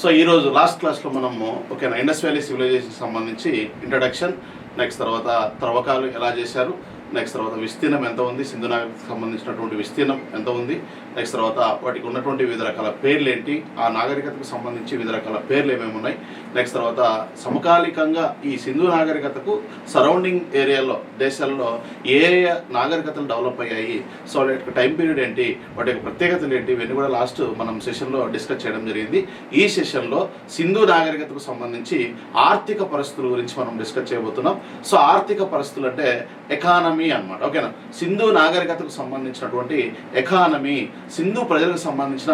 So ఈరోజు last క్లాస్లో మనము ఓకేనా ఇండస్ వ్యాలీ సివిలైజేషన్ సంబంధించి ఇంట్రడక్షన్, నెక్స్ట్ తర్వాత త్రవ్వకాలు ఎలా చేశారు, నెక్స్ట్ తర్వాత విస్తీర్ణం ఎంత ఉంది, సింధు నాగరికతకు సంబంధించినటువంటి విస్తీర్ణం ఎంత ఉంది, నెక్స్ట్ తర్వాత వాటికి ఉన్నటువంటి వివిధ రకాల పేర్లు ఏంటి, ఆ నాగరికతకు సంబంధించి వివిధ రకాల పేర్లు ఏమేమి ఉన్నాయి, నెక్స్ట్ తర్వాత సమకాలికంగా ఈ సింధు నాగరికతకు సరౌండింగ్ ఏరియాలో దేశాల్లో ఏ నాగరికతలు డెవలప్ అయ్యాయి, సో వాటి యొక్క టైం పీరియడ్ ఏంటి, వాటి యొక్క ప్రత్యేకతలు ఏంటి, ఇవన్నీ కూడా లాస్ట్ మనం సెషన్లో డిస్కస్ చేయడం జరిగింది. ఈ సెషన్లో సింధు నాగరికతకు సంబంధించి ఆర్థిక పరిస్థితుల గురించి మనం డిస్కస్ చేయబోతున్నాం. సో ఆర్థిక పరిస్థితులు అంటే ఎకానమీ అన్నమాట. ఓకేనా, సింధు నాగరికతకు సంబంధించినటువంటి ఎకానమీ, సింధు ప్రజలకు సంబంధించిన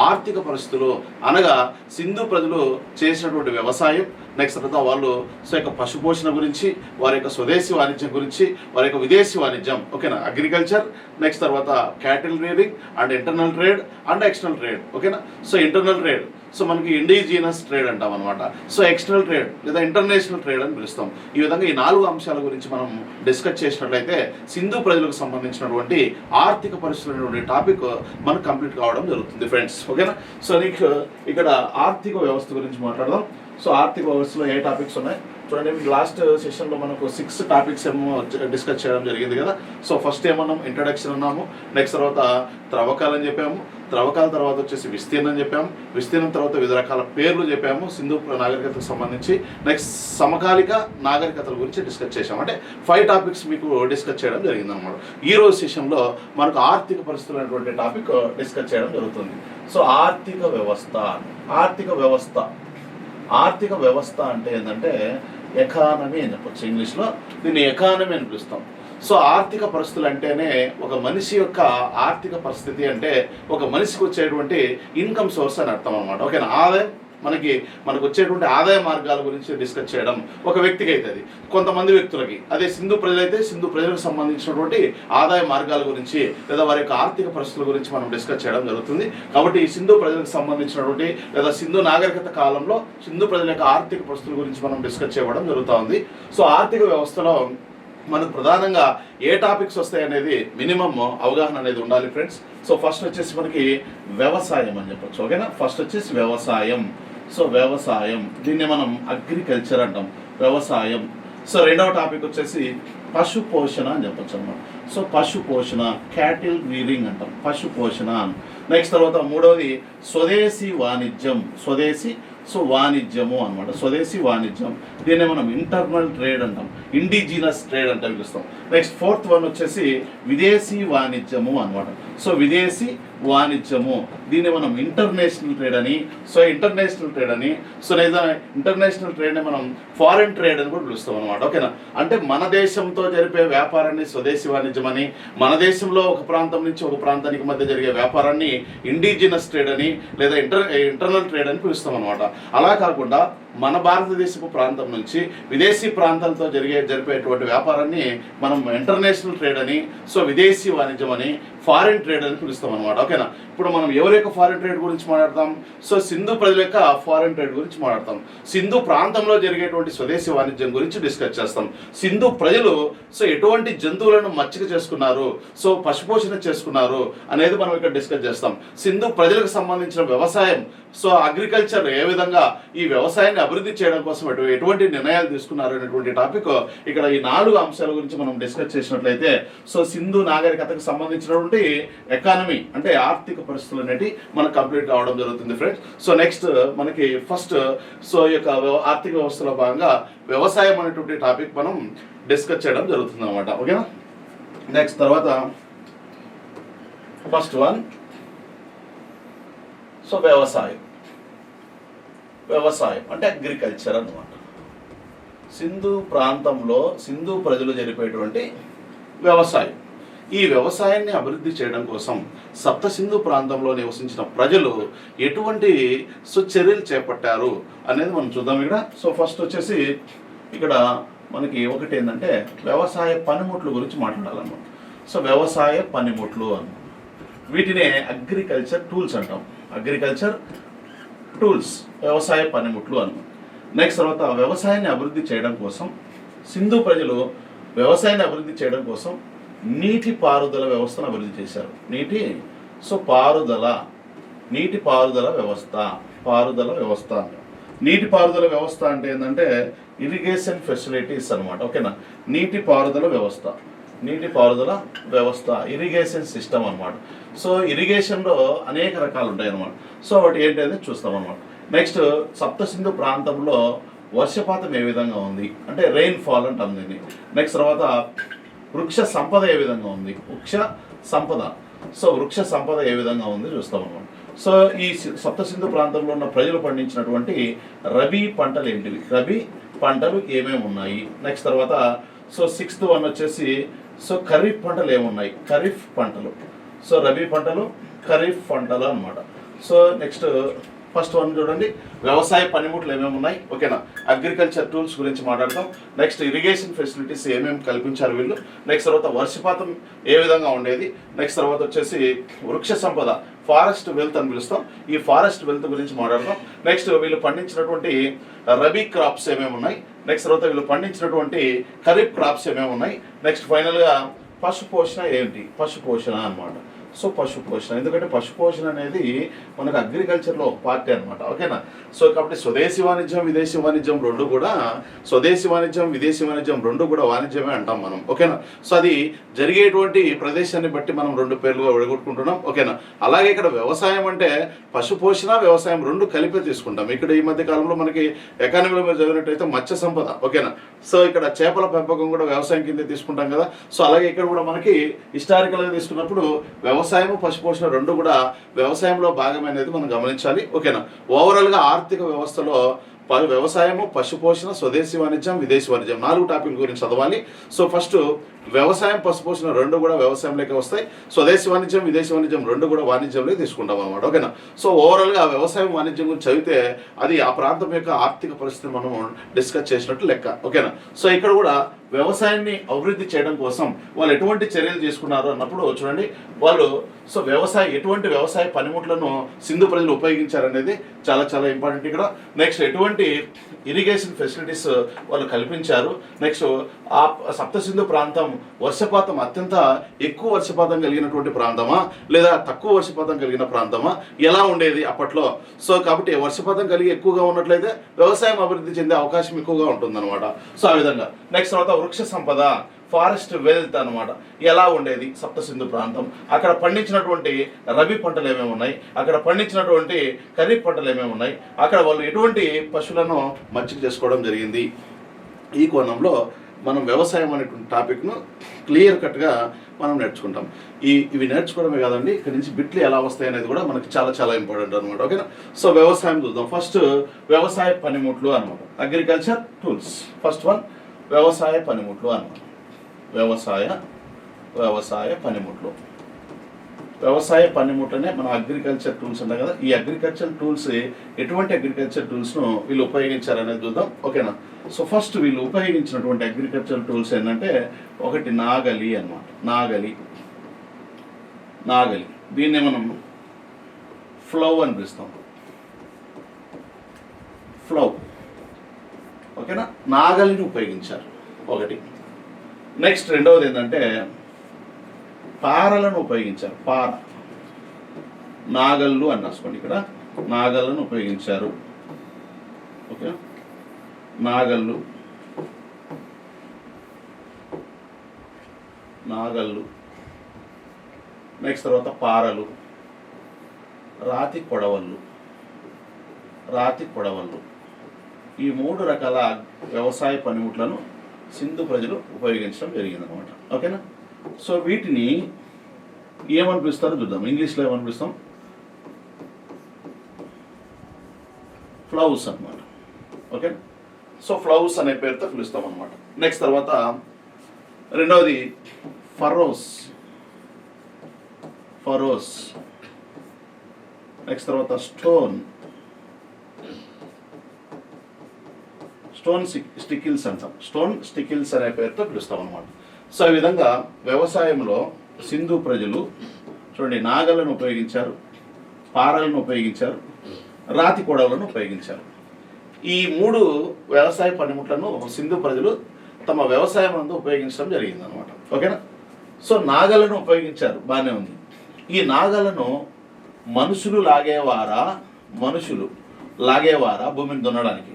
ఆర్థిక పరిస్థితులు అనగా సింధు ప్రజలు చేసినటువంటి వ్యవసాయం, నెక్స్ట్ తర్వాత వాళ్ళు సో యొక్క పశుపోషణ గురించి, వారి యొక్క స్వదేశీ వాణిజ్యం గురించి, వారి యొక్క విదేశీ వాణిజ్యం, ఓకేనా, అగ్రికల్చర్, నెక్స్ట్ తర్వాత cattle reading and internal trade and external trade. ఓకేనా, సో ఇంటర్నల్ ట్రేడ్ సో మనకి ఇండిజినస్ ట్రేడ్ అంటాం అనమాట. సో ఎక్స్టర్నల్ ట్రేడ్ లేదా ఇంటర్నేషనల్ ట్రేడ్ అని పిలుస్తాం. ఈ విధంగా ఈ 4 అంశాల గురించి మనం డిస్కస్ చేసినట్లయితే సింధు ప్రజలకు సంబంధించినటువంటి ఆర్థిక పరిస్థితులైనటువంటి టాపిక్ మనకు కంప్లీట్ కావడం జరుగుతుంది ఫ్రెండ్స్. ఓకేనా, సో నీకు ఇక్కడ ఆర్థిక వ్యవస్థ గురించి మాట్లాడదాం. సో ఆర్థిక వ్యవస్థలో ఏ టాపిక్స్ ఉన్నాయి చూడండి. లాస్ట్ సెషన్లో మనకు 6 టాపిక్స్ ఏమో డిస్కస్ చేయడం జరిగింది కదా. సో ఫస్ట్ ఏమన్నాం, ఇంట్రడక్షన్ అన్నాము, నెక్స్ట్ తర్వాత త్రవ్వకాలని చెప్పాము, త్రవ్వకాల తర్వాత వచ్చేసి విస్తీర్ణం చెప్పాము, విస్తీర్ణం తర్వాత వివిధ రకాల పేర్లు చెప్పాము సింధు నాగరికతకు సంబంధించి, నెక్స్ట్ సమకాలిక నాగరికతల గురించి డిస్కస్ చేసాము. అంటే 5 టాపిక్స్ మీకు డిస్కస్ చేయడం జరిగింది అనమాట. ఈ రోజు సెషన్లో మనకు ఆర్థిక పరిస్థితులు అనేటువంటి టాపిక్ డిస్కస్ చేయడం జరుగుతుంది. సో ఆర్థిక వ్యవస్థ, ఆర్థిక వ్యవస్థ ఆర్థిక వ్యవస్థ అంటే ఏంటంటే ఎకానమీ అని చెప్పొచ్చు. ఇంగ్లీష్లో దీన్ని ఎకానమీ అని పిలుస్తాం. సో ఆర్థిక పరిస్థితులు అంటేనే ఒక మనిషి యొక్క ఆర్థిక పరిస్థితి అంటే ఒక మనిషికి వచ్చేటువంటి ఇన్కమ్ సోర్స్ అని అర్థం అనమాట. ఓకేనా, ఆదాయం మనకు వచ్చేటువంటి ఆదాయ మార్గాల గురించి డిస్కస్ చేయడం ఒక వ్యక్తికి అవుతుంది, కొంతమంది వ్యక్తులకి. అదే సింధు ప్రజలైతే సింధు ప్రజలకు సంబంధించినటువంటి ఆదాయ మార్గాల గురించి లేదా వారి యొక్క ఆర్థిక పరిస్థితుల గురించి మనం డిస్కస్ చేయడం జరుగుతుంది. కాబట్టి ఈ సింధు ప్రజలకు సంబంధించినటువంటి లేదా సింధు నాగరికత కాలంలో సింధు ప్రజల యొక్క ఆర్థిక పరిస్థితుల గురించి మనం డిస్కస్ చేయడం జరుగుతూ ఉంది. సో ఆర్థిక వ్యవస్థలో మనకు ప్రధానంగా ఏ టాపిక్స్ వస్తాయి అనేది మినిమం అవగాహన అనేది ఉండాలి ఫ్రెండ్స్. సో ఫస్ట్ వచ్చేసి మనకి వ్యవసాయం అని చెప్పొచ్చు. ఓకేనా, ఫస్ట్ వచ్చేసి వ్యవసాయం. సో వ్యవసాయం, దీన్ని మనం అగ్రికల్చర్ అంటాం, వ్యవసాయం. సో రెండవ టాపిక్ వచ్చేసి పశు పోషణ అని చెప్పొచ్చు అనమాట. సో పశు పోషణ, క్యాటిల్ రీడింగ్ అంటాం, పశు పోషణ. నెక్స్ట్ తర్వాత మూడవది స్వదేశీ వాణిజ్యం, స్వదేశీ సో వాణిజ్యము అనమాట, స్వదేశీ వాణిజ్యం. దీన్ని మనం ఇంటర్నల్ ట్రేడ్ అంటాం, ఇండిజినస్ ట్రేడ్ అంటే పిలుస్తాం. నెక్స్ట్ 4th వన్ వచ్చేసి విదేశీ వాణిజ్యము అనమాట. సో విదేశీ వాణిజ్యము, దీన్ని మనం ఇంటర్నేషనల్ ట్రేడ్ అని, సో ఇంటర్నేషనల్ ట్రేడ్ అని, సో లేదా ఇంటర్నేషనల్ ట్రేడ్ని మనం ఫారెన్ ట్రేడ్ అని కూడా పిలుస్తాం అనమాట. ఓకేనా, అంటే మన దేశంతో జరిపే వ్యాపారాన్ని స్వదేశీ వాణిజ్యం అని, మన దేశంలో ఒక ప్రాంతం నుంచి ఒక ప్రాంతానికి మధ్య జరిగే వ్యాపారాన్ని ఇండిజినస్ ట్రేడ్ అని లేదా ఇంటర్నల్ ట్రేడ్ అని పిలుస్తాం అనమాట. అలా కాకుండా మన భారతదేశపు ప్రాంతం నుంచి విదేశీ ప్రాంతాలతో జరిపేటువంటి వ్యాపారాన్ని మనం ఇంటర్నేషనల్ ట్రేడ్ అని, సో విదేశీ వాణిజ్యం అని, ఫారిన్ ట్రేడ్ అని పిలుస్తాం అనమాట. ఓకేనా, ఇప్పుడు మనం ఎవరి యొక్క ఫారిన్ ట్రేడ్ గురించి మాట్లాడతాం, సో సింధు ప్రజల యొక్క ఫారిన్ ట్రేడ్ గురించి మాట్లాడతాం. సింధు ప్రాంతంలో జరిగేటువంటి స్వదేశీ వాణిజ్యం గురించి డిస్కస్ చేస్తాం. సింధు ప్రజలు సో ఎటువంటి జంతువులను మచ్చిక చేసుకున్నారు, సో పశుపోషణ చేసుకున్నారు అనేది మనం ఇక్కడ డిస్కస్ చేస్తాం. సింధు ప్రజలకు సంబంధించిన వ్యవసాయం, సో అగ్రికల్చర్ ఏ విధంగా ఈ వ్యవసాయాన్ని అభివృద్ధి చేయడం కోసం ఎటువంటి నిర్ణయాలు తీసుకున్నారు అనేటువంటి టాపిక్ ఇక్కడ ఈ 4 అంశాల గురించి మనం డిస్కస్ చేసినట్లయితే, సో సింధు నాగరికతకు సంబంధించినటువంటి ఎకానమీ అంటే ఆర్థిక పరిస్థితులు అనేవి మనకు కంప్లీట్ కావడం జరుగుతుంది ఫ్రెండ్స్. సో నెక్స్ట్ మనకి ఫస్ట్ సో ఈ యొక్క ఆర్థిక వ్యవస్థలో భాగంగా వ్యవసాయం అనేటువంటి టాపిక్ మనం డిస్కస్ చేయడం జరుగుతుంది అనమాట. ఓకేనా, నెక్స్ట్ తర్వాత ఫస్ట్ వన్ సో వ్యవసాయం. వ్యవసాయం అంటే అగ్రికల్చర్ అన్నమాట. సింధు ప్రాంతంలో సింధు ప్రజలు జరిపేటువంటి వ్యవసాయం. ఈ వ్యవసాయాన్ని అభివృద్ధి చేయడం కోసం సప్త సింధు ప్రాంతంలో నివసించిన ప్రజలు ఎటువంటి చర్యలు చేపట్టారు అనేది మనం చూద్దాం ఇక్కడ. సో ఫస్ట్ వచ్చేసి ఇక్కడ మనకి ఒకటి ఏంటంటే వ్యవసాయ పనిముట్లు గురించి మాట్లాడాలన్నమాట. సో వ్యవసాయ పనిముట్లు అన్నమాట, వీటినే అగ్రికల్చర్ టూల్స్ అంటాం, అగ్రికల్చర్ టూల్స్, వ్యవసాయ పనిముట్లు అన్నమాట. నెక్స్ట్ తర్వాత వ్యవసాయాన్ని అభివృద్ధి చేయడం కోసం సింధు ప్రజలు వ్యవసాయాన్ని అభివృద్ధి చేయడం కోసం నీటి పారుదల వ్యవస్థను అభివృద్ధి చేశారు. నీటి పారుదల వ్యవస్థ పారుదల వ్యవస్థ అంటాం. నీటి పారుదల వ్యవస్థ అంటే ఏంటంటే ఇరిగేషన్ ఫెసిలిటీస్ అనమాట. ఓకేనా, నీటి పారుదల వ్యవస్థ, నీటి పారుదల వ్యవస్థ, ఇరిగేషన్ సిస్టమ్ అనమాట. సో ఇరిగేషన్లో అనేక రకాలు ఉంటాయి అనమాట. సో వాటి ఏంటనేది చూస్తాం అనమాట. నెక్స్ట్ సప్త సింధు ప్రాంతంలో వర్షపాతం ఏ విధంగా ఉంది అంటే రెయిన్ ఫాల్ అంటాం దీన్ని. నెక్స్ట్ తర్వాత వృక్ష సంపద ఏ విధంగా ఉంది, వృక్ష సంపద. సో వృక్ష సంపద ఏ విధంగా ఉంది చూస్తాం అనమాట. సో ఈ సప్త సింధు ప్రాంతంలో ఉన్న ప్రజలు పండించినటువంటి రబీ పంటలు ఏంటివి, రబీ పంటలు ఏమేమి ఉన్నాయి. నెక్స్ట్ తర్వాత సో 6th వన్ వచ్చేసి సో ఖరీఫ్ పంటలు ఏమున్నాయి, ఖరీఫ్ పంటలు. సో రబీ పంటలు, ఖరీఫ్ పంటలు అనమాట. సో నెక్స్ట్ ఫస్ట్ వన్ చూడండి, వ్యవసాయ పనిముట్లు ఏమేమి ఉన్నాయి. ఓకేనా, అగ్రికల్చర్ టూల్స్ గురించి మాట్లాడతాం. నెక్స్ట్ ఇరిగేషన్ ఫెసిలిటీస్ ఏమేమి కల్పించారు వీళ్ళు. నెక్స్ట్ తర్వాత వర్షపాతం ఏ విధంగా ఉండేది. నెక్స్ట్ తర్వాత వచ్చేసి వృక్ష సంపద, ఫారెస్ట్ వెల్త్ అని పిలుస్తాం. ఈ ఫారెస్ట్ వెల్త్ గురించి మాట్లాడతాం. నెక్స్ట్ వీళ్ళు పండించినటువంటి రబీ క్రాప్స్ ఏమేమి ఉన్నాయి. నెక్స్ట్ తర్వాత వీళ్ళు పండించినటువంటి ఖరీఫ్ క్రాప్స్ ఏమేమి ఉన్నాయి. నెక్స్ట్ ఫైనల్గా పశు పోషణ ఏంటి, పశు పోషణ అనమాట. సో పశు పోషణ, ఎందుకంటే పశు పోషణ అనేది మనకు అగ్రికల్చర్లో ఒక పార్టీ అనమాట. ఓకేనా, సో కాబట్టి స్వదేశీ వాణిజ్యం, విదేశీ వాణిజ్యం రెండు కూడా, స్వదేశీ వాణిజ్యం, విదేశీ వాణిజ్యం రెండు కూడా వాణిజ్యమే అంటాం మనం. ఓకేనా, సో అది జరిగేటువంటి ప్రదేశాన్ని బట్టి మనం రెండు పేర్లుగా విడగొట్టుకుంటున్నాం. ఓకేనా, అలాగే ఇక్కడ వ్యవసాయం అంటే పశు పోషణ, వ్యవసాయం రెండు కలిపి తీసుకుంటాం. ఇక్కడ ఈ మధ్య కాలంలో మనకి ఎకానమీలో మీరు చదివినట్టయితే మత్స్య సంపద. ఓకేనా, సో ఇక్కడ చేపల పెంపకం కూడా వ్యవసాయం కింద తీసుకుంటాం కదా. సో అలాగే ఇక్కడ కూడా మనకి హిస్టారికల్గా తీసుకున్నప్పుడు వ్యవసాయం, పశుపోషణ రెండు కూడా వ్యవసాయంలో భాగమైనది మనం గమనించాలి. ఓకేనా, ఓవరాల్గా ఆర్థిక వ్యవస్థలో వ్యవసాయము, పశుపోషణ, స్వదేశీ వాణిజ్యం, విదేశీ వాణిజ్యం 4 టాపిక్ గురించి చదవాలి. సో ఫస్ట్ వ్యవసాయం, పశుపోషణ రెండు కూడా వ్యవసాయంలోకి వస్తాయి. స్వదేశీ వాణిజ్యం, విదేశీ వాణిజ్యం రెండు కూడా వాణిజ్యంలోకి తీసుకుంటాం అనమాట. ఓకేనా, సో ఓవరాల్గా వ్యవసాయం, వాణిజ్యం గురించి చదివితే అది ఆ ప్రాంతం యొక్క ఆర్థిక పరిస్థితిని మనం డిస్కస్ చేసినట్టు లెక్క. ఓకేనా, సో ఇక్కడ కూడా వ్యవసాయాన్ని అభివృద్ధి చేయడం కోసం వాళ్ళు ఎటువంటి చర్యలు తీసుకున్నారు అన్నప్పుడు చూడండి, వాళ్ళు సో ఎటువంటి వ్యవసాయ పనిముట్లను సింధు ప్రజలు ఉపయోగించారనేది చాలా చాలా ఇంపార్టెంట్ ఇక్కడ. నెక్స్ట్ ఎటువంటి ఇరిగేషన్ ఫెసిలిటీస్ వాళ్ళు కల్పించారు. నెక్స్ట్ ఆ సప్త సింధు ప్రాంతం వర్షపాతం అత్యంత ఎక్కువ వర్షపాతం కలిగినటువంటి ప్రాంతమా లేదా తక్కువ వర్షపాతం కలిగిన ప్రాంతమా, ఎలా ఉండేది అప్పట్లో. సో కాబట్టి వర్షపాతం కలిగి ఎక్కువగా ఉన్నట్లయితే వ్యవసాయం అభివృద్ధి చెందే అవకాశం ఎక్కువగా ఉంటుందన్నమాట. సో ఆ విధంగా నెక్స్ట్ తర్వాత వృక్ష సంపద, ఫారెస్ట్ వెల్త్ అనమాట, ఎలా ఉండేది సప్త సింధు ప్రాంతం. అక్కడ పండించినటువంటి రబీ పంటలు ఏమేమి ఉన్నాయి, అక్కడ పండించినటువంటి ఖరీఫ్ పంటలు ఏమేమి ఉన్నాయి, అక్కడ వాళ్ళు ఎటువంటి పశువులను మచ్చిక చేసుకోవడం జరిగింది. ఈ కోణంలో మనం వ్యవసాయం అనేటువంటి టాపిక్ను క్లియర్ కట్గా మనం నేర్చుకుంటాం. ఇవి నేర్చుకోవడమే కాదండి, ఇక్కడ నుంచి బిట్లు ఎలా వస్తాయి అనేది కూడా మనకి చాలా చాలా ఇంపార్టెంట్ అనమాట. ఓకేనా, సో వ్యవసాయం చూద్దాం. ఫస్ట్ వ్యవసాయ పనిముట్లు అనమాట, అగ్రికల్చర్ టూల్స్. ఫస్ట్ వన్ వ్యవసాయ పనిముట్లు అనమాట. వ్యవసాయ పనిముట్లు, వ్యవసాయ పనిముట్లనే మన అగ్రికల్చర్ టూల్స్ ఉంటాయి కదా. ఈ అగ్రికల్చర్ టూల్స్ ఎటువంటి అగ్రికల్చర్ టూల్స్ను వీళ్ళు ఉపయోగించారనేది చూద్దాం. ఓకేనా, సో ఫస్ట్ వీళ్ళు ఉపయోగించినటువంటి అగ్రికల్చర్ టూల్స్ ఏంటంటే ఒకటి నాగలి అనమాట. నాగలి దీన్నే మనం ఫ్లౌ అని పిలుస్తాం, ఫ్లౌ. ఓకేనా, నాగలిని ఉపయోగించారు ఒకటి. నెక్స్ట్ రెండవది ఏంటంటే పారలను ఉపయోగించారు. నాగళ్ళు అని రాసుకోండి ఇక్కడ, నాగళ్ళను ఉపయోగించారు. ఓకే, నాగళ్ళు. నెక్స్ట్ తర్వాత పారలు, రాతి కొడవళ్ళు. ఈ 3 రకాల వ్యవసాయ పనిముట్లను సింధు ప్రజలు ఉపయోగించడం జరిగిందనమాట. ఓకేనా, సో వీటిని ఏమని పిలుస్తారో చూద్దాం. ఇంగ్లీష్లో ఏమని పిలుస్తాం, ఫ్లౌస్ అనమాట. ఓకే, సో ఫ్లౌస్ అనే పేరుతో పిలుస్తాం అనమాట. నెక్స్ట్ తర్వాత రెండవది ఫరోస్. నెక్స్ట్ తర్వాత స్టోన్ స్టికిల్స్ అంటాం. స్టోన్ స్టికిల్స్ అనే పేరుతో పిలుస్తాం అనమాట. సో ఈ విధంగా వ్యవసాయంలో సింధు ప్రజలు చూడండి నాగలను ఉపయోగించారు, పారలను ఉపయోగించారు, రాతి కొడవలను ఉపయోగించారు. ఈ 3 వ్యవసాయ పనిముట్లను సింధు ప్రజలు తమ వ్యవసాయం నందు ఉపయోగించడం జరిగింది అనమాట. ఓకేనా, సో నాగలను ఉపయోగించారు, బాగానే ఉంది. ఈ నాగలను మనుషులు లాగేవారా, లాగేవారా భూమిని దున్నడానికి.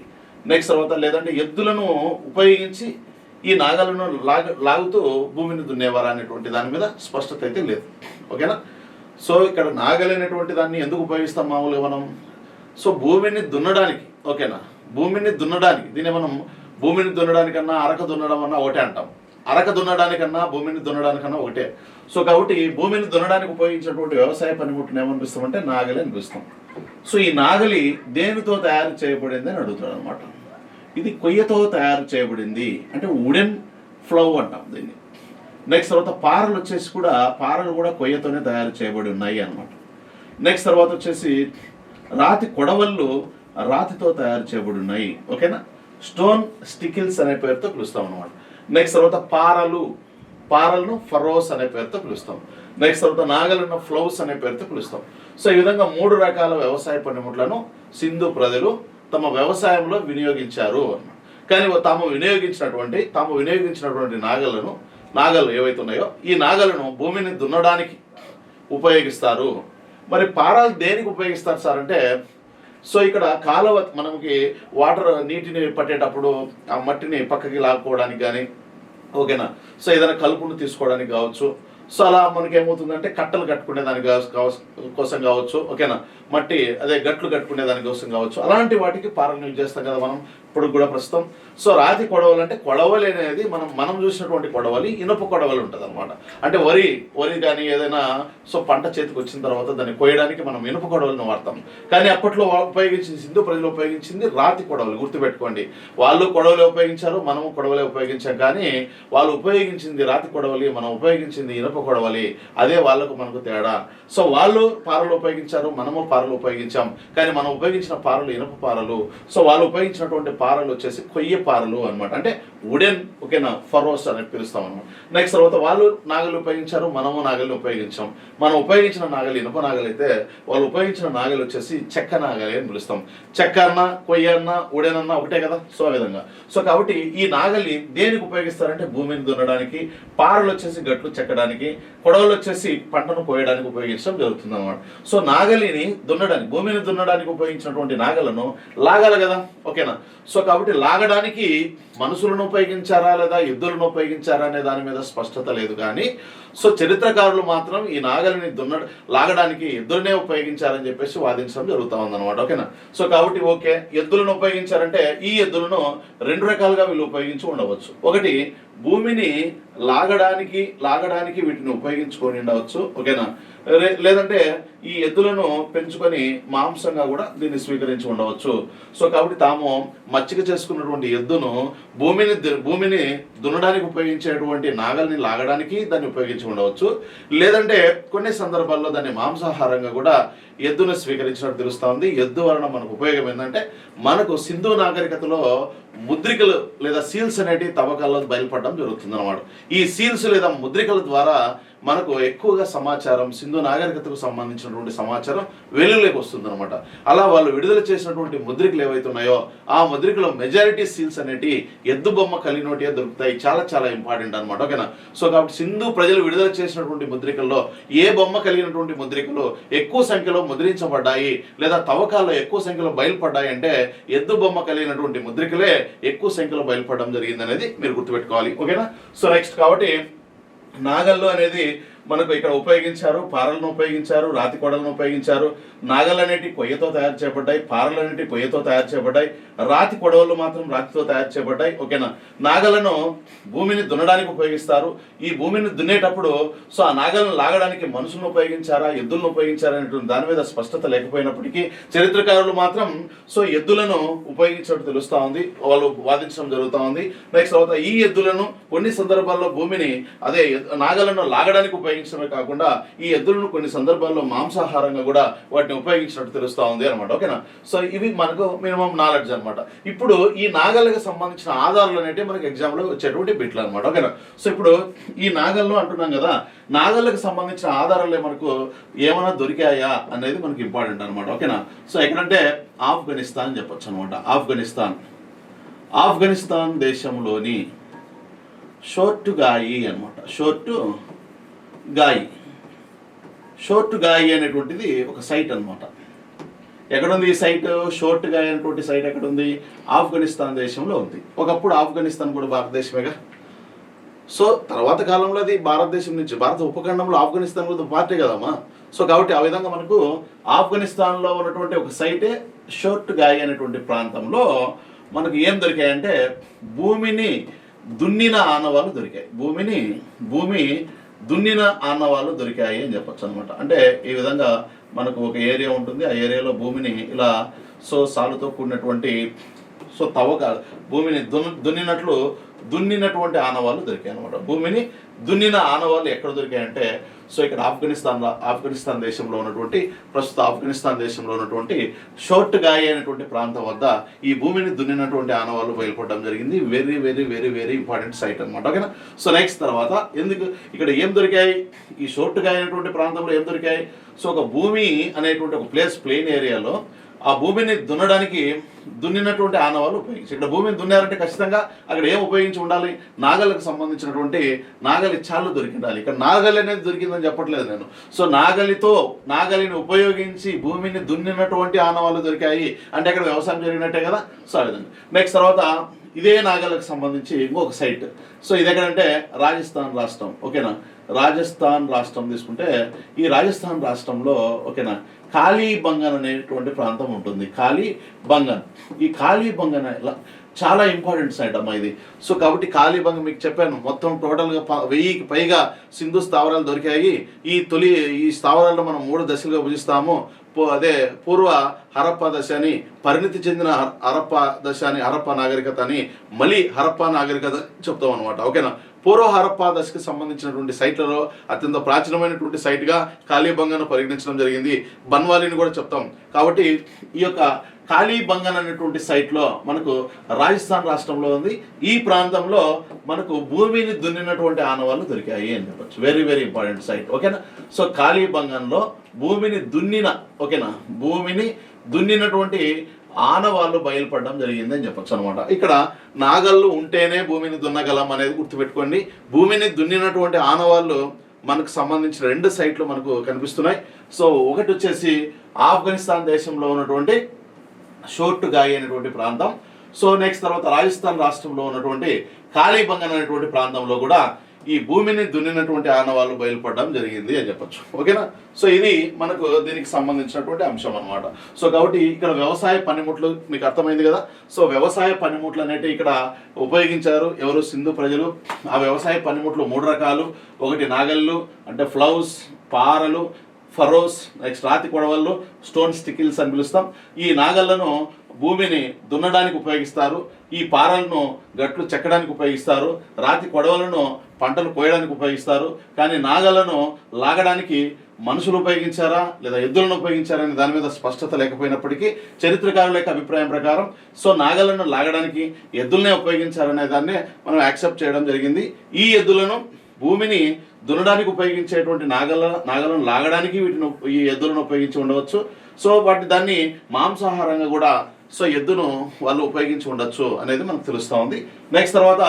నెక్స్ట్ తర్వాత లేదంటే ఎద్దులను ఉపయోగించి ఈ నాగలను లాగుతూ భూమిని దున్నేవారా అనేటువంటి దాని మీద స్పష్టత అయితే లేదు. ఓకేనా. సో ఇక్కడ నాగలి అనేటువంటి దాన్ని ఎందుకు ఉపయోగిస్తాం మామూలుగా మనం? సో భూమిని దున్నడానికి. ఓకేనా. భూమిని దున్నడానికి, దీన్ని మనం భూమిని దున్నడానికన్నా అరక దున్నడం అన్నా ఒకటే అంటాం. అరక దున్నడానికన్నా భూమిని దున్నడానికన్నా ఒకటే. సో కాబట్టి భూమిని దున్నడానికి ఉపయోగించినటువంటి వ్యవసాయ పనిముట్టుని ఏమనిపిస్తామంటే నాగలి అనిపిస్తాం. సో ఈ నాగలి దేనితో తయారు చేయబడింది అని అడుగుతాడు అనమాట. ఇది కొయ్యతో తయారు చేయబడింది, అంటే వుడెన్ ఫ్లౌ అంటాం దీన్ని. నెక్స్ట్ తర్వాత పారలు వచ్చేసి కూడా, పారలు కూడా కొయ్యతోనే తయారు చేయబడి ఉన్నాయి అనమాట. నెక్స్ట్ తర్వాత వచ్చేసి రాతి కొడవళ్ళు రాతితో తయారు చేయబడి ఉన్నాయి. ఓకేనా. స్టోన్ స్టికిల్స్ అనే పేరుతో పిలుస్తాం అనమాట. నెక్స్ట్ తర్వాత పారలను ఫరోస్ అనే పేరుతో పిలుస్తాం. నెక్స్ట్ తర్వాత నాగలను ఫ్లౌస్ అనే పేరుతో పిలుస్తాం. సో ఈ విధంగా 3 రకాల వ్యవసాయ పనిముట్లను సింధు ప్రజలు తమ వ్యవసాయంలో వినియోగించారు అన్నమాట. కానీ తాము వినియోగించినటువంటి నాగలు ఏవైతే ఉన్నాయో ఈ నాగలను భూమిని దున్నడానికి ఉపయోగిస్తారు. మరి పారాలు దేనికి ఉపయోగిస్తారు సార్ అంటే, సో ఇక్కడ కాలువ మనకి నీటిని పట్టేటప్పుడు ఆ మట్టిని పక్కకి లాక్కోవడానికి కానీ, ఓకేనా, సో ఏదైనా కలుపును తీసుకోవడానికి కావచ్చు. సో అలా మనకి ఏమవుతుందంటే కట్టలు కట్టుకునే దాని కోసం కావచ్చు, ఓకేనా, మట్టి గట్లు కట్టుకునే దాని కోసం కావచ్చు, అలాంటి వాటికి పారలను యూజ్ చేస్తాం కదా మనం ఇప్పుడు కూడా ప్రస్తుతం. సో రాతి కొడవలు అంటే కొడవలి అనేది మనం చూసినటువంటి కొడవలి ఇనుప కొడవలి ఉంటుంది అనమాట. అంటే వరి కానీ ఏదైనా సో పంట చేతికి వచ్చిన తర్వాత దాన్ని కోయడానికి మనం ఇనుప కొడవలను వాడతాం. కానీ అప్పట్లో సింధు ప్రజలు ఉపయోగించింది రాతి కొడవలు. గుర్తుపెట్టుకోండి, వాళ్ళు కొడవలే ఉపయోగించారు, మనము కొడవలే ఉపయోగించాం. కానీ వాళ్ళు ఉపయోగించింది రాతి కొడవలి, మనం ఉపయోగించింది ఇనుప కొడవలి. అదే మనకు తేడా. సో వాళ్ళు పారలు ఉపయోగించారు, మనము పారలు ఉపయోగించాం. కానీ మనం ఉపయోగించిన పారలు ఇనుప పారలు. సో వాళ్ళు ఉపయోగించినటువంటి పారలు వచ్చేసి కొయ్య పారలు అనమాట. అంటే వుడెన్, ఓకేనా, ఫరోస్ అని పిలుస్తాం అనమాట. నెక్స్ట్ తర్వాత వాళ్ళు నాగలు ఉపయోగించారు, మనము నాగలిని ఉపయోగించాం. మనం ఉపయోగించిన నాగలి ఇనుప నాగలి అయితే వాళ్ళు ఉపయోగించిన నాగలి వచ్చేసి చెక్క నాగలి అని పిలుస్తాం. చెక్క అన్న, కొయ్య అన్న, వుడెన్ అన్న ఒకటే కదా. సో ఆ విధంగా. సో కాబట్టి ఈ నాగలి దేనికి ఉపయోగిస్తారంటే భూమిని దున్నడానికి, పారలు వచ్చేసి గట్లు చెక్కడానికి, కొడవలు వచ్చేసి పంటను కోయడానికి ఉపయోగించడం జరుగుతుంది అనమాట. సో నాగలిని దున్నడానికి, భూమిని దున్నడానికి ఉపయోగించినటువంటి నాగలను లాగాలి కదా. ఓకేనా. సో కాబట్టి లాగడానికి మనుషులను ఉపయోగించారా లేదా ఎద్దులను ఉపయోగించారా అనే దాని మీద స్పష్టత లేదు. కానీ సో చరిత్రకారులు మాత్రం ఈ నాగలిని లాగడానికి ఎద్దులనే ఉపయోగించారని చెప్పేసి వాదించడం జరుగుతూ ఉందన్నమాట. ఓకేనా. సో కాబట్టి ఓకే, ఎద్దులను ఉపయోగించారంటే ఈ ఎద్దులను 2 రకాలుగా వీళ్ళు ఉపయోగించి ఉండవచ్చు. ఒకటి, భూమిని లాగడానికి వీటిని ఉపయోగించుకొని ఉండవచ్చు. ఓకేనా. లేదంటే ఈ ఎద్దులను పెంచుకొని మాంసంగా కూడా దీన్ని స్వీకరించి ఉండవచ్చు. సో కాబట్టి తాము మచ్చిక చేసుకున్నటువంటి ఎద్దును భూమిని దున్నడానికి ఉపయోగించేటువంటి నాగల్ని లాగడానికి దాన్ని ఉపయోగించి ఉండవచ్చు. లేదంటే కొన్ని సందర్భాల్లో దాన్ని మాంసాహారంగా కూడా ఎద్దును స్వీకరించినట్టు తెలుస్తూ ఉంది. ఎద్దు వలన మనకు ఉపయోగం ఏంటంటే, మనకు సింధు నాగరికతలో ముద్రికలు లేదా సీల్స్ అనేటివి తవ్వకాల్లో బయలుపడడం జరుగుతుంది అన్నమాట. ఈ సీల్స్ లేదా ముద్రికల ద్వారా మనకు ఎక్కువగా సమాచారం, సింధు నాగరికతకు సంబంధించినటువంటి సమాచారం వెలుగులోకి వస్తుంది అనమాట. అలా వాళ్ళు విడుదల చేసినటువంటి ముద్రికలు ఏవైతే ఉన్నాయో ఆ ముద్రికలో మెజారిటీ సీల్స్ అనేటి ఎద్దు బొమ్మ కలిగినోటిగా దొరుకుతాయి. చాలా చాలా ఇంపార్టెంట్ అనమాట. ఓకేనా. సో కాబట్టి సింధు ప్రజలు విడుదల చేసినటువంటి ముద్రికల్లో ఏ బొమ్మ కలిగినటువంటి ముద్రికలు ఎక్కువ సంఖ్యలో ముద్రించబడ్డాయి లేదా తవ్వకాల్లో ఎక్కువ సంఖ్యలో బయలుపడ్డాయి అంటే ఎద్దు బొమ్మ కలిగినటువంటి ముద్రికలే ఎక్కువ సంఖ్యలో బయలుపడడం జరిగింది అనేది మీరు గుర్తుపెట్టుకోవాలి. ఓకేనా. సో నెక్స్ట్ కాబట్టి నాగళ్ళు అనేది మనకు ఇక్కడ ఉపయోగించారు, పారలను ఉపయోగించారు, రాతి కొడలను ఉపయోగించారు. నాగళ్ళు అనేటి కొయ్యతో తయారు చేయబడ్డాయి, పారలు అనేటి కొయ్యతో తయారు చేయబడ్డాయి, రాతి కొడవలు మాత్రం రాతితో తయారు చేయబడ్డాయి. ఓకేనా. నాగలను భూమిని దున్నడానికి ఉపయోగిస్తారు. ఈ భూమిని దున్నేటప్పుడు సో ఆ నాగలను లాగడానికి మనుషులను ఉపయోగించారా ఎద్దులను ఉపయోగించారా అనేటువంటి దాని మీద స్పష్టత లేకపోయినప్పటికీ చరిత్రకారులు మాత్రం సో ఎద్దులను ఉపయోగించినట్టు తెలుస్తూ ఉంది, వాళ్ళు వాదించడం జరుగుతూ ఉంది. నెక్స్ట్ తర్వాత ఈ ఎద్దులను కొన్ని సందర్భాల్లో భూమిని నాగలను లాగడానికి ఉపయోగించడమే కాకుండా ఈ ఎద్దులను కొన్ని సందర్భాల్లో మాంసాహారంగా కూడా వాటిని ఉపయోగించినట్టు తెలుస్తూ ఉంది అనమాట. ఓకేనా. సో ఇవి మనకు మినిమం నాలెడ్జ్ అనమాట. ఇప్పుడు ఈ నాగళ్ళకి సంబంధించిన ఆధారాలు అనేవి మనకి ఎగ్జామ్లో వచ్చేటువంటి బిట్లు అనమాట. ఓకేనా. సో ఇప్పుడు ఈ నాగళ్ళు అంటున్నాం కదా, నాగళ్ళకి సంబంధించిన ఆధారాలు మనకు ఏమైనా దొరికాయా అనేది మనకి ఇంపార్టెంట్ అనమాట. ఓకేనా. సో ఎక్కడంటే ఆఫ్ఘనిస్తాన్ అని చెప్పొచ్చు అనమాట. ఆఫ్ఘనిస్తాన్ దేశంలోని షోర్టుగాయి అనమాట. షోర్టుగాయి అనేటువంటిది ఒక సైట్ అనమాట. ఎక్కడుంది ఈ సైట్? షోర్ట్గా అయినటువంటి సైట్ ఎక్కడుంది? ఆఫ్ఘనిస్తాన్ దేశంలో ఉంది. ఒకప్పుడు ఆఫ్ఘనిస్తాన్ కూడా భారతదేశమేగా. సో తర్వాత కాలంలో అది భారతదేశం నుంచి, భారత ఉపఖండంలో ఆఫ్ఘనిస్తాన్ కూడా పార్టీ కదమ్మా. సో కాబట్టి ఆ విధంగా మనకు ఆఫ్ఘనిస్తాన్లో ఉన్నటువంటి ఒక సైటే షోర్ట్ గాయ్ అనేటువంటి ప్రాంతంలో మనకు ఏం దొరికాయంటే భూమిని దున్నిన ఆనవాళ్ళు దొరికాయి. భూమి దున్నిన ఆనవాళ్ళు దొరికాయి అని చెప్పొచ్చు అనమాట. అంటే ఈ విధంగా మనకు ఒక ఏరియా ఉంటుంది, ఆ ఏరియాలో భూమిని ఇలా సాలుతో కూడినటువంటి భూమిని దున్నినటువంటి ఆనవాళ్ళు దొరికాయి అనమాట. భూమిని దున్నిన ఆనవాళ్ళు ఎక్కడ దొరికాయంటే ఇక్కడ ఆఫ్ఘనిస్తాన్ దేశంలో ఉన్నటువంటి, ప్రస్తుత ఆఫ్ఘనిస్తాన్ దేశంలో ఉన్నటువంటి షోర్ట్ గాయ్ అయినటువంటి ప్రాంతం వద్ద ఈ భూమిని దున్నినటువంటి ఆనవాళ్ళు బయలుపడడం జరిగింది. Very very very very important site అనమాట. ఓకేనా. సో నెక్స్ట్ తర్వాత ఎందుకు ఇక్కడ ఏం దొరికాయి? ఈ షోర్ట్ గాయ్ అయినటువంటి ప్రాంతంలో ఏం దొరికాయి? ఒక భూమి అనేటువంటి ఒక ప్లెయిన్ ఏరియాలో ఆ భూమిని దున్నినటువంటి ఆనవాళ్ళు ఉపయోగించి, ఇక్కడ భూమిని దున్నారంటే ఖచ్చితంగా అక్కడ ఏం ఉపయోగించి ఉండాలి? నాగలకు సంబంధించినటువంటి నాగలి చాలు దొరికి ఉండాలి. ఇక్కడ నాగలి అనేది దొరికిందని చెప్పట్లేదు నేను. నాగలిని ఉపయోగించి భూమిని దున్నినటువంటి ఆనవాళ్ళు దొరికాయి అంటే అక్కడ వ్యవసాయం జరిగినట్టే కదా. సో ఆ విధంగా నెక్స్ట్ తర్వాత ఇదే నాగలకు సంబంధించి ఇంకొక సైట్. ఇది ఎక్కడంటే రాజస్థాన్ రాష్ట్రం. ఓకేనా. రాజస్థాన్ రాష్ట్రం తీసుకుంటే ఈ రాజస్థాన్ రాష్ట్రంలో ఓకేనా కాళీబంగన్ అనేటువంటి ప్రాంతం ఉంటుంది. ఈ కాళీబంగన్ చాలా ఇంపార్టెంట్ సైట్ అమ్మా ఇది. కాబట్టి కాళీబంగన్ మీకు చెప్పాను, మొత్తం టోటల్గా 1000కి పైగా సింధు స్థావరాలు దొరికాయి. ఈ స్థావరాలను మనం 3 దశలుగా విభజిస్తాము. అదే పూర్వ హరప్పా దశ అని, పరిణితి చెందిన హరప్పా దశ అని, హరప్పా నాగరికత అని, మళ్ళీ హరప్పా నాగరికత చెప్తాం అనమాట. ఓకేనా. పూర్వ హరప్పా దశకు సంబంధించినటువంటి సైట్లలో అత్యంత ప్రాచీనమైనటువంటి సైట్గా కాళీబంగన్ను పరిగణించడం జరిగింది. బన్వాలీని కూడా చెప్తాం. కాబట్టి ఈ యొక్క కాళీబంగన్ అనేటువంటి సైట్లో మనకు రాజస్థాన్ రాష్ట్రంలో ఉంది. ఈ ప్రాంతంలో మనకు భూమిని దున్నినటువంటి ఆనవాళ్ళు దొరికాయి అని చెప్పచ్చు. Very very important site. ఓకేనా. కాళీబంగన్లో భూమిని దున్నినటువంటి ఆనవాళ్ళు బయలుపడడం జరిగింది అని చెప్పొచ్చు అనమాట. ఇక్కడ నాగళ్ళు ఉంటేనే భూమిని దున్నగలం అనేది గుర్తుపెట్టుకోండి. భూమిని దున్నినటువంటి ఆనవాళ్ళు మనకు సంబంధించిన 2 సైట్లు మనకు కనిపిస్తున్నాయి. ఒకటి వచ్చేసి ఆఫ్ఘనిస్తాన్ దేశంలో ఉన్నటువంటి షోర్ట్ గాయ్ అనేటువంటి ప్రాంతం. నెక్స్ట్ తర్వాత రాజస్థాన్ రాష్ట్రంలో ఉన్నటువంటి కాళీబంగన్ అనేటువంటి ప్రాంతంలో కూడా ఈ భూమిని దున్నినటువంటి ఆనవాళ్ళు బయలుపడడం జరిగింది అని చెప్పొచ్చు. ఓకేనా. ఇది మనకు దీనికి సంబంధించినటువంటి అంశం అనమాట. కాబట్టి ఇక్కడ వ్యవసాయ పనిముట్లు మీకు అర్థమైంది కదా. వ్యవసాయ పనిముట్లు అనేవి ఇక్కడ ఉపయోగించారు ఎవరు? సింధు ప్రజలు. ఆ వ్యవసాయ పనిముట్లు 3 రకాలు. ఒకటి నాగళ్ళు అంటే ఫ్లౌస్, పారలు, ఫరోస్, నెక్స్ట్ రాతి కొడవళ్ళు, స్టోన్ స్టికిల్స్ అని పిలుస్తాం. ఈ నాగళ్లను భూమిని దున్నడానికి ఉపయోగిస్తారు. ఈ పారలను గట్లు చెక్కడానికి ఉపయోగిస్తారు. రాతి కొడవలను పంటలు కోయడానికి ఉపయోగిస్తారు. కానీ నాగళ్లను లాగడానికి మనుషులు ఉపయోగించారా లేదా ఎద్దులను ఉపయోగించారా అనే దాని మీద స్పష్టత లేకపోయినప్పటికీ చరిత్రకారుల యొక్క అభిప్రాయం ప్రకారం నాగళ్లను లాగడానికి ఎద్దులనే ఉపయోగించారనే దాన్ని మనం యాక్సెప్ట్ చేయడం జరిగింది. ఈ ఎద్దులను భూమిని దున్నడానికి ఉపయోగించేటువంటి నాగలను లాగడానికి ఈ ఎద్దులను ఉపయోగించి ఉండవచ్చు. దాన్ని మాంసాహారంగా కూడా ఎద్దును వాళ్ళు ఉపయోగించి ఉండొచ్చు అనేది మనకు తెలుస్తూ ఉంది. నెక్స్ట్ తర్వాత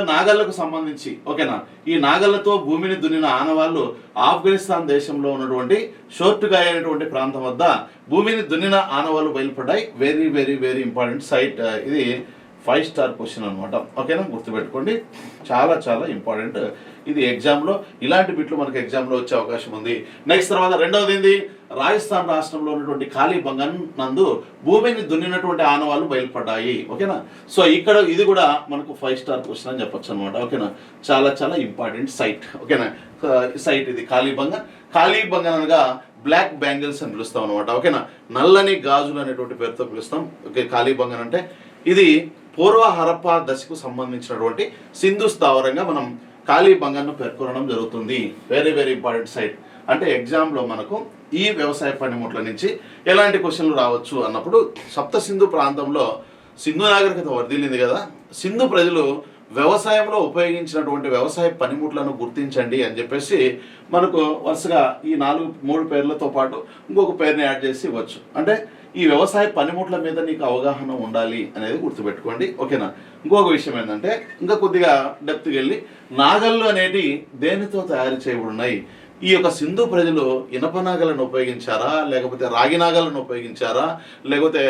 నాగళ్లకు సంబంధించి ఓకేనా, ఈ నాగళ్లతో భూమిని దున్నిన ఆనవాళ్ళు ఆఫ్ఘనిస్తాన్ దేశంలో ఉన్నటువంటి షోర్ట్ గాయ్ అనేటువంటి ప్రాంతం వద్ద భూమిని దున్నిన ఆనవాళ్ళు బయలుపడ్డాయి. Very very very important site. ఇది 5 స్టార్ క్వశ్చన్ అనమాట. ఓకేనా, గుర్తుపెట్టుకోండి. చాలా చాలా ఇంపార్టెంట్. ఇది ఎగ్జామ్లో ఇలాంటి బిట్లు మనకు ఎగ్జామ్లో వచ్చే అవకాశం ఉంది. నెక్స్ట్ తర్వాత రెండవది ఏంది, రాజస్థాన్ రాష్ట్రంలో ఉన్నటువంటి కాళీబంగన్ నందు భూమిని దున్నినటువంటి ఆనవాళ్ళు బయలుపడ్డాయి. ఓకేనా, ఇక్కడ ఇది కూడా మనకు 5 స్టార్ క్వశ్చన్ అని చెప్పొచ్చు అనమాట. ఓకేనా, చాలా చాలా ఇంపార్టెంట్ సైట్. ఓకేనా, సైట్ ఇది కాళీబంగన్. కాళీబంగన్ అనగా బ్లాక్ బ్యాంగిల్స్ అని పిలుస్తాం అనమాట. ఓకేనా, నల్లని గాజులు అనేటువంటి పేరుతో పిలుస్తాం. ఓకే, కాళీబంగన్ అంటే ఇది పూర్వ హరప్పా దశకు సంబంధించినటువంటి సింధు స్థావరంగా మనం కాళీబంగన్ను పేర్కొనడం జరుగుతుంది. Very very important site. అంటే ఎగ్జామ్లో మనకు ఈ వ్యవసాయ పనిముట్ల నుంచి ఎలాంటి క్వశ్చన్లు రావచ్చు అన్నప్పుడు, సప్త సింధు ప్రాంతంలో సింధు నాగరికత వర్ధిల్లింది కదా, సింధు ప్రజలు వ్యవసాయంలో ఉపయోగించినటువంటి వ్యవసాయ పనిముట్లను గుర్తించండి అని చెప్పేసి మనకు వరుసగా ఈ 3 పేర్లతో పాటు ఇంకొక పేరుని యాడ్ చేసి ఇవ్వచ్చు. అంటే ఈ వ్యవసాయ పనిముట్ల మీద నీకు అవగాహన ఉండాలి అనేది గుర్తుపెట్టుకోండి. ఓకేనా, ఇంకొక విషయం ఏంటంటే ఇంకా కొద్దిగా డెప్త్కి వెళ్ళి నాగళ్ళు అనేటి దేనితో తయారు చేయబడినాయి, ఈ యొక్క సింధు ప్రజలు ఇనప నాగలను ఉపయోగించారా, లేకపోతే రాగి నాగలను ఉపయోగించారా, లేకపోతే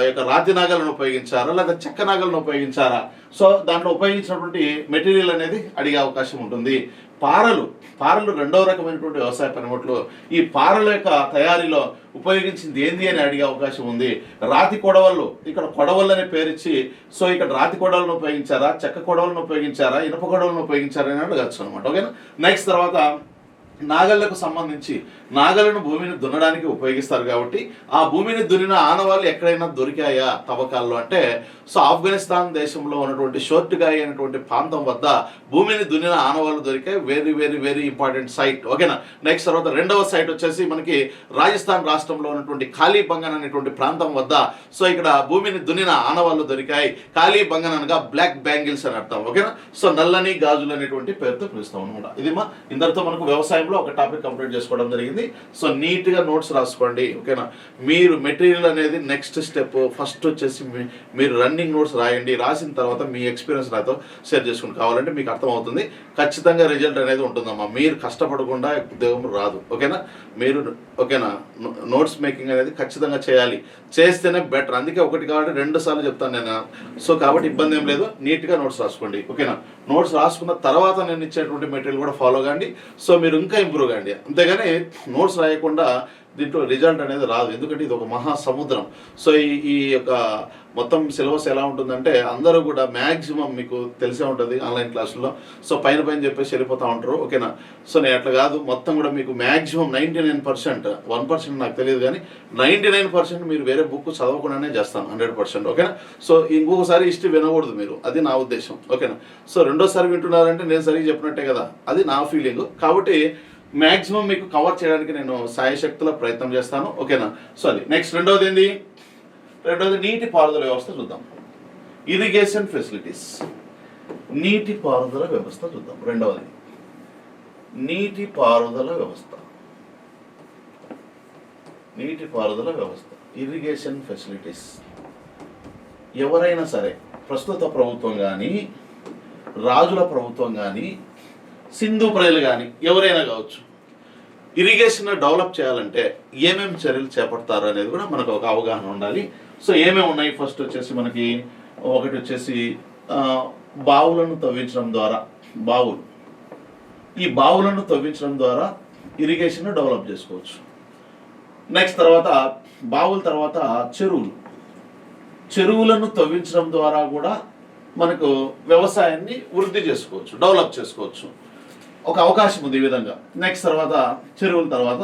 యొక్క రాతి నాగలను ఉపయోగించారా, లేదా చెక్క నాగలను ఉపయోగించారా? సో దాంట్లో ఉపయోగించినటువంటి మెటీరియల్ అనేది అడిగే అవకాశం ఉంటుంది. పారలు రెండవ రకమైనటువంటి వ్యవసాయ పనిముట్లు. ఈ పారల యొక్క తయారీలో ఉపయోగించింది ఏంది అని అడిగే అవకాశం ఉంది. రాతి కొడవళ్ళు, ఇక్కడ కొడవళ్ళు అనే పేరిచ్చి సో ఇక్కడ రాతి కొడవలను ఉపయోగించారా, చెక్క కొడవలను ఉపయోగించారా, ఇనుప కొడవలను ఉపయోగించారా అని అడగచ్చు అనమాట. ఓకేనా. నెక్స్ట్ తర్వాత నాగళ్లకు సంబంధించి నాగలను భూమిని దున్నడానికి ఉపయోగిస్తారు కాబట్టి ఆ భూమిని దున్నిన ఆనవాళ్ళు ఎక్కడైనా దొరికాయా తవ్వకాల్లో అంటే సో ఆఫ్ఘనిస్తాన్ దేశంలో ఉన్నటువంటి షోర్ట్గాయ్ అయినటువంటి ప్రాంతం వద్ద భూమిని దున్నిన ఆనవాళ్ళు దొరికాయి. Very very very important site. ఓకేనా. నెక్స్ట్ తర్వాత రెండవ సైట్ వచ్చేసి మనకి రాజస్థాన్ రాష్ట్రంలో ఉన్నటువంటి కాళీబంగన్ అనేటువంటి ప్రాంతం వద్ద సో ఇక్కడ భూమిని దున్నిన ఆనవాళ్ళు దొరికాయి. కాళీబంగన్ అనగా బ్లాక్ బ్యాంగిల్స్ అని అర్థం. ఓకేనా. సో నల్లని గాజులు అనేటువంటి పేరుతో పిలుస్తాం అనమాట. ఇది ఇందరితో మనకు వ్యవసాయంలో ఒక టాపిక్ కంప్లీట్ చేసుకోవడం జరిగింది. సో నీట్గా నోట్స్ రాసుకోండి. ఓకేనా. మీరు మెటీరియల్ అనేది నెక్స్ట్ స్టెప్. ఫస్ట్ వచ్చేసి మీరు రన్నింగ్ నోట్స్ రాయండి. రాసిన తర్వాత మీ ఎక్స్పీరియన్స్ నాతో షేర్ చేసుకుని కావాలంటే మీకు అర్థమవుతుంది. ఖచ్చితంగా రిజల్ట్ అనేది ఉంటుందమ్మా. మీరు కష్టపడకుండా ఉద్యోగం రాదు. ఓకేనా. ఓకేనా. నోట్స్ మేకింగ్ అనేది ఖచ్చితంగా చేయాలి. చేస్తేనే బెటర్. అందుకే ఒకటి కాబట్టి 2 సార్లు చెప్తాను నేను. సో కాబట్టి ఇబ్బంది ఏం లేదు. నీట్గా నోట్స్ రాసుకోండి. ఓకేనా. నోట్స్ రాసుకున్న తర్వాత నేను ఇచ్చేటువంటి మెటీరియల్ కూడా ఫాలో కాండి. సో మీరు ఇంకా ఇంప్రూవ్ కాండి. అంతేగాని నోట్స్ రాయకుండా దీంట్లో రిజల్ట్ అనేది రాదు. ఎందుకంటే ఇది ఒక మహాసముద్రం. సో ఈ యొక్క మొత్తం సిలబస్ ఎలా ఉంటుందంటే అందరూ కూడా మ్యాక్సిమం మీకు తెలిసే ఉంటుంది ఆన్లైన్ క్లాసుల్లో. సో పైన చెప్పేసి వెళ్ళిపోతూ ఉంటారు. ఓకేనా. సో నేను అట్లా కాదు. మొత్తం కూడా మీకు మ్యాక్సిమం 99%, 1% నాకు తెలియదు కానీ 99% మీరు వేరే బుక్ చదవకుండానే చేస్తాను 100%. ఓకేనా. సో ఇంకొకసారి హిస్టరీ వినకూడదు మీరు. అది నా ఉద్దేశం. ఓకేనా. సో రెండోసారి వింటున్నారంటే నేను సరిగ్గా చెప్పినట్టే కదా, అది నా ఫీలింగ్. కాబట్టి మ్యాక్సిమం మీకు కవర్ చేయడానికి నేను సాయశక్తుల ప్రయత్నం చేస్తాను. ఓకేనా. సో అది నెక్స్ట్ రెండవది ఏంది? రెండవది నీటి పారుదల వ్యవస్థ చూద్దాం. ఇరిగేషన్ ఫెసిలిటీస్, నీటి పారుదల వ్యవస్థ చూద్దాం. రెండవది నీటి పారుదల వ్యవస్థ, నీటి పారుదల వ్యవస్థ, ఇరిగేషన్ ఫెసిలిటీస్. ఎవరైనా సరే ప్రస్తుత ప్రభుత్వం కానీ, రాజుల ప్రభుత్వం కానీ, సింధు ప్రజలు కానీ ఎవరైనా కావచ్చు, ఇరిగేషన్ డెవలప్ చేయాలంటే ఏమేమి చర్యలు చేపడతారు అనేది కూడా మనకు ఒక అవగాహన ఉండాలి. సో ఏమేమి ఉన్నాయి? ఫస్ట్ వచ్చేసి మనకి ఒకటి వచ్చేసి బావులను తవ్వించడం ద్వారా, ఈ బావులను తవ్వించడం ద్వారా ఇరిగేషన్ డెవలప్ చేసుకోవచ్చు. నెక్స్ట్ తర్వాత బావుల తర్వాత చెరువులను తవ్వించడం ద్వారా కూడా మనకు వ్యవసాయాన్ని వృద్ధి చేసుకోవచ్చు, డెవలప్ చేసుకోవచ్చు. ఒక అవకాశం ఉంది ఈ విధంగా. నెక్స్ట్ తర్వాత చెరువుల తర్వాత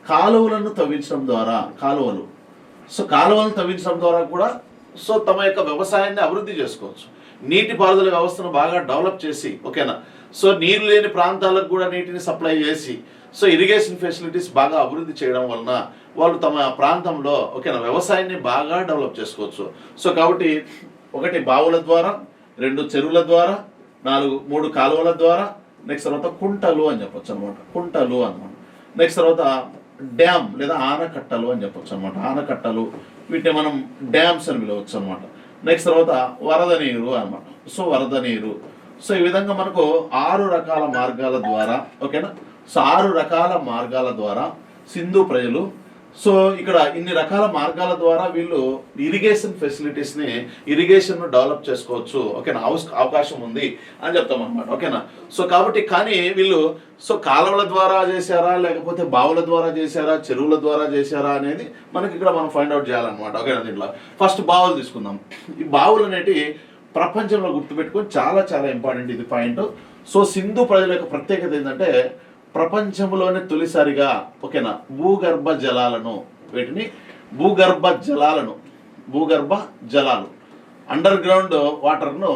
కాలువలను తవ్వించడం ద్వారా, కాలువలను తవ్వించడం ద్వారా కూడా సో తమ యొక్క వ్యవసాయాన్ని అభివృద్ధి చేసుకోవచ్చు. నీటి పారుదల వ్యవస్థను బాగా డెవలప్ చేసి, ఓకేనా. సో నీరు లేని ప్రాంతాలకు కూడా నీటిని సప్లై చేసి సో ఇరిగేషన్ ఫెసిలిటీస్ బాగా అభివృద్ధి చేయడం వలన వాళ్ళు తమ ప్రాంతంలో ఓకేనా వ్యవసాయాన్ని బాగా డెవలప్ చేసుకోవచ్చు. సో కాబట్టి 1 బావుల ద్వారా, 2 చెరువుల ద్వారా, 3 కాలువల ద్వారా, నెక్స్ట్ తర్వాత కుంటలు అని చెప్పొచ్చు అనమాట. నెక్స్ట్ తర్వాత డ్యామ్ లేదా ఆనకట్టలు అని చెప్పొచ్చు అనమాట. ఆనకట్టలు వీటిని మనం డ్యామ్స్ అని పిలవచ్చు అనమాట. నెక్స్ట్ తర్వాత వరద నీరు అనమాట. సో వరద నీరు. సో ఈ విధంగా మనకు 6 రకాల మార్గాల ద్వారా, ఓకేనా. సో 6 రకాల మార్గాల ద్వారా సింధు ప్రజలు సో ఇక్కడ ఇన్ని రకాల మార్గాల ద్వారా వీళ్ళు ఇరిగేషన్ ఫెసిలిటీస్ని ఇరిగేషన్ డెవలప్ చేసుకోవచ్చు. ఓకేనా. అవకాశం ఉంది అని చెప్తాం అనమాట. ఓకేనా. సో కాబట్టి కానీ వీళ్ళు సో కాలువల ద్వారా చేశారా, లేకపోతే బావుల ద్వారా చేశారా, చెరువుల ద్వారా చేశారా అనేది మనకి ఇక్కడ మనం ఫైండ్ అవుట్ చేయాలన్నమాట. ఓకేనా. దీంట్లో ఫస్ట్ బావులు తీసుకుందాం. ఈ బావులు అనేటి ప్రపంచంలో గుర్తుపెట్టుకొని చాలా చాలా ఇంపార్టెంట్ ఇది పాయింట్. సో సింధు ప్రజల యొక్క ప్రత్యేకత ఏంటంటే ప్రపంచంలోనే తొలిసారిగా ఓకేనా భూగర్భ జలాలు అండర్ గ్రౌండ్ వాటర్ను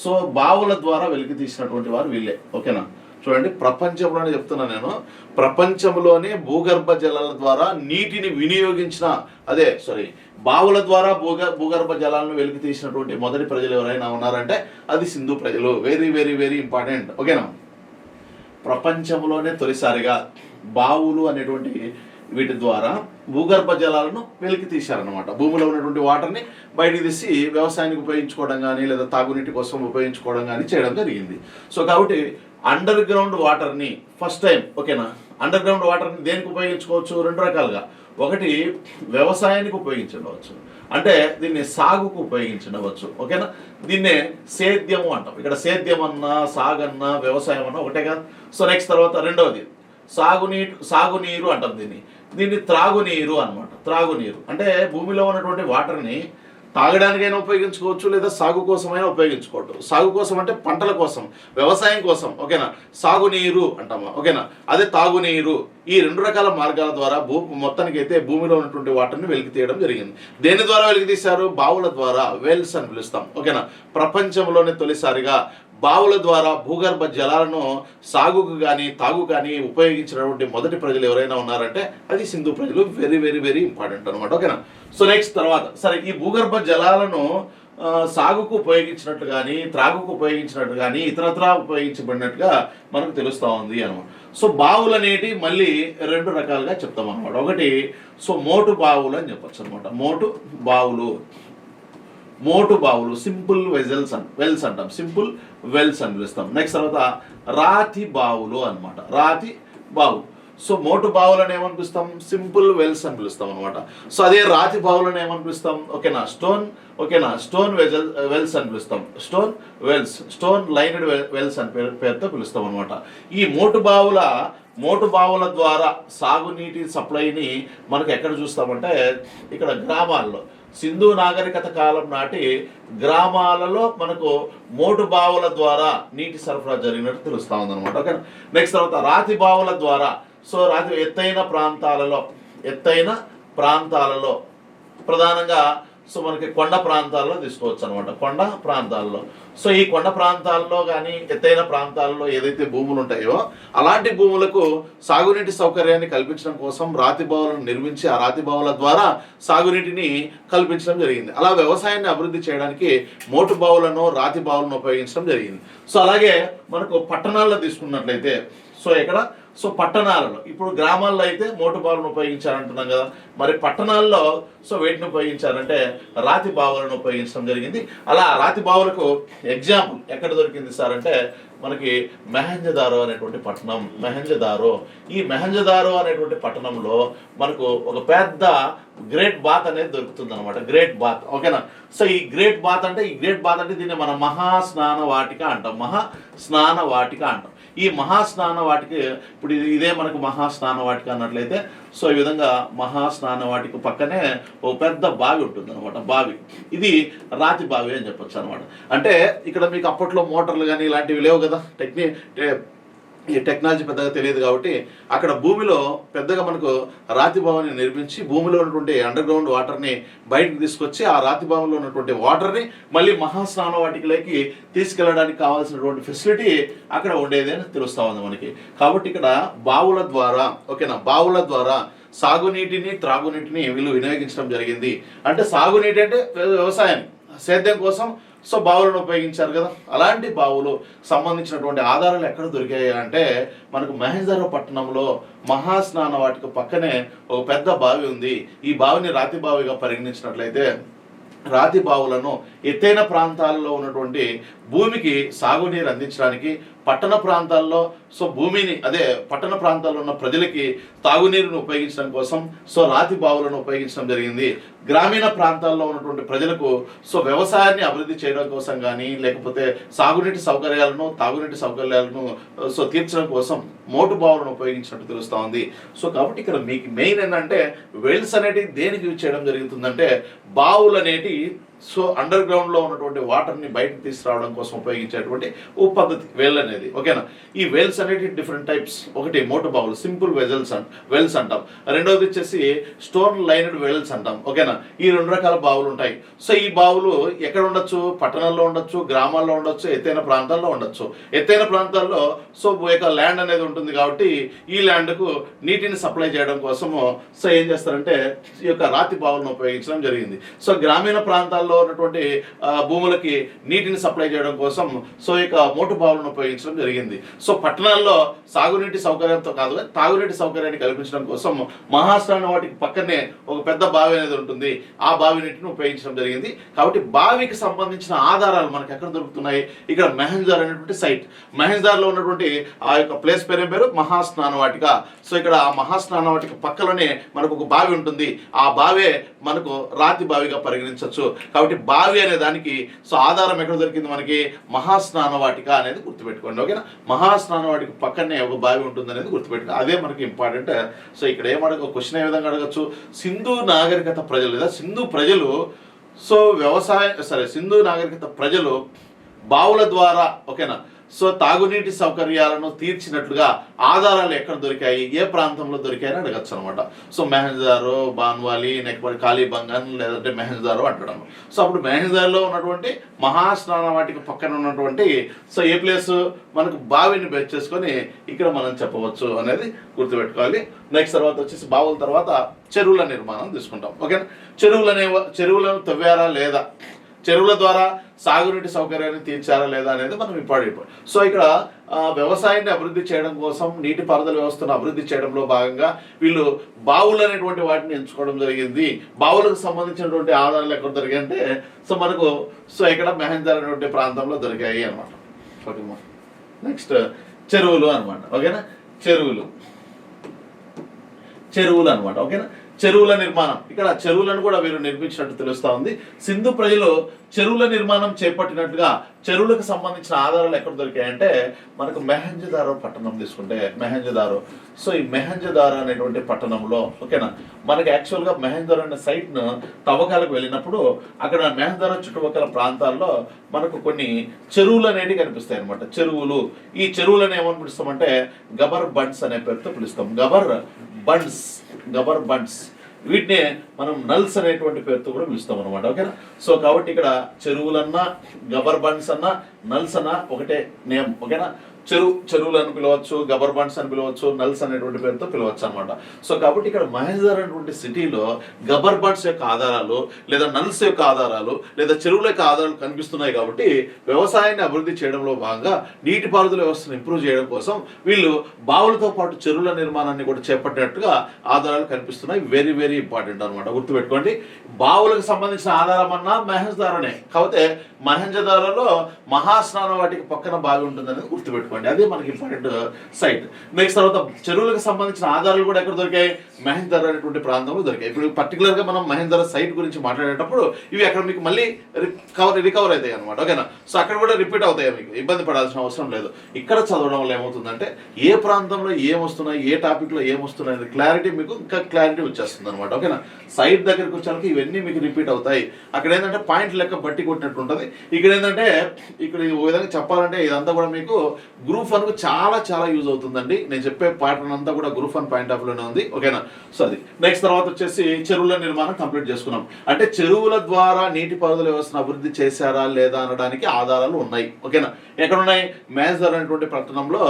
సో బావుల ద్వారా వెలికి తీసినటువంటి వారు వీళ్ళే. ఓకేనా. చూడండి, ప్రపంచంలోనే చెప్తున్నా నేను, ప్రపంచంలోనే భూగర్భ జలాల ద్వారా నీటిని వినియోగించిన బావుల ద్వారా భూగర్భ జలాలను వెలికి తీసినటువంటి మొదటి ప్రజలు ఎవరైనా ఉన్నారంటే అది సింధు ప్రజలు. Very very very important. ఓకేనా. ప్రపంచంలోనే తొలిసారిగా బావులు అనేటువంటి వీటి ద్వారా భూగర్భ జలాలను వెలికి తీశారనమాట. భూమిలో ఉన్నటువంటి వాటర్ని బయటికి తీసి వ్యవసాయానికి ఉపయోగించుకోవడం కానీ లేదా తాగునీటి కోసం ఉపయోగించుకోవడం కానీ చేయడం జరిగింది. సో కాబట్టి అండర్ గ్రౌండ్ వాటర్ని ఫస్ట్ టైం, ఓకేనా, అండర్ గ్రౌండ్ వాటర్ని దేనికి ఉపయోగించుకోవచ్చు? రెండు రకాలుగా. ఒకటి వ్యవసాయానికి ఉపయోగించవచ్చు, అంటే దీన్ని సాగుకు ఉపయోగించవచ్చు, ఓకేనా. దీన్నే సేద్యము అంటాం. ఇక్కడ సేద్యం అన్నా సాగన్నా వ్యవసాయం అన్నా ఒకటే కదా. సో నెక్స్ట్ తర్వాత రెండవది సాగునీరు అంటాం. దీన్ని త్రాగునీరు అన్నమాట. త్రాగునీరు అంటే భూమిలో ఉన్నటువంటి వాటర్ని తాగడానికైనా ఉపయోగించుకోవచ్చు, లేదా సాగు కోసమైనా ఉపయోగించుకోవచ్చు. సాగు కోసం అంటే పంటల కోసం, వ్యవసాయం కోసం, ఓకేనా, సాగునీరు అంటామా, ఓకేనా. అదే తాగునీరు. ఈ రెండు రకాల మార్గాల ద్వారా మొత్తానికి అయితే భూమిలో ఉన్నటువంటి వాటర్ని వెలికి తీయడం జరిగింది. దేని ద్వారా వెలికి తీశారు? బావుల ద్వారా, వెల్స్ అని పిలుస్తాం, ఓకేనా. ప్రపంచంలోనే తొలిసారిగా బావుల ద్వారా భూగర్భ జలాలను సాగుకు కానీ తాగు కానీ ఉపయోగించినటువంటి మొదటి ప్రజలు ఎవరైనా ఉన్నారంటే అది సింధు ప్రజలు. వెరీ వెరీ వెరీ ఇంపార్టెంట్ అనమాట, ఓకేనా. సో నెక్స్ట్ తర్వాత సరే, ఈ భూగర్భ జలాలను సాగుకు ఉపయోగించినట్లు కానీ త్రాగుకు ఉపయోగించినట్టు కానీ ఇతరత్రా ఉపయోగించబడినట్టుగా మనకు తెలుస్తూ ఉంది అనమాట. సో బావులు అనేటి మళ్ళీ రెండు రకాలుగా చెప్తాం అనమాట. ఒకటి సో మోటు బావులు అని చెప్పచ్చు అనమాట. మోటు బావులు సింపుల్ వెల్స్ అంటాం, సింపుల్ వెల్స్ అని పిలుస్తాం. నెక్స్ట్ తర్వాత రాతి బావులు అనమాట. రాతి బావు. సో మోటు బావులను ఏమనిపిస్తాం? సింపుల్ వెల్స్ అని పిలుస్తాం అనమాట. సో అదే రాతి బావులను ఏమనిపిస్తాం? ఓకేనా, స్టోన్ వెల్స్ అని పిలుస్తాం. స్టోన్ లైన్డ్ వెల్స్ అని పేరుతో పిలుస్తాం అనమాట. ఈ మోటు బావుల ద్వారా సాగునీటి సప్లైని మనకు ఎక్కడ చూస్తామంటే ఇక్కడ గ్రామాల్లో, సింధు నాగరికత కాలం నాటి గ్రామాలలో మనకు మోటు బావుల ద్వారా నీటి సరఫరా జరిగినట్టు తెలుస్తా ఉందన్నమాట, ఓకే. నెక్స్ట్ తర్వాత రాతి బావుల ద్వారా. సో ఎత్తైన ప్రాంతాలలో ప్రధానంగా సో మనకి కొండ ప్రాంతాల్లో తీసుకోవచ్చు అనమాట. కొండ ప్రాంతాల్లో. సో ఈ కొండ ప్రాంతాల్లో కానీ ఎత్తైన ప్రాంతాల్లో ఏదైతే భూములు ఉంటాయో అలాంటి భూములకు సాగునీటి సౌకర్యాన్ని కల్పించడం కోసం రాతి బావులను నిర్మించి ఆ రాతి బావుల ద్వారా సాగునీటిని కల్పించడం జరిగింది. అలా వ్యవసాయాన్ని అభివృద్ధి చేయడానికి మోటు బావులను రాతి బావులను ఉపయోగించడం జరిగింది. సో అలాగే మనకు పట్టణాల్లో తీసుకున్నట్లయితే సో పట్టణాలలో ఇప్పుడు గ్రామాల్లో అయితే మోటు బావులను ఉపయోగించారంటున్నాం కదా, మరి పట్టణాల్లో సో వేటిని ఉపయోగించారంటే రాతి బావులను ఉపయోగించడం జరిగింది. అలా రాతి బావులకు ఎగ్జాంపుల్ ఎక్కడ దొరికింది సార్ అంటే మనకి మెహంజదారో అనేటువంటి పట్టణం. ఈ మెహంజదారో అనేటువంటి పట్టణంలో మనకు ఒక పెద్ద గ్రేట్ బాత్ అనేది దొరుకుతుంది అనమాట. గ్రేట్ బాత్, ఓకేనా. సో ఈ గ్రేట్ బాత్ అంటే దీన్ని మనం మహాస్నాన వాటిక అంటాం. ఈ మహాస్నాన వాటిక ఇప్పుడు ఇదే మనకు మహాస్నాన వాటిక అన్నట్లయితే సో ఈ విధంగా మహాస్నాన వాటిక పక్కనే ఓ పెద్ద బావి ఉంటుంది అనమాట. బావి ఇది రాతి బావి అని చెప్పొచ్చు అనమాట. అంటే ఇక్కడ మీకు అప్పట్లో మోటార్లు కానీ ఇలాంటివి లేవు కదా, ఈ టెక్నాలజీ పెద్దగా తెలియదు కాబట్టి అక్కడ భూమిలో పెద్దగా మనకు రాతి బావిని నిర్మించి భూమిలో ఉన్నటువంటి అండర్ గ్రౌండ్ వాటర్ని బయటకు తీసుకొచ్చి ఆ రాతి బావిలో ఉన్నటువంటి వాటర్ని మళ్ళీ మహాస్నాన వాటికలోకి తీసుకెళ్ళడానికి కావాల్సినటువంటి ఫెసిలిటీ అక్కడ ఉండేది అని తెలుస్తా ఉంది మనకి. కాబట్టి ఇక్కడ బావుల ద్వారా సాగునీటిని త్రాగునీటిని వీళ్ళు వినియోగించడం జరిగింది. అంటే సాగునీటి అంటే వ్యవసాయం, సేద్యం కోసం సో బావులను ఉపయోగించారు కదా. అలాంటి బావులు సంబంధించినటువంటి ఆధారాలు ఎక్కడ దొరికాయి అంటే మనకు మహేంద్ర పట్టణంలో మహాస్నాన వాటిక పక్కనే ఒక పెద్ద బావి ఉంది. ఈ బావిని రాతి బావిగా పరిగణించినట్లయితే రాతి బావులను ఎత్తైన ప్రాంతాలలో ఉన్నటువంటి భూమికి సాగునీరు అందించడానికి, పట్టణ ప్రాంతాల్లో సో పట్టణ ప్రాంతాల్లో ఉన్న ప్రజలకి తాగునీరును ఉపయోగించడం కోసం సో రాతి బావులను ఉపయోగించడం జరిగింది. గ్రామీణ ప్రాంతాల్లో ఉన్నటువంటి ప్రజలకు సో వ్యవసాయాన్ని అభివృద్ధి చేయడం కోసం కానీ లేకపోతే తాగునీటి సౌకర్యాలను సో తీర్చడం కోసం మోటు బావులను ఉపయోగించినట్టు తెలుస్తూ ఉంది. సో కాబట్టి ఇక్కడ మీకు మెయిన్ ఏంటంటే వెల్స్ అనేటి దేనికి యూజ్ చేయడం జరుగుతుందంటే బావులు అనేటి సో అండర్ గ్రౌండ్ లో ఉన్నటువంటి వాటర్ని బయటకు తీసుకురావడం కోసం ఉపయోగించేటువంటి ఓ పద్ధతి వెల్ అనేది, ఓకేనా. ఈ వెల్స్ అనేవి డిఫరెంట్ టైప్స్. ఒకటి మోటు బావులు సింపుల్ వెల్స్ అంటాం. రెండవది వచ్చేసి స్టోన్ లైన్డ్ వెల్స్ అంటాం, ఓకేనా. ఈ రెండు రకాల బావులు ఉంటాయి. సో ఈ బావులు ఎక్కడ ఉండొచ్చు? పట్టణాల్లో ఉండొచ్చు, గ్రామాల్లో ఉండొచ్చు, ఎత్తైన ప్రాంతాల్లో ఉండొచ్చు. ఎత్తైన ప్రాంతాల్లో సో ల్యాండ్ అనేది ఉంటుంది కాబట్టి ఈ ల్యాండ్కు నీటిని సప్లై చేయడం కోసము సో ఏం చేస్తారంటే ఈ యొక్క రాతి బావులను ఉపయోగించడం జరిగింది. సో గ్రామీణ ప్రాంతాల్లో ప్రాంతాల్లో ఉన్నటువంటి భూములకి నీటిని సప్లై చేయడం కోసం సో ఇక మోటు బావులను ఉపయోగించడం జరిగింది. సో పట్టణాల్లో సాగునీటి సౌకర్యంతో కాదు తాగునీటి సౌకర్యాన్ని కల్పించడం కోసం మహాస్నాన వాటికి పక్కనే ఒక పెద్ద బావి అనేది ఉంటుంది. ఆ బావి నీటిని ఉపయోగించడం జరిగింది. కాబట్టి బావికి సంబంధించిన ఆధారాలు మనకు ఎక్కడ దొరుకుతున్నాయి? ఇక్కడ మెహంజార్ అనేటువంటి సైట్, మెహంజార్ లో ఉన్నటువంటి ఆ యొక్క ప్లేస్ పేరు మహాస్నాన వాటిక. సో ఇక్కడ ఆ మహాస్నాన వాటిక పక్కలోనే మనకు ఒక బావి ఉంటుంది. ఆ బావే మనకు రాతి బావిగా పరిగణించవచ్చు. కాబట్టి బావి అనే దానికి సో ఆధారం ఎక్కడ దొరికింది? మనకి మహాస్నాన వాటిక అనేది గుర్తుపెట్టుకోండి. ఓకేనా? మహాస్నాన వాటిక పక్కనే ఒక బావి ఉంటుంది అనేది గుర్తుపెట్టుకో. అదే మనకి ఇంపార్టెంట్. సో ఇక్కడ క్వశ్చన్ ఏ విధంగా అడగచ్చు? సింధు నాగరికత ప్రజలు లేదా సింధు ప్రజలు సో సింధు నాగరికత ప్రజలు బావుల ద్వారా ఓకేనా సో తాగునీటి సౌకర్యాలను తీర్చినట్లుగా ఆధారాలు ఎక్కడ దొరికాయి, ఏ ప్రాంతంలో దొరికాయని అడగచ్చు అనమాట. సో మెహంజారో, బాన్వాలి, నెక్స్ట్ కాళీబంగన్ లేదంటే మెహంజారో అంటడం. సో అప్పుడు మెహంజార్లో ఉన్నటువంటి మహాస్నాన వాటికి పక్కన ఉన్నటువంటి సో ఏ ప్లేస్ మనకు బావిని బేస్ చేసుకొని ఇక్కడ మనం చెప్పవచ్చు అనేది గుర్తుపెట్టుకోవాలి. నెక్స్ట్ తర్వాత వచ్చేసి బావుల తర్వాత చెరువుల నిర్మాణం తీసుకుంటాం. ఓకేనా? చెరువులను తవ్వారా లేదా, చెరువుల ద్వారా సాగునీటి సౌకర్యాన్ని తీర్చారా లేదా అనేది మనం ఇంపార్టెంట్. సో ఇక్కడ వ్యవసాయాన్ని అభివృద్ధి చేయడం కోసం నీటిపారుదల వ్యవస్థను అభివృద్ధి చేయడంలో భాగంగా వీళ్ళు బావులు అనేటువంటి వాటిని ఎంచుకోవడం జరిగింది. బావులకు సంబంధించినటువంటి ఆధారాలు ఎక్కడ దొరికాయి అంటే సో మనకు సో ఇక్కడ మెహంజార్ అనేటువంటి ప్రాంతంలో దొరికాయి అనమాట. ఓకే, నెక్స్ట్ చెరువులు అనమాట. ఓకేనా? చెరువులు అనమాట. ఓకేనా? చెరువుల నిర్మాణం, ఇక్కడ చెరువులను కూడా వీరు నిర్మించినట్టు తెలుస్తా ఉంది. సింధు ప్రజలు చెరువుల నిర్మాణం చేపట్టినట్టుగా చెరువులకు సంబంధించిన ఆధారాలు ఎక్కడ దొరికాయంటే మనకు మెహంజదారో పట్టణం తీసుకుంటే మెహంజదారో. సో ఈ మెహంజదారో అనేటువంటి పట్టణంలో ఓకేనా మనకి యాక్చువల్గా మెహంజదారో అనే సైట్ను తవ్వకాలకు వెళ్ళినప్పుడు అక్కడ మెహంజదారో చుట్టుపక్కల ప్రాంతాల్లో మనకు కొన్ని చెరువులు అనేవి కనిపిస్తాయి అనమాట. చెరువులు, ఈ చెరువులను ఏమని పిలుస్తామంటే గబర్ బండ్స్ అనే పేరుతో పిలుస్తాం. గబర్ బండ్స్ వీటిని మనం నల్స్ అనేటువంటి పేరుతో కూడా పిలుస్తాం అనమాట. ఓకేనా? సో కాబట్టి ఇక్కడ చెరువులన్నా గబర్ బండ్స్ అన్నా నల్స్ అన్నా ఒకటే నేమ్. ఓకేనా? చెరువులు అని పిలవచ్చు, గబర్ బండ్స్ అని పిలవచ్చు, నల్స్ అనేటువంటి పేరుతో పిలవచ్చు అనమాట. సో కాబట్టి ఇక్కడ మెహంజార్ అనేటువంటి సిటీలో గబర్ బండ్స్ యొక్క ఆధారాలు లేదా నల్స్ యొక్క ఆధారాలు లేదా చెరువుల యొక్క ఆధారాలు కనిపిస్తున్నాయి. కాబట్టి వ్యవసాయాన్ని అభివృద్ధి చేయడంలో భాగంగా నీటిపారుదల వ్యవస్థను ఇంప్రూవ్ చేయడం కోసం వీళ్ళు బావులతో పాటు చెరువుల నిర్మాణాన్ని కూడా చేపట్టినట్టుగా ఆధారాలు కనిపిస్తున్నాయి. వెరీ వెరీ ఇంపార్టెంట్ అనమాట. గుర్తుపెట్టుకోండి, బావులకు సంబంధించిన ఆధారం అన్నా మెహంజదారోనే. కాకపోతే మెహంజదారోలో మహాస్నాన వాటికి పక్కన బావి ఉంటుంది అనేది గుర్తుపెట్టుకోండి. అదే మనకి ఇంపార్టెంట్ సైట్. నెక్స్ట్ తర్వాత చెరువులకు సంబంధించిన ఆధారాలు కూడా ఎక్కడ దొరికాయి? మెహంజదారో అనేటువంటి ప్రాంతంలో దొరికాయి. ఇప్పుడు పర్టికులర్ గా మనం మెహంజదారో సైట్ గురించి మాట్లాడేటప్పుడు ఇవి అక్కడ మీకు మళ్ళీ రికవర్ అవుతాయి అనమాట. ఓకేనా? సో అక్కడ కూడా రిపీట్ అవుతాయి, మీకు ఇబ్బంది పడాల్సిన అవసరం లేదు. ఇక్కడ చదవడం వల్ల ఏమవుతుందంటే ఏ ప్రాంతంలో ఏమొస్తున్నాయి, ఏ టాపిక్ లో ఏమొస్తున్నాయి అనేది క్లారిటీ మీకు ఇంకా క్లారిటీ వచ్చేస్తుంది అనమాట. ఓకేనా? సైట్ దగ్గరికి వచ్చాక ఇవన్నీ మీకు రిపీట్ అవుతాయి. అక్కడ ఏంటంటే పాయింట్ లెక్క బట్టి కొట్టినట్టు ఉంటుంది. ఇక్కడ ఏంటంటే ఇక్కడ ఈ విధంగా చెప్పాలంటే ఇదంతా కూడా మీకు గ్రూప్ 1 కు చాలా చాలా యూజ్ అవుతుందండి. నేను చెప్పే పాటర్న్ అంతా కూడా గ్రూప్ 1 పాయింట్ ఆఫ్ లోనే ఉంది. ఓకేనా? సో అది నెక్స్ట్ తర్వాత వచ్చేసి చెరువుల నిర్మాణం కంప్లీట్ చేసుకున్నాం. అంటే చెరువుల ద్వారా నీటిపారుదల వ్యవస్థను అభివృద్ధి చేశారా లేదా అనడానికి ఆధారాలు ఉన్నాయి. ఓకేనా? ఎక్కడ ఉన్నాయి? మెహంజదారో అనేటువంటి పట్టణంలో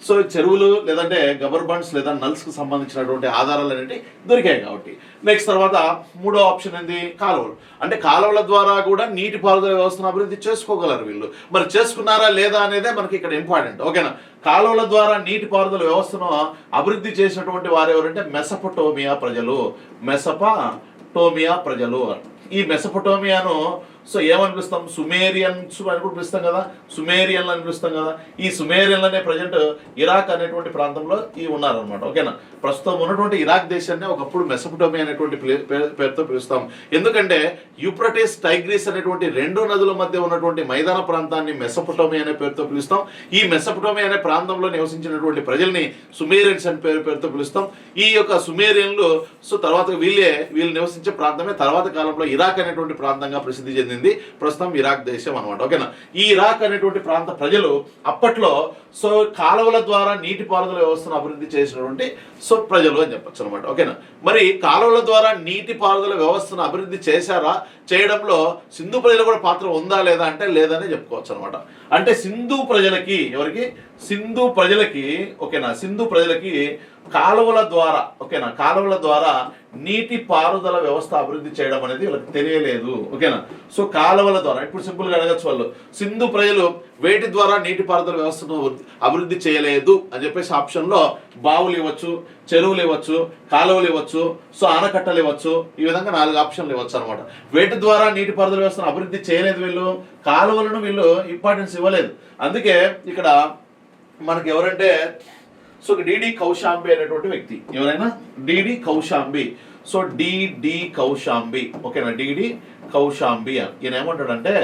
సో చెరువులు లేదంటే గబర్ బండ్స్ లేదా నల్స్ కు సంబంధించినటువంటి ఆధారాలు అనేవి దొరికాయి. కాబట్టి నెక్స్ట్ తర్వాత మూడో ఆప్షన్ ఏంది? కాలువలు. అంటే కాలువల ద్వారా కూడా నీటిపారుదల వ్యవస్థను అభివృద్ధి చేసుకోగలరు వీళ్ళు. మరి చేసుకున్నారా లేదా అనేదే మనకి ఇక్కడ ఇంపార్టెంట్. ఓకేనా? కాలువల ద్వారా నీటిపారుదల వ్యవస్థను అభివృద్ధి చేసినటువంటి వారు ఎవరంటే మెసొపొటేమియా ప్రజలు. ఈ మెసొపొటేమియాను సో ఏమని పిలుస్తాం? సుమేరియన్స్ అని కూడా పిలుస్తాం కదా, సుమేరియన్లు అని పిలుస్తాం కదా. ఈ సుమేరియన్లు అనే ప్రజెంట్ ఇరాక్ అనేటువంటి ప్రాంతంలో ఈ ఉన్నారనమాట. ఓకేనా? ప్రస్తుతం ఉన్నటువంటి ఇరాక్ దేశాన్ని ఒకప్పుడు మెసొపొటేమియా అనేటువంటి పేరుతో పిలుస్తాం. ఎందుకంటే యూఫ్రటీస్, టైగ్రిస్ అనేటువంటి రెండు నదుల మధ్య ఉన్నటువంటి మైదాన ప్రాంతాన్ని మెసొపొటేమియా అనే పేరుతో పిలుస్తాం. ఈ మెసొపొటేమియా అనే ప్రాంతంలో నివసించినటువంటి ప్రజల్ని సుమేరియన్స్ అనే పేరుతో పిలుస్తాం. ఈ యొక్క సుమేరియన్లు సో తర్వాత వీళ్ళు నివసించే ప్రాంతమే తర్వాత కాలంలో ఇరాక్ అనేటువంటి ప్రాంతంగా ప్రసిద్ధి చెందింది. ప్రస్తుతం ఇరాక్ దేశం అనమాట. ఓకేనా? ఈ ఇరాక్ అనేటువంటి ప్రాంత ప్రజలు అప్పట్లో సో కాలువల ద్వారా నీటిపారుదల వ్యవస్థను అభివృద్ధి చేసినటువంటి సో ప్రజలు అని చెప్పొచ్చు అనమాట. ఓకేనా? మరి కాలువల ద్వారా నీటిపారుదల వ్యవస్థను అభివృద్ధి చేశారా, చేయడంలో సింధు ప్రజలు కూడా పాత్ర ఉందా లేదా అంటే లేదని చెప్పుకోవచ్చు అనమాట. అంటే సింధు ప్రజలకి ఓకేనా, సింధు ప్రజలకి కాలువల ద్వారా, ఓకేనా, కాలువల ద్వారా నీటి పారుదల వ్యవస్థ అభివృద్ధి చేయడం అనేది వీళ్ళకి తెలియలేదు, ఓకేనా. సో కాలువల ద్వారా, ఇప్పుడు సింపుల్ గా అడగచ్చు వాళ్ళు, సింధు ప్రజలు వేటి ద్వారా నీటి పారుదల వ్యవస్థను అభివృద్ధి చేయలేదు అని చెప్పేసి ఆప్షన్ లో బావులు ఇవ్వచ్చు, చెరువులు ఇవ్వచ్చు, కాలువలు ఇవ్వచ్చు, సో ఆనకట్టలు ఇవ్వచ్చు, ఈ విధంగా 4 ఆప్షన్లు ఇవ్వచ్చు అనమాట. వేటి ద్వారా నీటి పారుదల వ్యవస్థను అభివృద్ధి చేయలేదు వీళ్ళు, కాలువలను వీళ్ళు ఇంపార్టెన్స్ ఇవ్వలేదు. అందుకే ఇక్కడ మనకి ఎవరంటే, సో డిడి కౌశాంబి అనేటువంటి వ్యక్తి, ఎవరైనా DD Kaushambi, so DD Kaushambi, ఓకేనా, డిడి కౌశాంబి ఈయన ఏమంటాడంటే,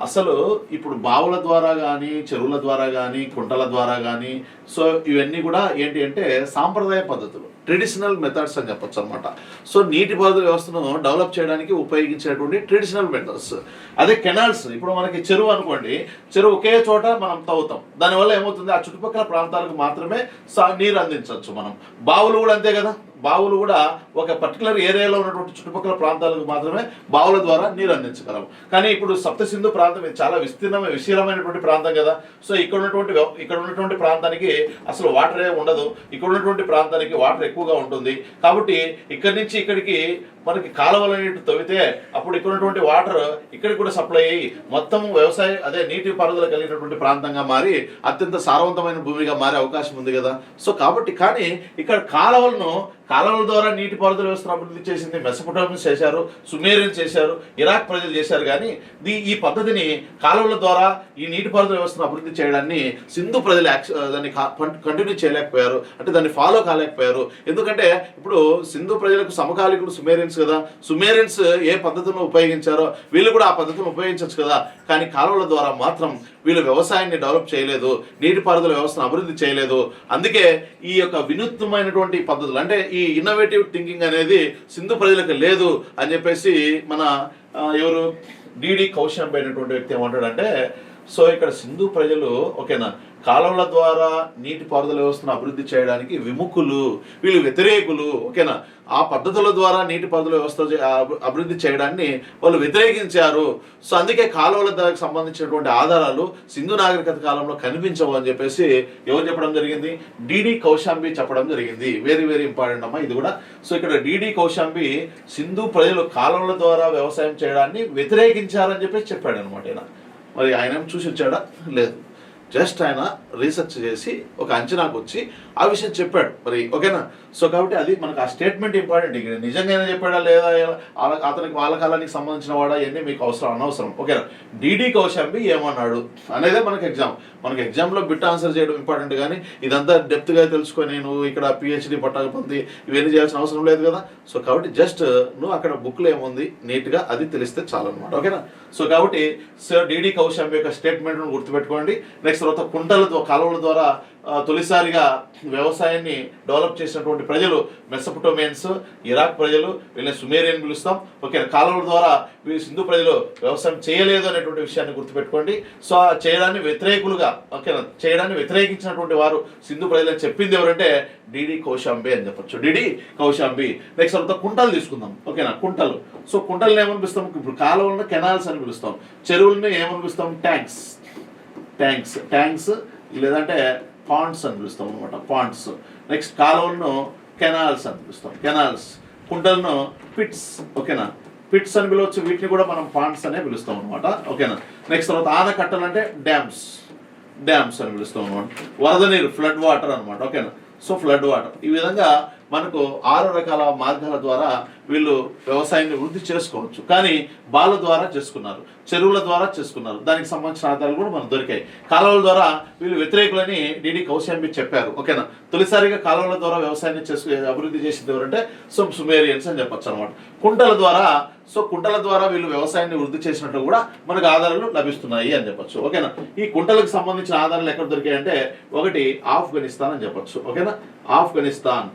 అసలు ఇప్పుడు బావుల ద్వారా కానీ, చెరువుల ద్వారా కానీ, కుంటల ద్వారా కానీ, సో ఇవన్నీ కూడా ఏంటి అంటే సాంప్రదాయ పద్ధతులు, ట్రెడిషనల్ మెథడ్స్ అని చెప్పొచ్చు అనమాట. సో నీటిపారుదల వ్యవస్థను డెవలప్ చేయడానికి ఉపయోగించేటువంటి ట్రెడిషనల్ మెథడ్స్. అదే కెనాల్స్, ఇప్పుడు మనకి చెరువు అనుకోండి, చెరువు ఒకే చోట మనం తవ్వుతాం, దానివల్ల ఏమవుతుంది, ఆ చుట్టుపక్కల ప్రాంతాలకు మాత్రమే నీరు అందించవచ్చు మనం. బావులు కూడా అంతే కదా, బావులు కూడా ఒక పర్టికులర్ ఏరియాలో ఉన్నటువంటి చుట్టుపక్కల ప్రాంతాలకు మాత్రమే బావుల ద్వారా నీరు అందించగలం. కానీ ఇప్పుడు సప్తసింధు ప్రాంతం ఇది చాలా విశాలమైనటువంటి ప్రాంతం కదా. సో ఇక్కడ ఉన్నటువంటి ప్రాంతానికి అసలు వాటరే ఉండదు, ఇక్కడ ఉన్నటువంటి ప్రాంతానికి వాటర్ ఎక్కువగా ఉంటుంది. కాబట్టి ఇక్కడి నుంచి ఇక్కడికి మనకి కాలువలు అనేవి తవ్వితే అప్పుడు ఇక్కడ ఉన్నటువంటి వాటర్ ఇక్కడికి కూడా సప్లై అయ్యి మొత్తం వ్యవసాయ అదే నీటి పారుదల కలిగినటువంటి ప్రాంతంగా మారి అత్యంత సారవంతమైన భూమిగా మారే అవకాశం ఉంది కదా. సో కాబట్టి కానీ ఇక్కడ కాలువల ద్వారా నీటి పారుదల వ్యవస్థను అభివృద్ధి చేసింది మెసొపొటామియన్స్ చేశారు, సుమేరియన్స్ చేశారు, ఇరాక్ ప్రజలు చేశారు. కానీ ఈ పద్ధతిని కాలువల ద్వారా ఈ నీటి పారుదల వ్యవస్థను అభివృద్ధి చేయడాన్ని సింధు ప్రజలు దాన్ని కంటిన్యూ చేయలేకపోయారు, అంటే దాన్ని ఫాలో కాలేకపోయారు. ఎందుకంటే ఇప్పుడు సింధు ప్రజలకు సమకాలికులు సుమేరియన్స్ కదా, సుమేరియన్స్ ఏ పద్ధతులను ఉపయోగించారో వీళ్ళు కూడా ఆ పద్ధతులను ఉపయోగించవచ్చు కదా. కానీ కాలువల ద్వారా మాత్రం వీళ్ళు వ్యవసాయాన్ని డెవలప్ చేయలేదు, నీటిపారుదల వ్యవస్థను అభివృద్ధి చేయలేదు. అందుకే ఈ యొక్క వినూత్నమైనటువంటి పద్ధతులు, అంటే ఈ ఇన్నోవేటివ్ థింకింగ్ అనేది సింధు ప్రజలకు లేదు అని చెప్పేసి మన ఎవరు డిడి కౌశాంబి అయినటువంటి వ్యక్తి ఏమంటాడంటే, సో ఇక్కడ సింధు ప్రజలు ఓకేనా కాలువల ద్వారా నీటి పారుదల వ్యవస్థను అభివృద్ధి చేయడానికి విముఖులు, వీళ్ళు వ్యతిరేకులు, ఓకేనా. ఆ పద్ధతుల ద్వారా నీటి పారుదల వ్యవస్థ అభివృద్ధి చేయడాన్ని వాళ్ళు వ్యతిరేకించారు. సో అందుకే కాలువల దానికి సంబంధించినటువంటి ఆధారాలు సింధు నాగరికత కాలంలో కనిపించవు అని చెప్పేసి ఎవరు చెప్పడం జరిగింది, డిడి కౌశాంబి చెప్పడం జరిగింది. వెరీ వెరీ ఇంపార్టెంట్ అమ్మా ఇది కూడా. సో ఇక్కడ డిడి కౌశాంబి సింధు ప్రజలు కాలువల ద్వారా వ్యవసాయం చేయడాన్ని వ్యతిరేకించారని చెప్పేసి చెప్పాడు అనమాట. మరి ఆయన చూసి వచ్చాడా? లేదు, జస్ట్ ఆయన రీసెర్చ్ చేసి ఒక అంచనాకు వచ్చి ఆ విషయం చెప్పాడు మరి, ఓకేనా. సో కాబట్టి అది మనకు ఆ స్టేట్మెంట్ ఇంపార్టెంట్. ఇక్కడ నిజంగానే చెప్పాడా లేదా, అతనికి వాళ్ళ కాలానికి సంబంధించిన వాడా, ఇవన్నీ మీకు అనవసరం, ఓకేనా. డిడి కౌశాంబి ఏమన్నాడు అనేదే మనకు ఎగ్జామ్లో బిట్ ఆన్సర్ చేయడం ఇంపార్టెంట్. కానీ ఇదంతా డెప్త్గా తెలుసుకొని నువ్వు ఇక్కడ పిహెచ్డి పట్టకపోతే ఇవన్నీ చేయాల్సిన అవసరం లేదు కదా. సో కాబట్టి జస్ట్ నువ్వు అక్కడ బుక్లో ఏముంది నీట్గా అది తెలిస్తే చాలు అనమాట, ఓకేనా. సో కాబట్టి సార్ డిడి కౌశాంబి యొక్క స్టేట్మెంట్ను గుర్తుపెట్టుకోండి. నెక్స్ట్ తర్వాత కాలువల ద్వారా తొలిసారిగా వ్యవసాయాన్ని డెవలప్ చేసినటువంటి ప్రజలు మెసొపొటామియన్స్, ఇరాక్ ప్రజలు, వీళ్ళని సుమేరియన్ పిలుస్తాం, ఓకే. కాలువల ద్వారా వీళ్ళు సింధు ప్రజలు వ్యవసాయం చేయలేదు అనేటువంటి విషయాన్ని గుర్తుపెట్టుకోండి. సో చేయడాన్ని వ్యతిరేకులుగా, ఓకేనా, చేయడాన్ని వ్యతిరేకించినటువంటి వారు సింధు ప్రజలు అని చెప్పింది ఎవరంటే డిడి కౌశాంబి అని చెప్పొచ్చు, డిడి కౌశాంబి. నెక్స్ట్ తర్వాత కుంటలు తీసుకుందాం, ఓకేనా. కుంటలు, సో కుంటలను ఏమని పిలుస్తాం, ఇప్పుడు కాలువలను కెనాల్స్ అని పిలుస్తాం, చెరువులను ఏమని పిలుస్తాం, ట్యాంక్స్ లేదంటే పాండ్స్ అని పిలుస్తాం అనమాట, పాండ్స్. నెక్స్ట్ కాలువలను కెనాల్స్ అని పిలుస్తాం, కెనాల్స్. కుంటలను పిట్స్, ఓకేనా, పిట్స్ అని పిలవచ్చు, వీటిని కూడా మనం పాండ్స్ అనే పిలుస్తాం అనమాట, ఓకేనా. నెక్స్ట్ తర్వాత ఆనకట్టలు అంటే డ్యామ్స్ అని పిలుస్తాం అనమాట. వరద నీరు ఫ్లడ్ వాటర్ అనమాట, ఓకేనా. So flood water. ఈ విధంగా మనకు 6 రకాల మార్గాల ద్వారా వీళ్ళు వ్యవసాయాన్ని వృద్ధి చేసుకోవచ్చు. కానీ బాల ద్వారా చేసుకున్నారు, చెరువుల ద్వారా చేసుకున్నారు, దానికి సంబంధించిన ఆధారాలు కూడా మనకు దొరికాయి. కాలువల ద్వారా వీళ్ళు వ్యతిరేకులని డిడి కౌశాంబి చెప్పారు, ఓకేనా. తొలిసారిగా కాలువల ద్వారా వ్యవసాయాన్ని అభివృద్ధి చేసింది ఎవరంటే సుమేరియన్స్ అని చెప్పొచ్చు అనమాట. కుంటల ద్వారా వీళ్ళు వ్యవసాయాన్ని వృద్ధి చేసినట్టు కూడా మనకు ఆధారాలు లభిస్తున్నాయి అని చెప్పొచ్చు, ఓకేనా. ఈ కుంటలకు సంబంధించిన ఆధారాలు ఎక్కడ దొరికాయంటే ఒకటి ఆఫ్ఘనిస్తాన్ అని చెప్పొచ్చు, ఓకేనా. ఆఫ్ఘనిస్తాన్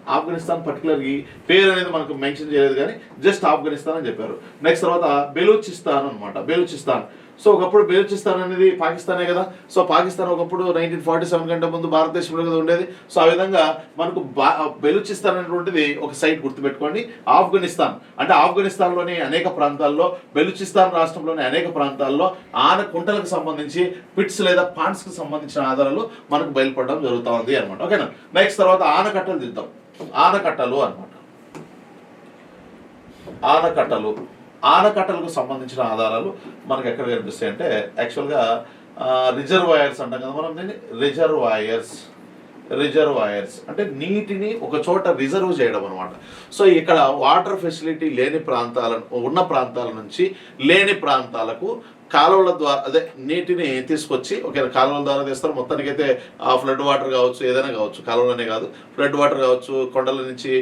పర్టికులర్ ఈ పేరు అనేది మనకు మెన్షన్ చేయలేదు కానీ జస్ట్ ఆఫ్ఘనిస్తాన్ అని చెప్పారు. నెక్స్ట్ తర్వాత బెలూచిస్తాన్ అనమాట. బెలూచిస్తాన్ సో ఒకప్పుడు బెలూచిస్తాన్ అనేది పాకిస్తానే కదా. సో పాకిస్తాన్ ఒకప్పుడు 1947 కంటే ముందు భారతదేశంలో కదా ఉండేది. సో ఆ విధంగా మనకు బెలూచిస్తాన్ అనేటువంటిది ఒక సైట్ గుర్తుపెట్టుకోండి. ఆఫ్ఘనిస్తాన్ అంటే ఆఫ్ఘనిస్తాన్లోని అనేక ప్రాంతాల్లో, బెలూచిస్తాన్ రాష్ట్రంలోని అనేక ప్రాంతాల్లో ఆనకుంటలకు సంబంధించి పిట్స్ లేదా పాండ్స్కి సంబంధించిన ఆధారాలు మనకు బయలుపడడం జరుగుతూ ఉంది అనమాట. ఓకేనా. నెక్స్ట్ తర్వాత ఆనకట్టలు దిద్దాం. ఆనకట్టలు అనమాట. ఆనకట్టలకు సంబంధించిన ఆధారాలు మనకు ఎక్కడ కనిపిస్తాయి అంటే యాక్చువల్గా రిజర్వాయర్స్ అంటాం కదా మనం దీన్ని. రిజర్వాయర్స్ అంటే నీటిని ఒక చోట రిజర్వ్ చేయడం అనమాట. సో ఇక్కడ వాటర్ ఫెసిలిటీ లేని ఉన్న ప్రాంతాల నుంచి లేని ప్రాంతాలకు కాలువల ద్వారా అదే నీటిని తీసుకొచ్చి కాలువల ద్వారా తీస్తారు. మొత్తానికైతే ఫ్లడ్ వాటర్ కావచ్చు, ఏదైనా కావచ్చు, కాలువలనే కాదు, ఫ్లడ్ వాటర్ కావచ్చు, కొండల నుంచి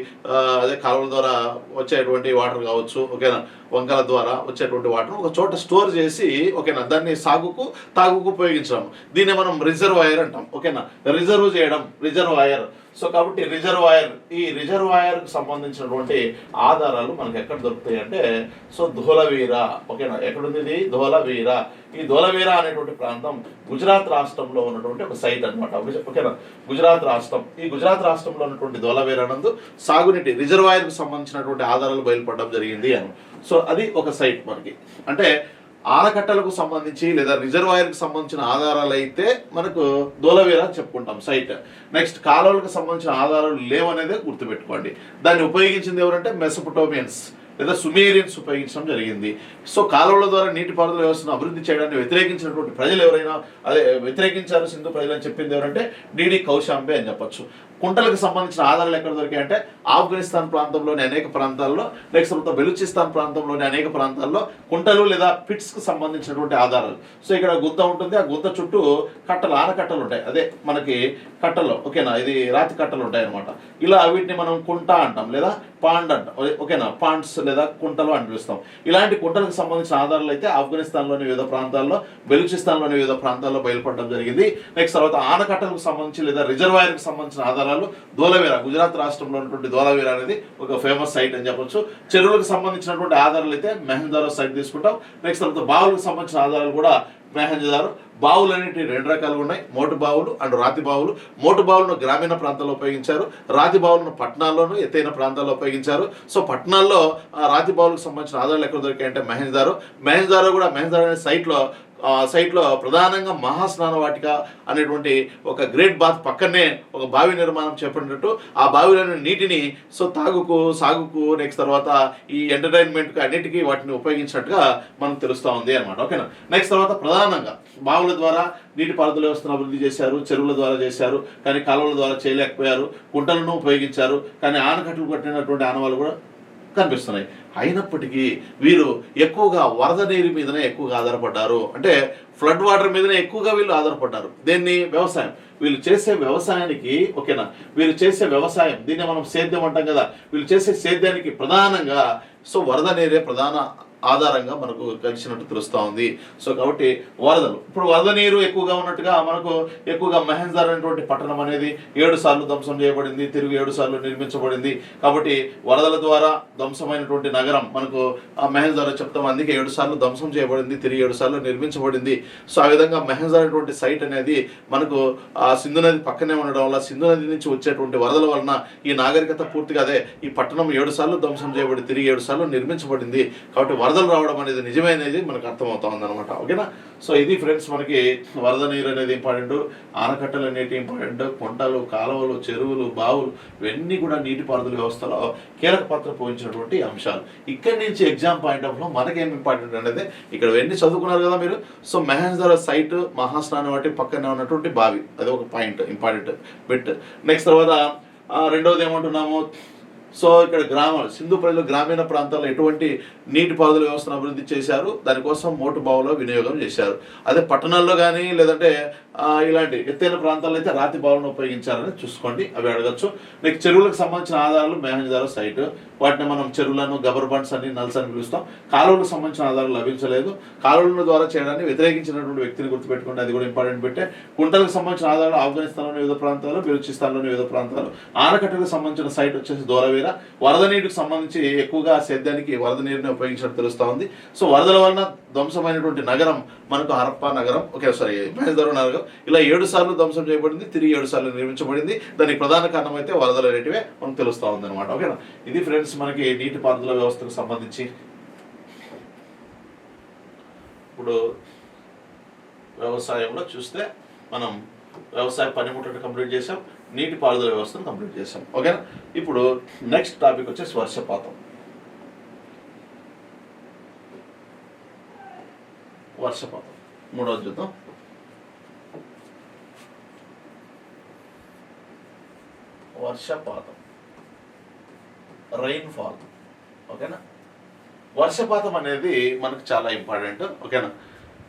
అదే కాలువల ద్వారా వచ్చేటువంటి వాటర్ కావచ్చు, ఓకేనా, వంకల ద్వారా వచ్చేటువంటి వాటర్ ఒక చోట స్టోర్ చేసి, ఓకేనా, దాన్ని సాగుకు తాగుకు ఉపయోగించడం. దీన్ని మనం రిజర్వాయర్ అంటాం. ఓకేనా, రిజర్వ్ చేయడం రిజర్వాయర్. సో కాబట్టి ఈ రిజర్వాయర్కి సంబంధించినటువంటి ఆధారాలు మనకు ఎక్కడ దొరుకుతాయి అంటే సో ధోలవీర. ఓకేనా, ఎక్కడుంది ఇది? ధోలవీర. ఈ ధోలవీర అనేటువంటి ప్రాంతం గుజరాత్ రాష్ట్రంలో ఉన్నటువంటి ఒక సైట్ అనమాట. ఓకేనా, గుజరాత్ రాష్ట్రం. ఈ గుజరాత్ రాష్ట్రంలో ఉన్నటువంటి ధోలవీర నందు సాగునీటి రిజర్వాయర్కి సంబంధించినటువంటి ఆధారాలు బయలుపడడం జరిగింది అని. సో అది ఒక సైట్ మనకి. అంటే ఆనకట్టలకు సంబంధించి లేదా రిజర్వాయర్కి సంబంధించిన ఆధారాలు అయితే మనకు ధోలవీర చెప్పుకుంటాం సైట్. నెక్స్ట్ కాలువలకు సంబంధించిన ఆధారాలు లేవనేదే గుర్తుపెట్టుకోండి. దాన్ని ఉపయోగించింది ఎవరంటే మెసొపొటేమియన్స్ లేదా సుమేరియన్స్ ఉపయోగించడం జరిగింది. సో కాలువల ద్వారా నీటిపారుదల వ్యవస్థను అభివృద్ధి చేయడాన్ని వ్యతిరేకించినటువంటి ప్రజలు ఎవరైనా వ్యతిరేకించారు సింధు ప్రజలు అని చెప్పింది ఎవరంటే డిడి కౌశాంబే అని చెప్పొచ్చు. కుంటలకు సంబంధించిన ఆధారాలు ఎక్కడ దొరికాయంటే ఆఫ్ఘనిస్తాన్ ప్రాంతంలోని అనేక ప్రాంతాల్లో, నెక్స్ట్ తర్వాత బెలూచిస్తాన్ ప్రాంతంలోని అనేక ప్రాంతాల్లో కుంటలు లేదా పిట్స్కి సంబంధించినటువంటి ఆధారాలు. సో ఇక్కడ గుంత ఉంటుంది, ఆ గుంత చుట్టూ ఆనకట్టలు ఉంటాయి. అదే మనకి కట్టలు, ఓకేనా, ఇది రాతి కట్టలు ఉంటాయి అనమాట. ఇలా వీటిని మనం కుంట అంటాం లేదా పాండ్ అంటాం. ఓకేనా, పాండ్స్ లేదా కుంటలు అని పిలుస్తాం. ఇలాంటి కుంటలకు సంబంధించిన ఆధారాలు అయితే ఆఫ్ఘనిస్తాన్లోని వివిధ ప్రాంతాల్లో, బెలూచిస్తాన్లోని వివిధ ప్రాంతాల్లో బయలుపడడం జరిగింది. నెక్స్ట్ తర్వాత ఆనకట్టలకు సంబంధించి లేదా రిజర్వాయర్కి సంబంధించిన ఆధారాలు ధోలవీర, గుజరాత్ రాష్ట్రంలో ఉన్నటువంటి ధోలవీర అనేది ఒక ఫేమస్ సైట్ అని చెప్పొచ్చు. చెరువులకు సంబంధించినటువంటి ఆధారాలు అయితే మెహంజదారో సైట్ తీసుకుంటాం. నెక్స్ట్ తర్వాత బావులకు సంబంధించిన ఆధారాలు కూడా మెహంజదారో. బావులు అనేవి రెండు రకాలుగా ఉన్నాయి, మోటు బావులు అండ్ రాతి బావులు. మోటు బావులను గ్రామీణ ప్రాంతాల్లో ఉపయోగించారు, రాతి బావులను పట్టణాల్లోనూ ఎత్తైన ప్రాంతాల్లో ఉపయోగించారు. సో పట్టణాల్లో రాతి బావులకు సంబంధించిన ఆధారాలు ఎక్కడ దొరికాయంటే మెహంజదారో కూడా మెహంజదారో అనే సైట్లో ప్రధానంగా మహాస్నాన వాటిక అనేటువంటి ఒక గ్రేట్ బాత్ పక్కనే ఒక బావి నిర్మాణం చేపట్టినట్టు ఆ బావిలోని నీటిని సో తాగుకు, సాగుకు, నెక్స్ట్ తర్వాత ఈ ఎంటర్టైన్మెంట్కి అన్నిటికీ వాటిని ఉపయోగించినట్టుగా మనకు తెలుస్తూ ఉంది అనమాట. ఓకేనా. నెక్స్ట్ తర్వాత ప్రధానంగా బావుల ద్వారా నీటిపారుదల వ్యవస్థను అభివృద్ధి చేశారు, చెరువుల ద్వారా చేశారు, కానీ కాలువల ద్వారా చేయలేకపోయారు. కుంటలను ఉపయోగించారు, కానీ ఆనకట్టలు కట్టినటువంటి ఆనవాళ్ళు కూడా కనిపిస్తున్నాయి. అయినప్పటికీ వీరు ఎక్కువగా వరద నీరు మీదనే ఎక్కువగా ఆధారపడ్డారు. అంటే ఫ్లడ్ వాటర్ మీదనే ఎక్కువగా వీళ్ళు ఆధారపడ్డారు. దేన్ని? వ్యవసాయం. వీళ్ళు చేసే వ్యవసాయానికి, ఓకేనా, వీళ్ళు చేసే వ్యవసాయం, దీన్ని మనం సేద్యం అంటాం కదా, వీళ్ళు చేసే సేద్యానికి ప్రధానంగా సో వరద నీరే ప్రధాన ఆధారంగా మనకు కలిసినట్టు తెలుస్తూ ఉంది. సో కాబట్టి వరదలు, ఇప్పుడు వరద నీరు ఎక్కువగా ఉన్నట్టుగా మనకు ఎక్కువగా మెహంజదారో అనేటువంటి పట్టణం అనేది 7 సార్లు ధ్వంసం చేయబడింది, తిరిగి 7 సార్లు నిర్మించబడింది. కాబట్టి వరదల ద్వారా ధ్వంసమైనటువంటి నగరం మనకు మెహంజదారో చెప్తాం. అందుకే 7 సార్లు ధ్వంసం చేయబడింది, తిరిగి 7 సార్లు నిర్మించబడింది. సో ఆ విధంగా మెహంజదారో అనేటువంటి సైట్ అనేది మనకు ఆ సింధు నది పక్కనే ఉండడం వల్ల, సింధు నది నుంచి వచ్చేటువంటి వరదల వలన ఈ నాగరికత పూర్తిగా ఈ పట్టణం 7 సార్లు ధ్వంసం చేయబడి తిరిగి 7 సార్లు నిర్మించబడింది. కాబట్టి వరదలు రావడం అనేది నిజమే అనేది మనకు అర్థమవుతా ఉందన్నమాట. ఓకేనా. సో ఇది ఫ్రెండ్స్ మనకి వరద నీరు అనేది ఇంపార్టెంట్, ఆనకట్టలు అనేవి ఇంపార్టెంట్, కుంటలు, కాలువలు, చెరువులు, బావులు ఇవన్నీ కూడా నీటిపారుదల వ్యవస్థలో కీలక పాత్ర పోషించినటువంటి అంశాలు. ఇక్కడి నుంచి ఎగ్జామ్ పాయింట్ ఆఫ్ లో మనకేం ఇంపార్టెంట్ అనేది ఇక్కడ ఇవన్నీ చదువుకున్నారు కదా మీరు. సో మెహంజదారో సైట్ మహాస్నానం వాటి పక్కనే ఉన్నటువంటి బావి, అది ఒక పాయింట్ ఇంపార్టెంట్ బిట్. నెక్స్ట్ తర్వాత రెండవది ఏమంటున్నాము, సో ఇక్కడ సింధు ప్రజలు గ్రామీణ ప్రాంతాల్లో ఎటువంటి నీటిపారుదల వ్యవస్థను అభివృద్ధి చేశారు, దానికోసం మోటు బావులో వినియోగం చేశారు. అదే పట్టణాల్లో కానీ లేదంటే ఇలాంటి ఎత్తైన ప్రాంతాల్లో అయితే రాతి బావులను ఉపయోగించారని చూసుకోండి, అవి అడగచ్చు. నెక్స్ట్ చెరువులకు సంబంధించిన ఆధారాలు మెహంజదారో సైట్, వాటిని మనం చెరువులను గబర్బండ్స్ అని నల్స్ అని పిలుస్తాం. కాలువలకు సంబంధించిన ఆధారాలు లభించలేదు. కాలువల ద్వారా చేయడాన్ని వ్యతిరేకించినటువంటి వ్యక్తిని గుర్తుపెట్టుకుంటే అది కూడా ఇంపార్టెంట్ పెట్టే. కుంటలకు సంబంధించిన ఆధారాలు ఆఫ్ఘనిస్తాన్లోని వివిధ ప్రాంతాలు, బెలూచిస్తాన్లోని వివిధ ప్రాంతాలు. ఆనకట్టలకు సంబంధించిన సైట్ వచ్చేసి దోలవీర. వరద నీటికి సంబంధించి ఎక్కువగా సేద్యానికి వరద నీరుని ఉపయోగించినట్టు తెలుస్తూ ఉంది. సో వరదల వలన ధ్వంసమైనటువంటి నగరం మనకు హరప్పా నగరం, మహేంద్రవరం నగరం. ఇలా 7 సార్లు ధ్వంసం చేయబడింది, తిరిగి 7 సార్లు నిర్మించబడింది. దానికి ప్రధాన కారణం అయితే వరదలు అనేటివే మనకు తెలుస్తూ ఉంది అనమాట. ఓకేనా, ఇది ఫ్రెండ్స్ మనకి నీటిపారుదల వ్యవస్థకు సంబంధించి. ఇప్పుడు వ్యవసాయంలో చూస్తే మనం వ్యవసాయ పనిముట్లను కంప్లీట్ చేసాం, నీటిపారుదల వ్యవస్థను కంప్లీట్ చేసాం. ఓకేనా, ఇప్పుడు నెక్స్ట్ టాపిక్ వచ్చేసి వర్షపాతం. వర్షపాతం మూడవది చూద్దాం. వర్షపాతం, రైన్ఫాల్. ఓకేనా, వర్షపాతం అనేది మనకు చాలా ఇంపార్టెంట్. ఓకేనా,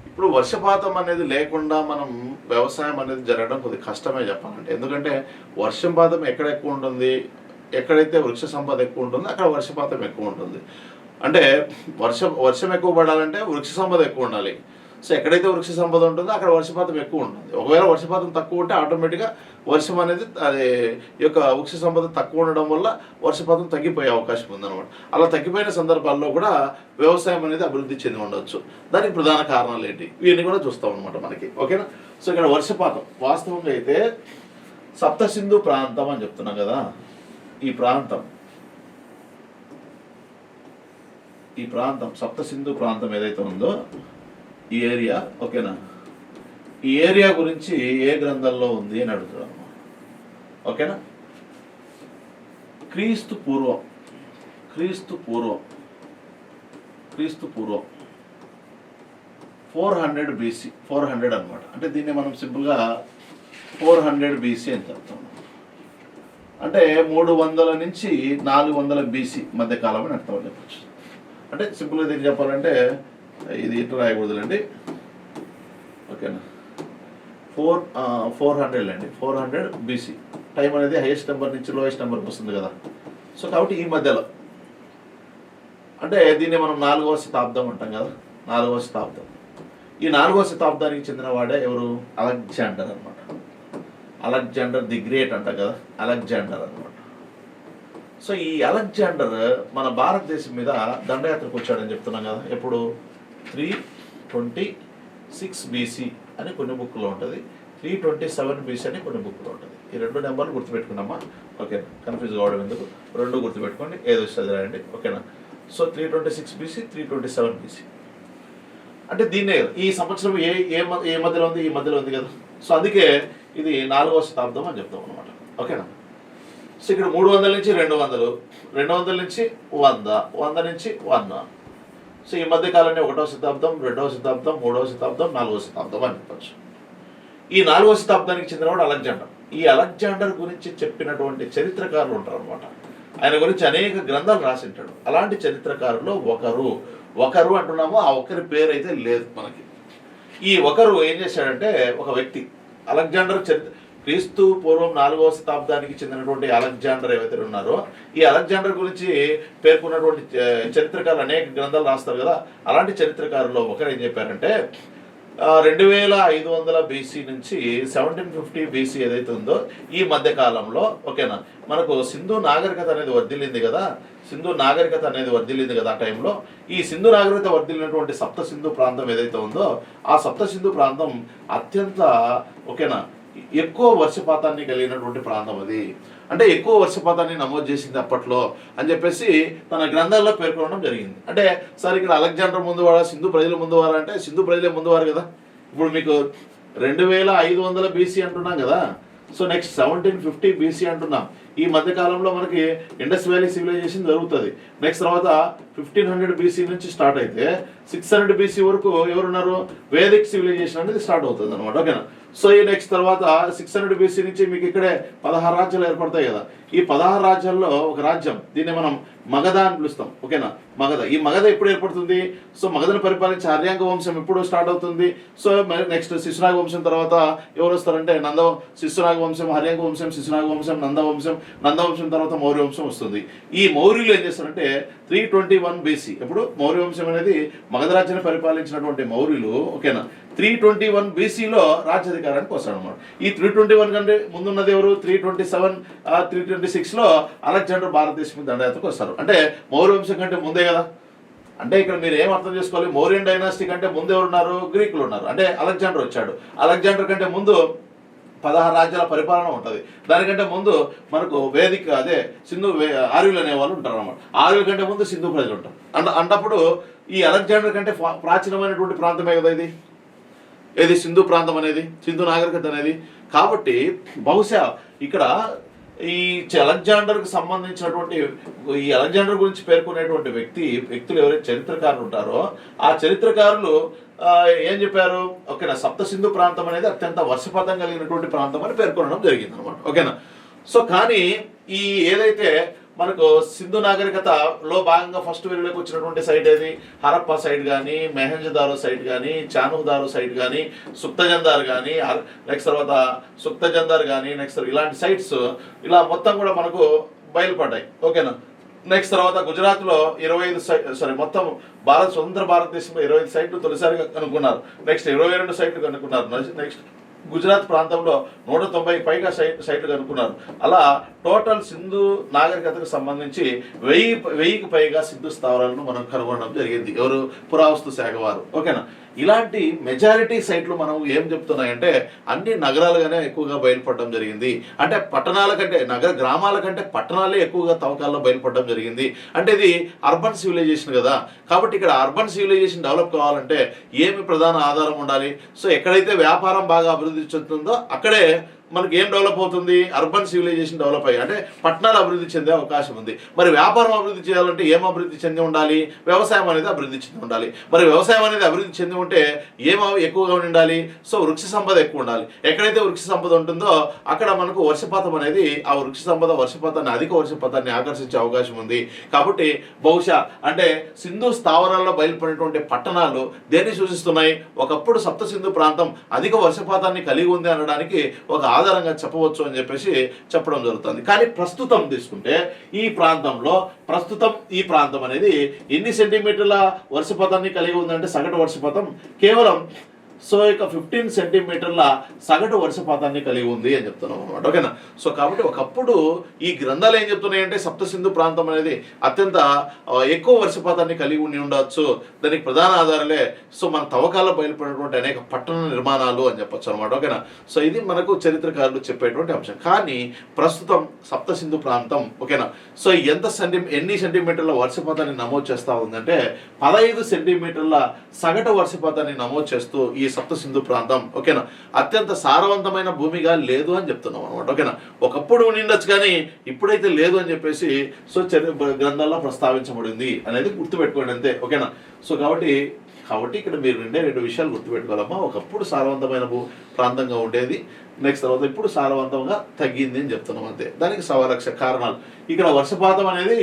ఇప్పుడు వర్షపాతం అనేది లేకుండా మనం వ్యవసాయం అనేది జరగడం కొద్దిగా కష్టమే చెప్పాలంటే. ఎందుకంటే వర్షపాతం ఎక్కడ ఎక్కువ ఉంటుంది, ఎక్కడైతే వృక్ష సంపద ఎక్కువ ఉంటుందో అక్కడ వర్షపాతం ఎక్కువ ఉంటుంది. అంటే వర్షం ఎక్కువ పడాలంటే వృక్ష సంపద ఎక్కువ ఉండాలి. సో ఎక్కడైతే వృక్ష సంపద ఉంటుందో అక్కడ వర్షపాతం ఎక్కువ ఉంటుంది. ఒకవేళ వర్షపాతం తక్కువ ఉంటే ఆటోమేటిక్గా వర్షం అనేది అది యొక్క వృక్ష సంపద తక్కువ ఉండడం వల్ల వర్షపాతం తగ్గిపోయే అవకాశం ఉందన్నమాట. అలా తగ్గిపోయిన సందర్భాల్లో కూడా వ్యవసాయం అనేది అభివృద్ధి చెంది ఉండవచ్చు. దానికి ప్రధాన కారణాలు ఏంటి, ఇవన్నీ కూడా చూస్తాం అనమాట మనకి. ఓకేనా, సో ఇక్కడ వర్షపాతం వాస్తవంగా అయితే సప్తసింధు ప్రాంతం అని చెప్తున్నాం కదా. ఈ ప్రాంతం సప్తసింధు ప్రాంతం ఏదైతే ఉందో ఈ ఏరియా. ఓకేనా, ఈ ఏరియా గురించి ఏ గ్రంథంలో ఉంది అని అడుగుతున్నాను. ఓకేనా, క్రీస్తు పూర్వం 400 BC, 400 అనమాట. అంటే దీన్ని మనం సింపుల్గా 400 BC అని చెప్తాం. అంటే 300 నుంచి 400 BC మధ్య కాలం అని అర్థం చెప్పచ్చు. అంటే సింపుల్గా దీన్ని చెప్పాలంటే ఇది ఇటు రాయకూడదులండి. ఓకేనా, 400 అండి, 400 BC. టైం అనేది హైయెస్ట్ నెంబర్ నుంచి లోయెస్ట్ నెంబర్కి వస్తుంది కదా. సో కాబట్టి ఈ మధ్యలో అంటే దీన్ని మనం 4వ శతాబ్దం అంటాం కదా. 4వ శతాబ్దం. ఈ 4వ శతాబ్దానికి చెందిన వాడే ఎవరు, అలెగ్జాండర్ అనమాట. అలెగ్జాండర్ ది గ్రేట్ అంటాం కదా, అలెగ్జాండర్ అనమాట. సో ఈ అలెగ్జాండర్ మన భారతదేశం మీద దండయాత్రకు వచ్చాడని చెప్తున్నాం కదా. ఎప్పుడు 326 BC అని కొన్ని బుక్లో ఉంటుంది, 327 BC అని కొన్ని బుక్లో ఉంటుంది. ఈ 2 నెంబర్లు గుర్తుపెట్టుకున్నామా. ఓకే, కన్ఫ్యూజ్ కావడం ఎందుకు, 2 గుర్తుపెట్టుకోండి, ఏదో వస్తుంది రాయండి. ఓకేనా, సో 326 BC, 327 BC. అంటే దీన్నే ఈ సంవత్సరం ఏ మధ్యలో ఉంది, ఈ మధ్యలో ఉంది కదా. సో అందుకే ఇది 4వ శతాబ్దం అని చెప్తాం అనమాట. ఓకేనా, సో ఇక్కడ 300 నుంచి 200, 200 నుంచి 100, 100 నుంచి 100. సో ఈ మధ్య కాలంలో 1వ శతాబ్దం, 2వ శతాబ్దం, 3వ శతాబ్దం, 4వ శతాబ్దం అని చెప్పచ్చు. ఈ 4వ శతాబ్దానికి చెందినవాడు అలెగ్జాండర్. ఈ అలెగ్జాండర్ గురించి చెప్పినటువంటి చరిత్రకారులు ఉంటారు అనమాట. ఆయన గురించి అనేక గ్రంథాలు రాసింటాడు. అలాంటి చరిత్రకారులు ఒకరు అంటున్నాము, ఆ ఒకరి పేరు అయితే లేదు మనకి. ఈ ఒకరు ఏం చేశాడంటే, ఒక వ్యక్తి అలెగ్జాండర్ క్రీస్తు పూర్వం 4వ శతాబ్దానికి చెందినటువంటి అలెగ్జాండర్ ఏవైతే ఉన్నారో, ఈ అలెగ్జాండర్ గురించి పేర్కొన్నటువంటి చరిత్రకారులు అనేక గ్రంథాలు రాస్తారు కదా. అలాంటి చరిత్రకారుల్లో ఒకరు ఏం చెప్పారంటే, 2500 BC నుంచి 1750 BC ఏదైతే ఉందో ఈ మధ్య కాలంలో, ఓకేనా, మనకు సింధు నాగరికత అనేది వర్ధిల్లింది కదా. ఆ టైంలో ఈ సింధు నాగరికత వర్ధిల్లినటువంటి సప్తసింధు ప్రాంతం ఏదైతే ఉందో ఆ సప్తసింధు ప్రాంతం అత్యంత ఓకేనా ఎక్కువ వర్షపాతాన్ని కలిగినటువంటి ప్రాంతం అది. అంటే ఎక్కువ వర్షపాతాన్ని నమోదు చేసింది అప్పట్లో అని చెప్పేసి తన గ్రంథాల్లో పేర్కొనడం జరిగింది. అంటే సార్ ఇక్కడ అలెగ్జాండర్ ముందువారా, సింధు ప్రజలు ముందువారా అంటే సింధు ప్రజలే ముందువారు కదా. ఇప్పుడు మీకు 2500 BC అంటున్నాం కదా. సో నెక్స్ట్ 1750 BC అంటున్నాం. ఈ మధ్య కాలంలో మనకి ఇండస్ వ్యాలీ సివిలైజేషన్ జరుగుతుంది. నెక్స్ట్ తర్వాత 1500 BC నుంచి స్టార్ట్ అయితే 600 BC వరకు ఎవరున్నారు, వేదిక్ సివిలైజేషన్ అనేది స్టార్ట్ అవుతుంది అనమాట. ఓకేనా, సో ఈ నెక్స్ట్ తర్వాత 600 BC నుంచి మీకు ఇక్కడే 16 రాజ్యాలు ఏర్పడతాయి కదా. ఈ 16 రాజ్యాల్లో ఒక రాజ్యం, దీన్ని మనం మగధ అని పిలుస్తాం. ఓకేనా, మగధ. ఈ మగధ ఎప్పుడు ఏర్పడుతుంది, సో మగధను పరిపాలించే హర్యాంక వంశం ఎప్పుడు స్టార్ట్ అవుతుంది. సో నెక్స్ట్ శిశునాగ వంశం తర్వాత ఎవరు వస్తారంటే శిశునాగ వంశం, హర్యాంక వంశం, శిశునాగ వంశం, నంద వంశం, నందవంశం తర్వాత మౌర్య వంశం వస్తుంది. ఈ మౌర్యులు ఏం చేస్తారంటే 321 BC, ఇప్పుడు మౌర్య వంశం అనేది మగధ రాజ్యాన్ని పరిపాలించినటువంటి మౌర్యులు ఓకేనా 321 BCలో రాజ్యాధికారానికి వస్తాడు అనమాట. ఈ 321 కంటే ముందున్నది ఎవరు 327 326లో అలెగ్జాండర్ భారతదేశం దండయాత్రకు వస్తారు. అంటే మౌర్య వంశం కంటే ముందే కదా. అంటే ఇక్కడ మీరు ఏం అర్థం చేసుకోవాలి, మౌర్యన్ డైనాసిటీ కంటే ముందు ఎవరున్నారు, గ్రీకులు ఉన్నారు. అంటే అలెగ్జాండర్ వచ్చాడు. అలెగ్జాండర్ కంటే ముందు 16 రాజ్యాల పరిపాలన ఉంటుంది. దానికంటే ముందు మనకు వేదిక అదే సింధు ఆర్యులు అనే వాళ్ళు ఉంటారు అన్నమాట. ఆర్యుల కంటే ముందు సింధు ప్రజలు ఉంటారు. అన్నప్పుడు ఈ అలెగ్జాండర్ కంటే ప్రాచీనమైనటువంటి ప్రాంతమే కదా ఇది, ఏది సింధు ప్రాంతం అనేది, సింధు నాగరికత అనేది. కాబట్టి బహుశా ఇక్కడ ఈ అలెగ్జాండర్కి సంబంధించినటువంటి ఈ అలెగ్జాండర్ గురించి పేర్కొనేటువంటి వ్యక్తులు ఎవరైతే చరిత్రకారులు ఉంటారో ఆ చరిత్రకారులు ఏం చెప్పారు, ఓకేనా సప్త సింధు ప్రాంతం అనేది అత్యంత వర్షపాతం కలిగినటువంటి ప్రాంతం అని పేర్కొనడం జరిగింది అనమాట. ఓకేనా. సో కానీ ఈ ఏదైతే మనకు సింధు నాగరికతలో భాగంగా ఫస్ట్ వెలుగులోకి వచ్చినటువంటి సైట్ ఏది, హరప్పా సైట్ కానీ, మెహంజదారో సైట్ కానీ, చానుదారో సైట్ కానీ, సుక్తజందార్ కానీ, నెక్స్ట్ తర్వాత సుక్తజందార్ కానీ, నెక్స్ట్ ఇలాంటి సైట్స్ ఇలా మొత్తం కూడా మనకు బయలుపడ్డాయి. ఓకేనా. నెక్స్ట్ తర్వాత గుజరాత్లో 25 మొత్తం స్వతంత్ర భారతదేశంలో 25 సైట్లు తొలిసారిగా కనుక్కున్నారు. నెక్స్ట్ 22 సైట్లు కనుక్కున్నారు. నెక్స్ట్ గుజరాత్ ప్రాంతంలో 190 పైగా సైట్లు కనుక్కున్నారు. అలా టోటల్ సింధు నాగరికతకు సంబంధించి 1000కి పైగా సింధు స్థావరాలను మనం కనుగొనడం జరిగింది. ఎవరు, పురావస్తు శాఖ వారు. ఓకేనా. ఇలాంటి మెజారిటీ సైట్లు మనం ఏం చెప్తున్నాయంటే అన్ని నగరాలుగానే ఎక్కువగా బయలుపడడం జరిగింది. అంటే పట్టణాల కంటే గ్రామాల కంటే పట్టణాలే ఎక్కువగా తవ్వకాల్లో బయలుపడడం జరిగింది. అంటే ఇది అర్బన్ సివిలైజేషన్ కదా. కాబట్టి ఇక్కడ అర్బన్ సివిలైజేషన్ డెవలప్ కావాలంటే ఏమి ప్రధాన ఆధారం ఉండాలి. సో ఎక్కడైతే వ్యాపారం బాగా అభివృద్ధి చెందుతుందో అక్కడే మనకి ఏం డెవలప్ అవుతుంది, అర్బన్ సివిలైజేషన్ డెవలప్ అయ్యి అంటే పట్టణాలు అభివృద్ధి చెందే అవకాశం ఉంది. మరి వ్యాపారం అభివృద్ధి చేయాలంటే ఏం అభివృద్ధి చెంది ఉండాలి, వ్యవసాయం అనేది అభివృద్ధి చెంది ఉండాలి. మరి వ్యవసాయం అనేది అభివృద్ధి చెంది ఉంటే ఏం ఎక్కువగా ఉండాలి, సో వృక్ష సంపద ఎక్కువ ఉండాలి. ఎక్కడైతే వృక్ష సంపద ఉంటుందో అక్కడ మనకు వర్షపాతం అనేది ఆ వృక్ష సంపద వర్షపాతాన్ని అధిక వర్షపాతాన్ని ఆకర్షించే అవకాశం ఉంది. కాబట్టి బహుశా అంటే సింధు స్థావరాల్లో బయలుపడినటువంటి పట్టణాలు దేన్ని సూచిస్తున్నాయి, ఒకప్పుడు సప్త సింధు ప్రాంతం అధిక వర్షపాతాన్ని కలిగి ఉంది అనడానికి ఒక ఆధారంగా చెప్పవచ్చు అని చెప్పేసి చెప్పడం జరుగుతుంది. కానీ ప్రస్తుతం తీసుకుంటే ఈ ప్రాంతం అనేది ఎన్ని సెంటీమీటర్ల వర్షపాతాన్ని కలిగి ఉందంటే సగటు వర్షపాతం కేవలం సో ఇక 15 సెంటీమీటర్ల సగటు వర్షపాతాన్ని కలిగి ఉంది అని చెప్తున్నాం అనమాట. ఓకేనా. సో కాబట్టి ఒకప్పుడు ఈ గ్రంథాలు ఏం చెప్తున్నాయంటే సప్త సింధు ప్రాంతం అనేది అత్యంత ఎక్కువ వర్షపాతాన్ని కలిగి ఉండి ఉండవచ్చు. దానికి ప్రధాన ఆధారాలే సో మన తవ్వకాల్లో బయలుపడినటువంటి అనేక పట్టణ నిర్మాణాలు అని చెప్పొచ్చు అనమాట. ఓకేనా. సో ఇది మనకు చరిత్రకారులు చెప్పేటువంటి అంశం. కానీ ప్రస్తుతం సప్త సింధు ప్రాంతం ఓకేనా సో ఎన్ని సెంటీమీటర్ల వర్షపాతాన్ని నమోదు చేస్తా ఉందంటే 15 సెంటీమీటర్ల సగటు వర్షపాతాన్ని నమోదు చేస్తూ ఈ సప్త సింధు ప్రాంతం ఓకేనా అత్యంత సారవంతమైన భూమిగా లేదు అని చెప్తున్నాం అనమాట. ఓకేనా. ఒకప్పుడు ఉండిండొచ్చు కానీ ఇప్పుడైతే లేదు అని చెప్పేసి సో గ్రంథాల్లో ప్రస్తావించబడింది అనేది గుర్తుపెట్టుకోండి అంతే. ఓకేనా. సో కాబట్టి ఇక్కడ మీరు రెండు విషయాలు గుర్తుపెట్టుకోవాలమ్మా. ఒకప్పుడు సారవంతమైన ప్రాంతంగా ఉండేది, నెక్స్ట్ తర్వాత ఇప్పుడు సారవంతంగా తగ్గింది అని చెప్తున్నాం అంతే. దానికి 1,00,000 కారణాలు. ఇక్కడ వర్షపాతం అనేది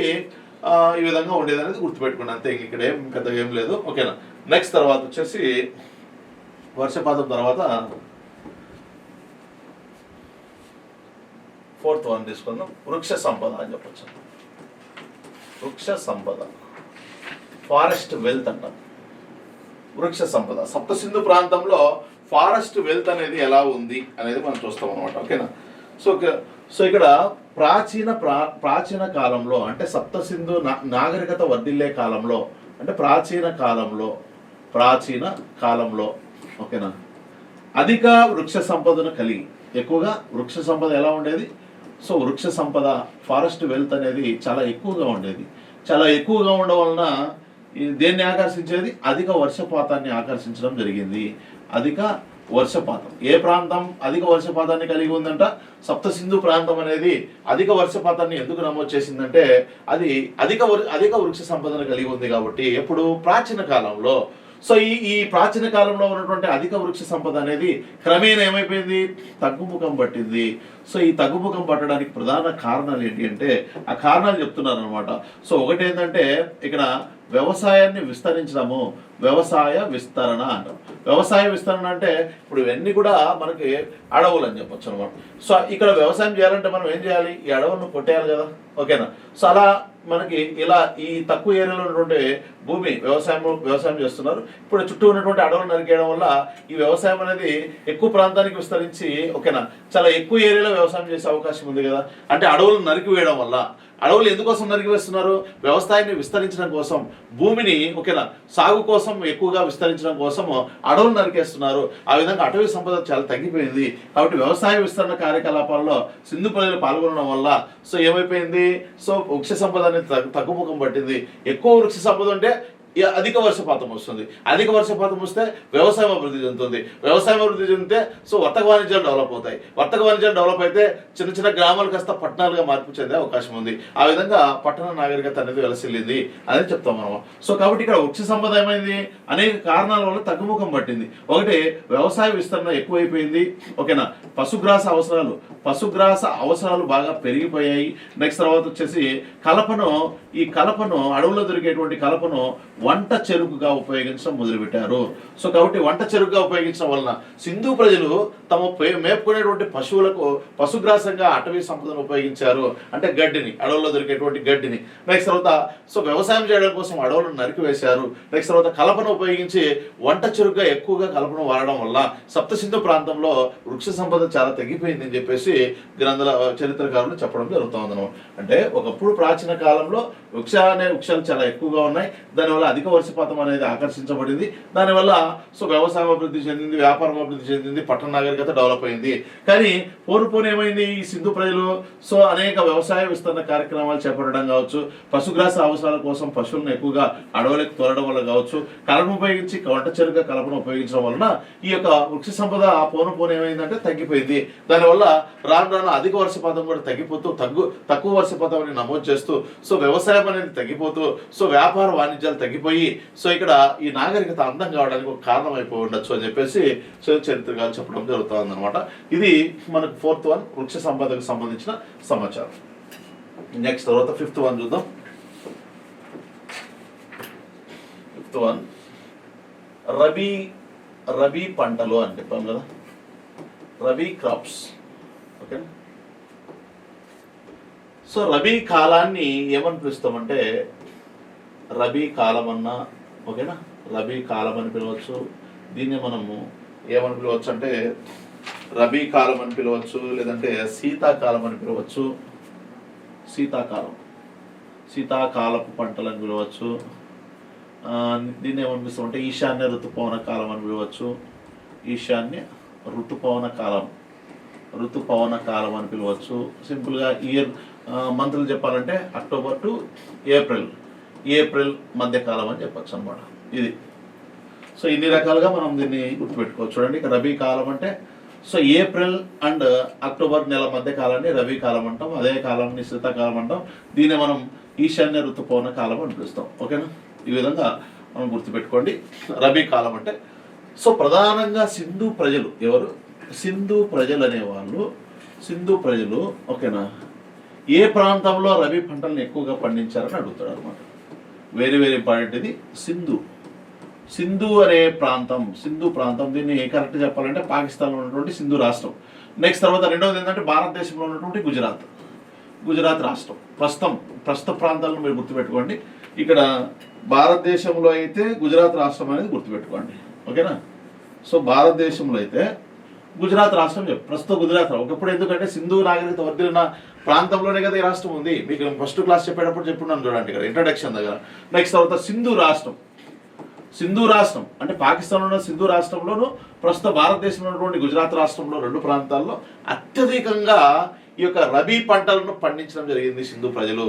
ఈ విధంగా ఉండేది అనేది గుర్తుపెట్టుకోండి అంతే. ఇక్కడ ఏం పెద్దగా ఏం లేదు. ఓకేనా. నెక్స్ట్ తర్వాత వచ్చేసి వర్షపాతం తర్వాత 4th వన్ తీసుకుందాం. వృక్ష సంపద అని చెప్పచ్చు. వృక్ష సంపద, ఫారెస్ట్ వెల్త్ అంటాం. వృక్ష సంపద సప్త సింధు ప్రాంతంలో ఫారెస్ట్ వెల్త్ అనేది ఎలా ఉంది అనేది మనం చూస్తాం అనమాట. ఓకేనా. సో ఇక్కడ ప్రాచీన కాలంలో అంటే సప్త సింధు నాగరికత వర్ధిల్లే కాలంలో అంటే ప్రాచీన కాలంలో ఓకేనా అధిక వృక్ష సంపదను కలిగి ఎక్కువగా వృక్ష సంపద ఎలా ఉండేది, సో వృక్ష సంపద ఫారెస్ట్ వెల్త్ అనేది చాలా ఎక్కువగా ఉండేది. చాలా ఎక్కువగా ఉండడం వలన దేన్ని ఆకర్షించేది, అధిక వర్షపాతాన్ని ఆకర్షించడం జరిగింది. అధిక వర్షపాతం ఏ ప్రాంతం అధిక వర్షపాతాన్ని కలిగి ఉందంట, సప్త సింధు ప్రాంతం అనేది అధిక వర్షపాతాన్ని ఎందుకు నమోదు చేసిందంటే అది అధిక వృక్ష సంపదను కలిగి ఉంది కాబట్టి. ఎప్పుడు ప్రాచీన కాలంలో. సో ఈ ప్రాచీన కాలంలో ఉన్నటువంటి అధిక వృక్ష సంపద అనేది క్రమేణా ఏమైపోయింది, తగ్గుముఖం పట్టింది. సో ఈ తగ్గుముఖం పట్టడానికి ప్రధాన కారణాలు ఏంటి అంటే ఆ కారణాలు చెప్తున్నారు అనమాట. సో ఒకటి ఏంటంటే ఇక్కడ వ్యవసాయాన్ని విస్తరించడము, వ్యవసాయ విస్తరణ అంటాం. వ్యవసాయ విస్తరణ అంటే ఇప్పుడు ఇవన్నీ కూడా మనకి అడవులు అని చెప్పొచ్చు అనమాట. సో ఇక్కడ వ్యవసాయం చేయాలంటే మనం ఏం చేయాలి? ఈ అడవులను కొట్టేయాలి కదా, ఓకేనా. సో అలా మనకి ఇలా ఈ తక్కువ ఏరియాలో ఉన్నటువంటి భూమి వ్యవసాయం చేస్తున్నారు. ఇప్పుడు చుట్టూ ఉన్నటువంటి అడవులు నరికేయడం వల్ల ఈ వ్యవసాయం అనేది ఎక్కువ ప్రాంతానికి విస్తరించి, ఓకేనా, చాలా ఎక్కువ ఏరియాలో వ్యవసాయం చేసే అవకాశం ఉంది కదా. అంటే అడవులను నరికివేయడం వల్ల, అడవులు ఎందుకోసం నరికివేస్తున్నారు? వ్యవసాయాన్ని విస్తరించడం కోసం, భూమిని, ఓకేనా, సాగు కోసం ఎక్కువగా విస్తరించడం కోసం అడవులు నరికేస్తున్నారు. ఆ విధంగా అటవీ సంపద చాలా తగ్గిపోయింది. కాబట్టి వ్యవసాయ విస్తరణ కార్యకలాపాల్లో సింధు ప్రజలు పాల్గొనడం వల్ల సో ఏమైపోయింది? సో వృక్ష సంపద అనేది తగ్గుముఖం పట్టింది. ఎక్కువ వృక్ష సంపద ఉంటే అధిక వర్షపాతం వస్తుంది. అధిక వర్షపాతం వస్తే వ్యవసాయం అభివృద్ధి చెందుతుంది. వ్యవసాయం అభివృద్ధి చెందితే సో వర్తక వాణిజ్యాలు డెవలప్ అవుతాయి. వర్తక వాణిజ్యాలు డెవలప్ అయితే చిన్న చిన్న గ్రామాలు కాస్త పట్టణాలుగా మార్పు చెందే అవకాశం ఉంది. ఆ విధంగా పట్టణ నాగరికత అనేది వెలసిల్లింది అని చెప్తాం మనం. సో కాబట్టి ఇక్కడ వృక్ష సంపద ఏమైంది? అనేక కారణాల వల్ల తగ్గుముఖం పట్టింది. ఒకటి, వ్యవసాయ విస్తరణ ఎక్కువైపోయింది, ఓకేనా. పశుగ్రాస అవసరాలు బాగా పెరిగిపోయాయి. నెక్స్ట్ తర్వాత వచ్చేసి ఈ కలపను అడవుల్లో దొరికేటువంటి కలపను వంట చెరుకుగా ఉపయోగించడం మొదలుపెట్టారు. సో కాబట్టి వంట చెరుకుగా ఉపయోగించడం వలన సింధు ప్రజలు తమ మేపుకునేటువంటి పశువులకు పశుగ్రాసంగా అటవీ సంపదను ఉపయోగించారు. అంటే గడ్డిని, అడవుల్లో దొరికేటువంటి గడ్డిని. నెక్స్ట్ తర్వాత సో వ్యవసాయం చేయడం కోసం అడవులను నరికివేశారు. నెక్స్ట్ తర్వాత కలపను ఉపయోగించి వంట చెరుకుగా ఎక్కువగా కలపను వాడడం వల్ల సప్త సింధు ప్రాంతంలో వృక్ష సంపద చాలా తగ్గిపోయింది అని చెప్పేసి చరిత్రకారులు చెప్పడం జరుగుతుంది. అంటే ఒకప్పుడు ప్రాచీన కాలంలో వృక్షాలు చాలా ఎక్కువగా ఉన్నాయి. దానివల్ల అధిక వర్షపాతం అనేది ఆకర్షించబడింది. దానివల్ల సో వ్యవసాయం అభివృద్ధి చెందింది, వ్యాపారం అభివృద్ధి చెందింది, పట్టణ నాగరికత డెవలప్ అయింది. కానీ పోను ఏమైంది? ఈ సింధు ప్రజలు సో అనేక వ్యవసాయ విస్తరణ కార్యక్రమాలు చేపట్టడం కావచ్చు, పశుగ్రాస అవసరాల కోసం పశువులను ఎక్కువగా అడవులకు తోలడం వల్ల కావచ్చు, కలపను ఉపయోగించి వంట చెరుకుగా కలపను ఉపయోగించడం వలన ఈ యొక్క వృక్ష సంపద పోను ఏమైందంటే తగ్గిపోయింది. దానివల్ల రాను అధిక వర్షపాతం కూడా తక్కువ వర్షపాతం అని నమోదు చేస్తూ సో వ్యవసాయం అనేది తగ్గిపోతూ సో వ్యాపార వాణిజ్యాలు తగ్గిపోయి సో ఇక్కడ ఈ నాగరికత అందం కావడానికి ఒక కారణం అయిపోయి ఉండొచ్చు అని చెప్పేసి చరిత్రకారులు చెప్పడం జరుగుతుంది అన్నమాట. ఇది మనకు 4th వన్, వృక్ష సంపదకు సంబంధించిన సమాచారం. నెక్స్ట్ తర్వాత 5th వన్ చూద్దాం. 5th వన్ రబీ పంటలు అని చెప్పాం కదా, rabi crops, okay. So rabi కాలాన్ని ఏమని పిలుస్తామంటే రబీ కాలం అన్నా, ఓకేనా, రబీ కాలం అని పిలవచ్చు. దీన్ని మనము ఏమని పిలవచ్చు అంటే రబీ కాలం అని పిలవచ్చు, లేదంటే శీతాకాలం అని పిలవచ్చు. శీతాకాలపు పంటలు అని పిలవచ్చు. దీన్ని ఏమనిపిస్తామంటే ఈశాన్య ఋతుపవన కాలం అని పిలవచ్చు. ఈశాన్య ఋతుపవన కాలం అని పిలవచ్చు. సింపుల్గా మంత్రులు చెప్పాలంటే అక్టోబర్ టు ఏప్రిల్ మధ్యకాలం అని చెప్పచ్చు అనమాట. ఇది సో ఇన్ని రకాలుగా మనం దీన్ని గుర్తుపెట్టుకోవచ్చు. చూడండి, ఇక రబీ కాలం అంటే సో ఏప్రిల్ అండ్ అక్టోబర్ నెల మధ్య కాలాన్ని రబీ కాలం అంటాం, అదే కాలాన్ని శీతాకాలం అంటాం. దీన్ని మనం ఈశాన్య ఋతుపవన కాలం అని పిలుస్తాం, ఓకేనా. ఈ విధంగా మనం గుర్తుపెట్టుకోండి. రబీ కాలం అంటే సో ప్రధానంగా సింధు ప్రజలు సింధు ప్రజలు అనేవాళ్ళు, ఓకేనా, ఏ ప్రాంతంలో రబీ పంటలను ఎక్కువగా పండించారని అడుగుతాడు అనమాట. Very important. ఇది సింధు అనే సింధు ప్రాంతం దీన్ని కరెక్ట్ చెప్పాలంటే పాకిస్తాన్లో ఉన్నటువంటి సింధు రాష్ట్రం. నెక్స్ట్ తర్వాత రెండవది ఏంటంటే భారతదేశంలో ఉన్నటువంటి గుజరాత్ రాష్ట్రం. ప్రస్తుత ప్రాంతాలను మీరు గుర్తుపెట్టుకోండి. ఇక్కడ భారతదేశంలో అయితే గుజరాత్ రాష్ట్రం అనేది గుర్తుపెట్టుకోండి, ఓకేనా. సో భారతదేశంలో అయితే గుజరాత్ రాష్ట్రం ప్రస్తుత గుజరాత్ ఒకప్పుడు, ఎందుకంటే సింధు నాగరికత వర్ధిల్లిన ప్రాంతంలోనే కదా ఈ రాష్ట్రం ఉంది. మీకు ఫస్ట్ క్లాస్ చెప్పేటప్పుడు చెప్పున్నాను చూడండి ఇక్కడ ఇంట్రడక్షన్ దగ్గర. నెక్స్ట్ తర్వాత సింధు రాష్ట్రం అంటే పాకిస్తాన్లో ఉన్న సింధు రాష్ట్రంలోను ప్రస్తుత భారతదేశంలో ఉన్నటువంటి గుజరాత్ రాష్ట్రంలో 2 ప్రాంతాల్లో అత్యధికంగా ఈ యొక్క రబీ పంటలను పండించడం జరిగింది సింధు ప్రజలు.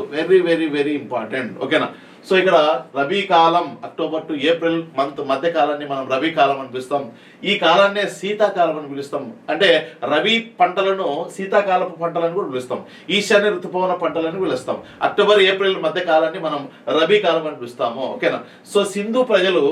వెరీ ఇంపార్టెంట్, ఓకేనా. సో ఇక్కడ రబీ కాలం అక్టోబర్ టు ఏప్రిల్ మంత్ మధ్య కాలాన్ని మనం రబీ కాలం అని పిలుస్తాం. ఈ కాలాన్నే శీతాకాలం అని పిలుస్తాం. అంటే రబీ పంటలను శీతాకాలపు పంటలను కూడా పిలుస్తాం. ఈశాన్య ఋతుపవన పంటలను పిలుస్తాం. అక్టోబర్ ఏప్రిల్ మధ్య కాలాన్ని మనం రబీ కాలం అని పిలుస్తాము, ఓకేనా. సో సింధు ప్రజలు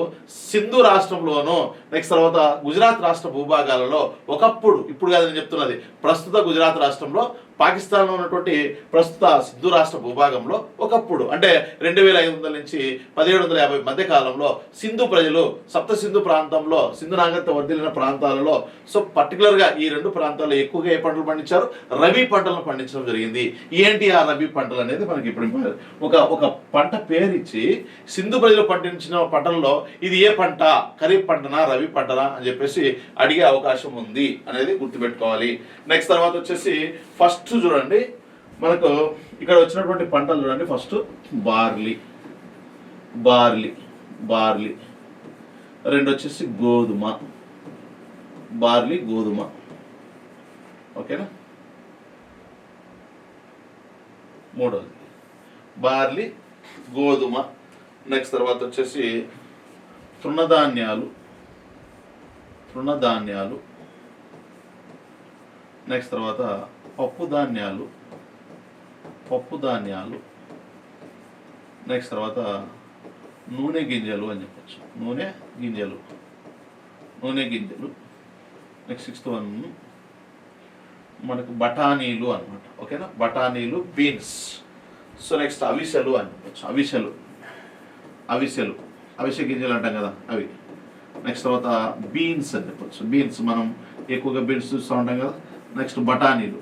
సింధు రాష్ట్రంలోను నెక్స్ట్ తర్వాత గుజరాత్ రాష్ట్ర భూభాగాలలో ఒకప్పుడు, ఇప్పుడు కాదు నేను చెప్తున్నది, ప్రస్తుత గుజరాత్ రాష్ట్రంలో పాకిస్తాన్లో ఉన్నటువంటి ప్రస్తుత సింధు రాష్ట్ర భూభాగంలో ఒకప్పుడు అంటే 2500 నుంచి 1750 మధ్య కాలంలో సింధు ప్రజలు సప్త సింధు ప్రాంతంలో సింధు నాగరికత వర్ధిల్లిన ప్రాంతాలలో సో పర్టికులర్గా ఈ రెండు ప్రాంతాల్లో ఎక్కువగా ఏ పంటలు పండించారు? రబీ పంటలను పండించడం జరిగింది. ఏంటి ఆ రబీ పంటలు అనేది మనకి ఇప్పుడు ఒక పంట పేరిచ్చి సింధు ప్రజలు పండించిన పంటల్లో ఇది ఏ పంట, ఖరీఫ్ పంటనా రబీ పంటనా అని చెప్పేసి అడిగే అవకాశం ఉంది అనేది గుర్తుపెట్టుకోవాలి. నెక్స్ట్ తర్వాత వచ్చేసి ఫస్ట్ చూడండి, మనకు ఇక్కడ వచ్చినటువంటి పంటలు చూడండి. ఫస్ట్ బార్లీ, రెండు వచ్చేసి గోధుమ, బార్లీ గోధుమ, ఓకేనా. మూడోది బార్లీ గోధుమ. నెక్స్ట్ తర్వాత వచ్చేసి తృణధాన్యాలు, నెక్స్ట్ తర్వాత పప్పు ధాన్యాలు, నెక్స్ట్ తర్వాత నూనె గింజలు అని చెప్పచ్చు, నూనె గింజలు. నెక్స్ట్ 6th వన్ మనకు బఠానీలు అనమాట, ఓకేనా. బఠానీలు, బీన్స్. సో నెక్స్ట్ అవిసెలు అని చెప్పచ్చు, అవిసె గింజలు అంటాం కదా అవి. నెక్స్ట్ తర్వాత బీన్స్ అని చెప్పచ్చు, బీన్స్ మనం ఎక్కువగా బీన్స్ చూస్తూ ఉంటాం కదా. నెక్స్ట్ బఠానీలు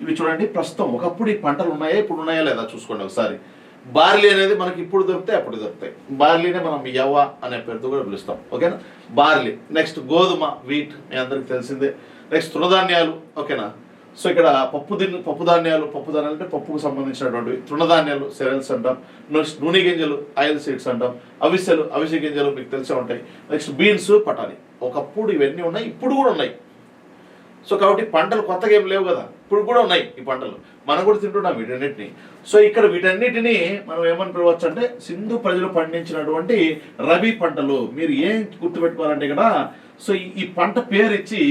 ఇవి చూడండి. ప్రస్తుతం ఒకప్పుడు ఈ పంటలు ఉన్నాయా, ఇప్పుడు ఉన్నాయా లేదా చూసుకోండి ఒకసారి. బార్లీ అనేది మనకి ఇప్పుడు దొరుకుతాయి, అప్పుడు దొరుకుతాయి. బార్లీనే మనం యవ్వ అనే పేరుతో కూడా పిలుస్తాం, ఓకేనా. బార్లీ. నెక్స్ట్ గోధుమ, వీట్, మీ అందరికి తెలిసిందే. నెక్స్ట్ తృణధాన్యాలు, ఓకేనా. సో ఇక్కడ పప్పు ధాన్యాలు అంటే పప్పుకు సంబంధించినటువంటివి. తృణధాన్యాలు, సెరల్స్ అంటాం. నెక్స్ట్ నూనె గింజలు, ఆయిల్ సీడ్స్ అంటాం. అవిసె గింజలు మీకు తెలిసే ఉంటాయి. నెక్స్ట్ బీన్స్, బఠానీ. ఒకప్పుడు ఇవన్నీ ఉన్నాయి, ఇప్పుడు కూడా ఉన్నాయి. సో కాబట్టి పంటలు కొత్తగా ఏం లేవు కదా, ఇప్పుడు కూడా ఉన్నాయి ఈ పంటలు, మనం కూడా తింటున్నాం వీటన్నిటిని. సో ఇక్కడ వీటన్నిటిని మనం ఏమని పిలవచ్చు అంటే సింధు ప్రజలు పండించినటువంటి రబీ పంటలు. మీరు ఏం గుర్తుపెట్టుకోవాలంటే ఇక్కడ సో ఈ పంట పేరు ఇచ్చి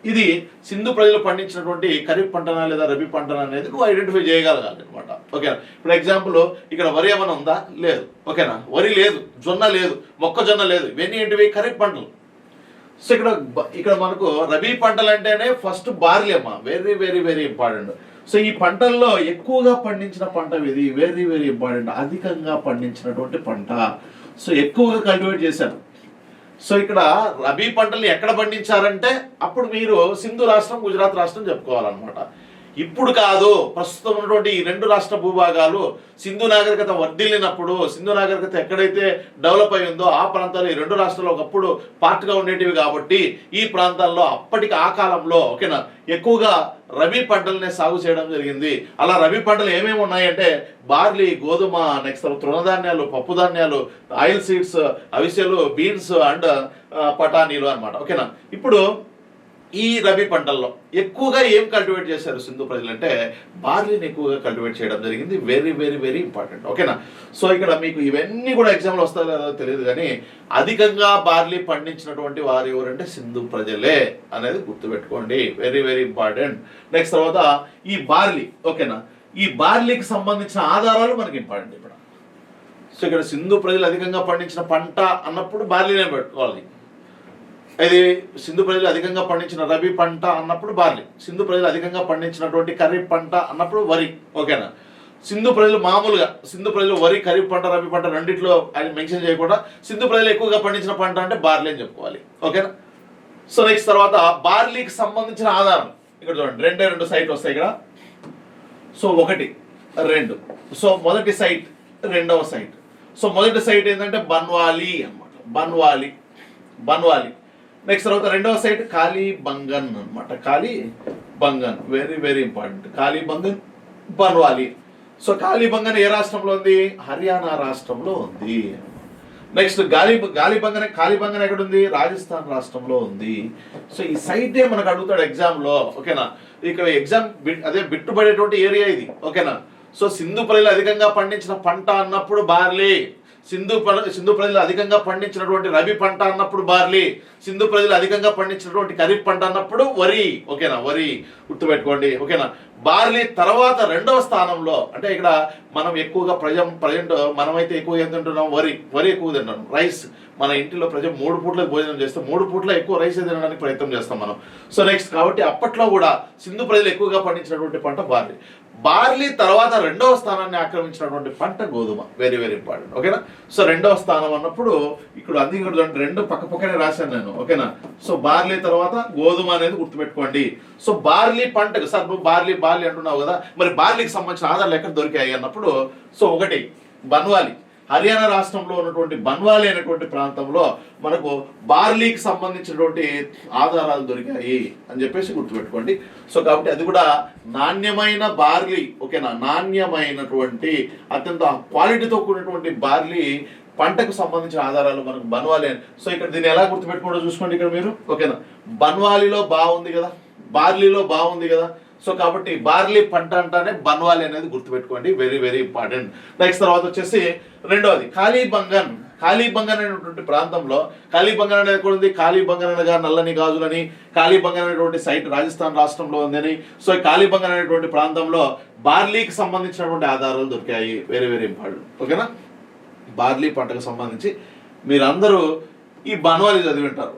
ఇది సింధు ప్రజలు పండించినటువంటి ఖరీఫ్ పంటనా లేదా రబీ పంటనా అనేది నువ్వు ఐడెంటిఫై చేయగలగాలి అనమాట, ఓకేనా. ఇప్పుడు ఎగ్జాంపుల్ ఇక్కడ వరి ఏమైనా ఉందా? లేదు, ఓకేనా. వరి లేదు, జొన్న లేదు, మొక్కజొన్న లేదు. ఇవన్నీ ఏంటివి? ఖరీఫ్ పంటలు. సో ఇక్కడ మనకు రబీ పంటలు అంటేనే ఫస్ట్ బార్లీ అమ్మ, very very very important. So ఈ పంటల్లో ఎక్కువగా పండించిన పంట ఇది, వెరీ వెరీ ఇంపార్టెంట్. అధికంగా పండించినటువంటి పంట, సో ఎక్కువగా కల్టివేట్ చేశారు. సో ఇక్కడ రబీ పంటల్ని ఎక్కడ పండించారంటే అప్పుడు మీరు సింధు రాష్ట్రం, గుజరాత్ రాష్ట్రం చెప్పుకోవాలన్నమాట. ఇప్పుడు కాదు, ప్రస్తుతం ఉన్నటువంటి ఈ రెండు రాష్ట్ర భూభాగాలు సింధు నాగరికత వర్ధిల్లినప్పుడు, సింధు నాగరికత ఎక్కడైతే డెవలప్ అయ్యిందో ఆ ప్రాంతాలు ఈ రెండు రాష్ట్రాలు ఒకప్పుడు పార్ట్గా ఉండేటివి కాబట్టి ఈ ప్రాంతాల్లో అప్పటికి ఆ కాలంలో, ఓకేనా, ఎక్కువగా రబీ పంటలనే సాగు చేయడం జరిగింది. అలా రబీ పంటలు ఏమేమి ఉన్నాయంటే బార్లీ, గోధుమ, నెక్స్ట్ తృణధాన్యాలు, పప్పు ధాన్యాలు, ఆయిల్ సీడ్స్, అవిసెలు, బీన్స్ అండ్ బఠానీలు అనమాట, ఓకేనా. ఇప్పుడు ఈ రబీ పంటల్లో ఎక్కువగా ఏం కల్టివేట్ చేశారు సింధు ప్రజలు అంటే బార్లీని ఎక్కువగా కల్టివేట్ చేయడం జరిగింది. వెరీ వెరీ వెరీ ఇంపార్టెంట్, ఓకేనా. సో ఇక్కడ మీకు ఇవన్నీ కూడా ఎగ్జామ్లో వస్తాయో లేదో తెలియదు కానీ అధికంగా బార్లీ పండించినటువంటి వారు ఎవరంటే సింధు ప్రజలే అనేది గుర్తుపెట్టుకోండి, వెరీ వెరీ ఇంపార్టెంట్. నెక్స్ట్ తర్వాత ఈ బార్లీ, ఓకేనా. ఈ బార్లీకి సంబంధించిన ఆధారాలు మనకి ఇంపార్టెంట్ ఇప్పుడు. సో ఇక్కడ సింధు ప్రజలు అధికంగా పండించిన పంట అన్నప్పుడు బార్లీనే పెట్టుకోవాలి. ఇది సింధు ప్రజలు అధికంగా పండించిన రబీ పంట అన్నప్పుడు బార్లీ, సింధు ప్రజలు అధికంగా పండించినటువంటి ఖరీఫ్ పంట అన్నప్పుడు వరి, ఓకేనా. సింధు ప్రజలు వరి, ఖరీఫ్ పంట, రబీ పంట రెండిట్లో ఆయన మెన్షన్ చేయకుండా సింధు ప్రజలు ఎక్కువగా పండించిన పంట అంటే బార్లీ అని చెప్పుకోవాలి, ఓకేనా. సో నెక్స్ట్ తర్వాత బార్లీకి సంబంధించిన ఆధారం ఇక్కడ చూడండి, రెండు సైట్లు వస్తాయి ఇక్కడ. సో 1, 2. సో మొదటి సైట్, రెండవ సైట్. సో మొదటి సైట్ ఏంటంటే బన్వాలి అన్నమాట, బన్వాలి. నెక్స్ట్ తర్వాత రెండవ సైట్ కాళీబంగన్ అనమాట, Kalibangan, very very important. Kalibangan, Banawali. So Kalibangan ఏ రాష్ట్రంలో ఉంది? హర్యానా రాష్ట్రంలో ఉంది. నెక్స్ట్ కాళీబంగన్ ఎక్కడ ఉంది? రాజస్థాన్ రాష్ట్రంలో ఉంది. సో ఈ సైటే మనకు అడుగుతాడు ఎగ్జామ్లో, ఓకేనా. ఇక్కడ ఎగ్జామ్ అదే బిట్టుబడేటువంటి ఏరియా ఇది, ఓకేనా. సో సింధు ప్రజలు అధికంగా పండించిన పంట అన్నప్పుడు బార్లీ, సింధు ప్రజలు అధికంగా పండించినటువంటి రబీ పంట అన్నప్పుడు బార్లీ, సింధు ప్రజలు అధికంగా పండించినటువంటి ఖరీఫ్ పంట అన్నప్పుడు వరి, ఓకేనా. వరి గుర్తుపెట్టుకోండి, ఓకేనా. బార్లీ తర్వాత రెండవ స్థానంలో, అంటే ఇక్కడ మనం ఎక్కువగా ప్రజెంట్ మనమైతే ఎక్కువ ఏం తింటున్నాం, వరి ఎక్కువ తింటున్నాం, రైస్. మన ఇంటిలో ప్రజలు 3 పూట్ల భోజనం చేస్తాం, 3 పూట్ల ఎక్కువ రైస్ తినడానికి ప్రయత్నం చేస్తాం మనం. సో నెక్స్ట్ కాబట్టి అప్పట్లో కూడా సింధు ప్రజలు ఎక్కువగా పండించినటువంటి పంట బార్లీ. బార్లీ తర్వాత రెండవ స్థానాన్ని ఆక్రమించినటువంటి పంట గోధుమ. Very very important. ఓకేనా. సో రెండవ స్థానం అన్నప్పుడు ఇక్కడ అన్ని కూడా రెండు పక్కనే రాశాను నేను. ఓకేనా. సో బార్లీ తర్వాత గోధుమ అనేది గుర్తుపెట్టుకోండి. సో బార్లీ పంటకు సార్ నువ్వు బార్లీ అంటున్నావు కదా, మరి బార్లీకి సంబంధించిన ఆధారాలు ఎక్కడ దొరికాయి అన్నప్పుడు, సో ఒకటి బన్వాలి, హర్యానా రాష్ట్రంలో ఉన్నటువంటి బన్వాలి అనేటువంటి ప్రాంతంలో మనకు బార్లీకి సంబంధించినటువంటి ఆధారాలు దొరికాయి అని చెప్పేసి గుర్తుపెట్టుకోండి. సో కాబట్టి అది కూడా నాణ్యమైన బార్లీ. ఓకేనా. నాణ్యమైనటువంటి అత్యంత క్వాలిటీతో కూడినటువంటి బార్లీ పంటకు సంబంధించిన ఆధారాలు మనకు బన్వాలి. సో ఇక్కడ దీన్ని ఎలా గుర్తుపెట్టుకోవడం చూసుకోండి ఇక్కడ మీరు. ఓకేనా. బన్వాలీలో బాగుంది కదా, బార్లీలో బాగుంది కదా. సో కాబట్టి బార్లీ పంట అంటానే బన్వాలి అనేది గుర్తుపెట్టుకోండి. Very very important. నెక్స్ట్ తర్వాత వచ్చేసి రెండవది కాళీబంగన్. కాళీబంగన్ అనేటువంటి ప్రాంతంలో, కాళీబంగన్ అనేది కూడా ఉంది. కాళీబంగన్ అనగా నల్లని గాజులని, కాళీబంగన్ అనేటువంటి సైట్ రాజస్థాన్ రాష్ట్రంలో ఉందని. సో ఈ కాళీబంగన్ అనేటువంటి ప్రాంతంలో బార్లీకి సంబంధించినటువంటి ఆధారాలు దొరికాయి. Very very important. ఓకేనా. బార్లీ పంటకు సంబంధించి మీరందరూ ఈ బన్వాలి చదివింటారు,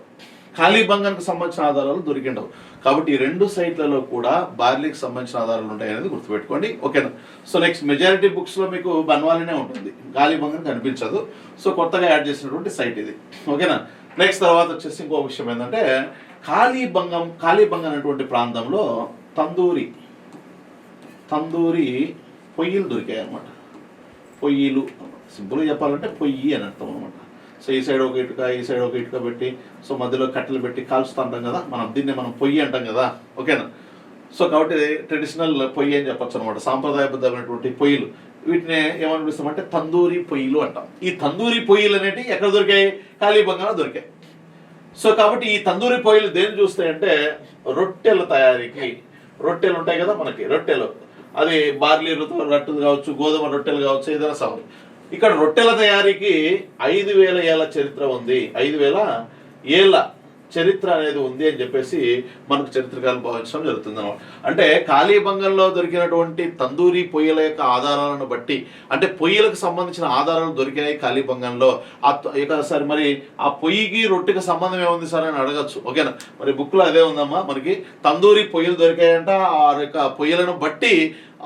కాళీబంగన్కు సంబంధించిన ఆధారాలు దొరికిండవు. కాబట్టి ఈ రెండు సైట్లలో కూడా బార్లీకి సంబంధించిన ఆధారాలు ఉంటాయి అనేది గుర్తుపెట్టుకోండి. ఓకేనా. సో నెక్స్ట్ మెజారిటీ బుక్స్లో మీకు బన్వాలీనే ఉంటుంది, కాళీబంగన్ కనిపించదు. సో కొత్తగా యాడ్ చేసినటువంటి సైట్ ఇది. ఓకేనా. నెక్స్ట్ తర్వాత వచ్చేసి ఇంకో విషయం ఏంటంటే కాళీబంగన్ అనేటువంటి ప్రాంతంలో తందూరి పొయ్యిలు దొరికాయి అనమాట. పొయ్యిలు సింపుల్గా చెప్పాలంటే పొయ్యి అని అర్థం అనమాట. సో ఈ సైడ్ ఒక ఇటుక, ఈ సైడ్ ఒక ఇటుక పెట్టి, సో మధ్యలో కట్టెలు పెట్టి కాల్చుతూ అంటాం కదా, దీన్ని మనం పొయ్యి అంటాం కదా. ఓకేనా. సో కాబట్టి ట్రెడిషనల్ పొయ్యి అని చెప్పొచ్చు అనమాట, సాంప్రదాయబద్ధమైనటువంటి పొయ్యిలు. వీటిని ఏమని పిలుస్తామంటే తందూరి పొయ్యిలు అంటాం. ఈ తందూరి పొయ్యిలు అనేవి ఎక్కడ దొరికాయి, కాళీబంగన్లో దొరికాయి. సో కాబట్టి ఈ తందూరి పొయ్యిలు దేన్ని చూస్తాయంటే రొట్టెల తయారీకి. రొట్టెలు ఉంటాయి కదా మనకి, రొట్టెలు, అది బార్లీ రొట్టెలు కావచ్చు, గోధుమ రొట్టెలు కావచ్చు, ఏదైనా సరే. ఇక్కడ రొట్టెల తయారీకి 5000 ఏళ్ల చరిత్ర ఉంది, 5000 ఏళ్ల చరిత్ర అనేది ఉంది అని చెప్పేసి మనకు చరిత్రకారులు భావించడం జరుగుతుంది అనమాట. అంటే కాళీబంగన్లో దొరికినటువంటి తందూరి పొయ్యిల యొక్క ఆధారాలను బట్టి, అంటే పొయ్యిలకు సంబంధించిన ఆధారాలు దొరికినాయి కాళీబంగన్లో. సరే మరి ఆ పొయ్యికి రొట్టెకి సంబంధం ఏముంది సార్ అని అడగచ్చు. ఓకేనా. మరి బుక్లో అదే ఉందమ్మా, మనకి తందూరి పొయ్యిలు దొరికాయంట. ఆ యొక్క పొయ్యిలను బట్టి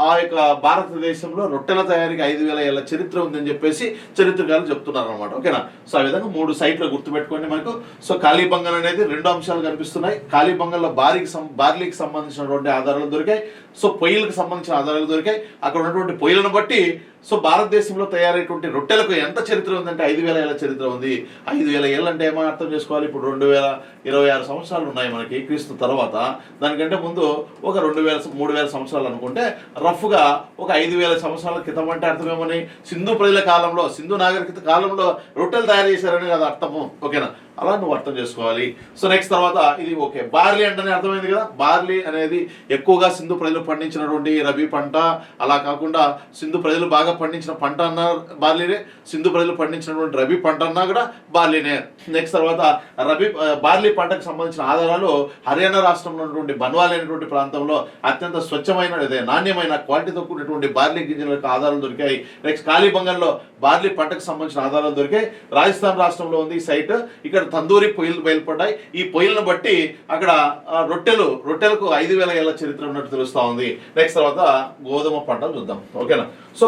ఆ యొక్క భారతదేశంలో రొట్టెల తయారీకి 5000 ఏళ్ల చరిత్ర ఉందని చెప్పేసి చరిత్రకారులు చెప్తున్నారు అనమాట. ఓకేనా. సో ఆ విధంగా 3 సైట్లు గుర్తుపెట్టుకోండి మనకు. సో కాళీబంగన్ అనేది 2 అంశాలు కనిపిస్తున్నాయి. కాళీబంగన్లో బార్లీకి సంబంధించినటువంటి ఆధారాలు దొరికాయి. సో పొయ్యిలకు సంబంధించిన ఆధారాలు దొరికాయి. అక్కడ ఉన్నటువంటి పొయ్యిలను బట్టి సో భారతదేశంలో తయారైనటువంటి రొట్టెలకు ఎంత చరిత్ర ఉందంటే 5000 ఏళ్ల చరిత్ర ఉంది. 5000 ఏళ్ళు అంటే ఏమో అర్థం చేసుకోవాలి. ఇప్పుడు 2026 సంవత్సరాలు ఉన్నాయి మనకి క్రీస్తు తర్వాత. దానికంటే ముందు ఒక 3000 సంవత్సరాలు అనుకుంటే రఫ్గా ఒక 5000 సంవత్సరాల క్రితం అంటే అర్థమేమని, సింధు ప్రజల కాలంలో, సింధు నాగరికత కాలంలో రొట్టెలు తయారు చేశారని కదా అర్థము. ఓకేనా. అలా నువ్వు అర్థం చేసుకోవాలి. సో నెక్స్ట్ తర్వాత ఇది ఓకే, బార్లీ అంటేనే అర్థమైంది కదా. బార్లీ అనేది ఎక్కువగా సింధు ప్రజలు పండించినటువంటి రబీ పంట. అలా కాకుండా సింధు ప్రజలు బాగా పండించిన పంట అన్నా బార్లీనే, సింధు ప్రజలు పండించినటువంటి రబీ పంట అన్నా కూడా బార్లీనే. నెక్స్ట్ తర్వాత బార్లీ పంటకు సంబంధించిన ఆధారాలు హర్యానా రాష్ట్రంలో ఉన్నటువంటి బన్వాలి అనేటువంటి ప్రాంతంలో అత్యంత స్వచ్ఛమైన, నాణ్యమైన, క్వాలిటీతో కూడినటువంటి బార్లీ గింజల యొక్క ఆధారాలు దొరికాయి. నెక్స్ట్ కాళీబంగన్లో బార్లీ పంటకు సంబంధించిన ఆధారాలు దొరికాయి. రాజస్థాన్ రాష్ట్రంలో ఉంది ఈ సైట్. ఇక్కడ తందూరి పొయ్యిలు బయలుపడ్డాయి. ఈ పొయ్యిలను బట్టి అక్కడ రొట్టెలకు 5000 ఏళ్ల చరిత్ర ఉన్నట్టు తెలుస్తా ఉంది. నెక్స్ట్ తర్వాత గోధుమ పంటలు చూద్దాం. ఓకేనా. సో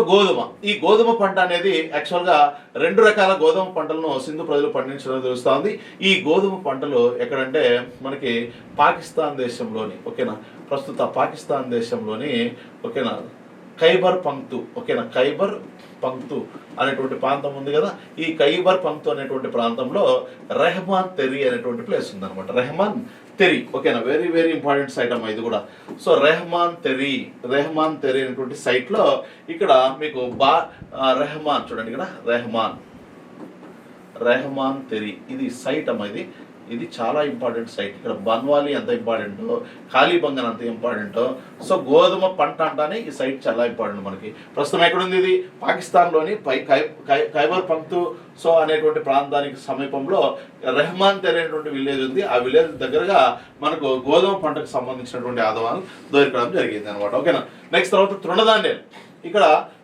ఈ గోధుమ పంట అనేది యాక్చువల్గా 2 రకాల గోధుమ పంటలను సింధు ప్రజలు పండించడం తెలుస్తా ఉంది. ఈ గోధుమ పంటలు ఎక్కడంటే మనకి పాకిస్తాన్ దేశంలోని, ఓకేనా, ప్రస్తుత పాకిస్తాన్ దేశంలోని, ఓకేనా, ఖైబర్ పంక్తు, ఓకేనా, ఖైబర్ పంక్తు అనేటువంటి ప్రాంతం ఉంది కదా. ఈ ఖైబర్ పంక్తు అనేటువంటి ప్రాంతంలో రెహమాన్ తెరి అనేటువంటి ప్లేస్ ఉందన్నమాట. రెహమాన్ తెరి. ఓకేనా. వెరీ వెరీ ఇంపార్టెంట్ సైట్ అమ్మా ఇది కూడా. సో రెహమాన్ తెరి అనేటువంటి సైట్లో ఇక్కడ మీకు రెహమాన్ చూడండి ఇక్కడ, రెహమాన్ తెరి ఇది సైట్ అమ్మా ఇది. ఇది చాలా ఇంపార్టెంట్ సైట్. ఇక్కడ బన్వాలి ఎంత ఇంపార్టెంటో, కాళీబంగన్ అంత ఇంపార్టెంటో. సో గోధుమ పంట అంటానే ఈ సైట్ చాలా ఇంపార్టెంట్ మనకి. ప్రస్తుతం ఎక్కడుంది ఇది? పాకిస్తాన్లోని ఖైబర్ పఖ్తూన్ఖ్వా అనేటువంటి ప్రాంతానికి సమీపంలో రెహమాన్ అనేటువంటి విలేజ్ ఉంది. ఆ విలేజ్ దగ్గరగా మనకు గోధుమ పంటకు సంబంధించినటువంటి ఆదవాలు దొరకడం జరిగింది అనమాట. ఓకేనా. నెక్స్ట్ తర్వాత తృణధాన్యాలు. ఇక్కడ